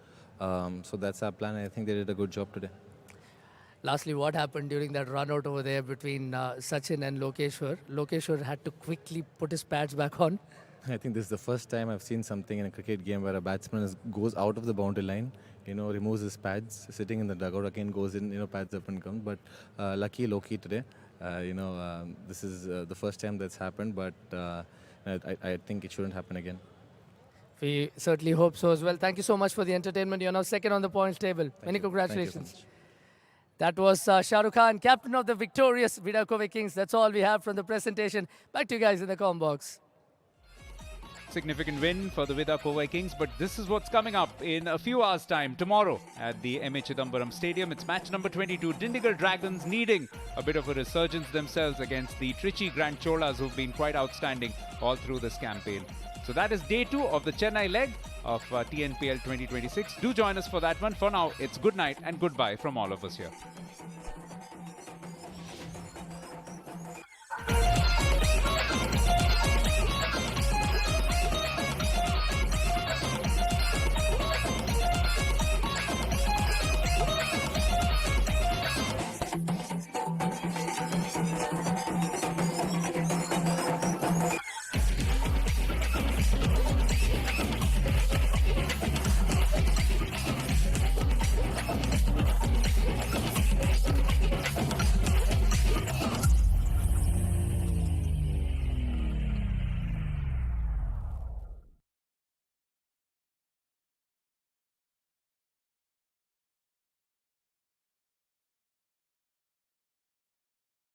So that's our plan. I think they did a good job today. Lastly, what happened during that run out over there between Sachin and Lokeshwar? Lokeshwar had to quickly put his pads back on. I think this is the first time I've seen something in a cricket game where a batsman goes out of the boundary line, removes his pads, sitting in the dugout, again goes in, pads up and comes. But lucky Loki today, this is the first time that's happened, but I think it shouldn't happen again. We certainly hope so as well. Thank you so much for the entertainment. You're now second on the points table. Many congratulations. Thank you so much. That was Shah Rukh Khan, captain of the victorious VIDA Kovai Kings. That's all we have from the presentation. Back to you guys in the comm box. Significant win for the VIDA Kovai Kings, but this is what's coming up in a few hours' time. Tomorrow at the M.A. Chidambaram Stadium, it's match number 22. Dindigul Dragons needing a bit of a resurgence themselves against the Trichy Grand Cholas, who've been quite outstanding all through this campaign. So that is day 2 of the Chennai leg of TNPL 2026. Do join us for that one. For now, it's good night and goodbye from all of us here.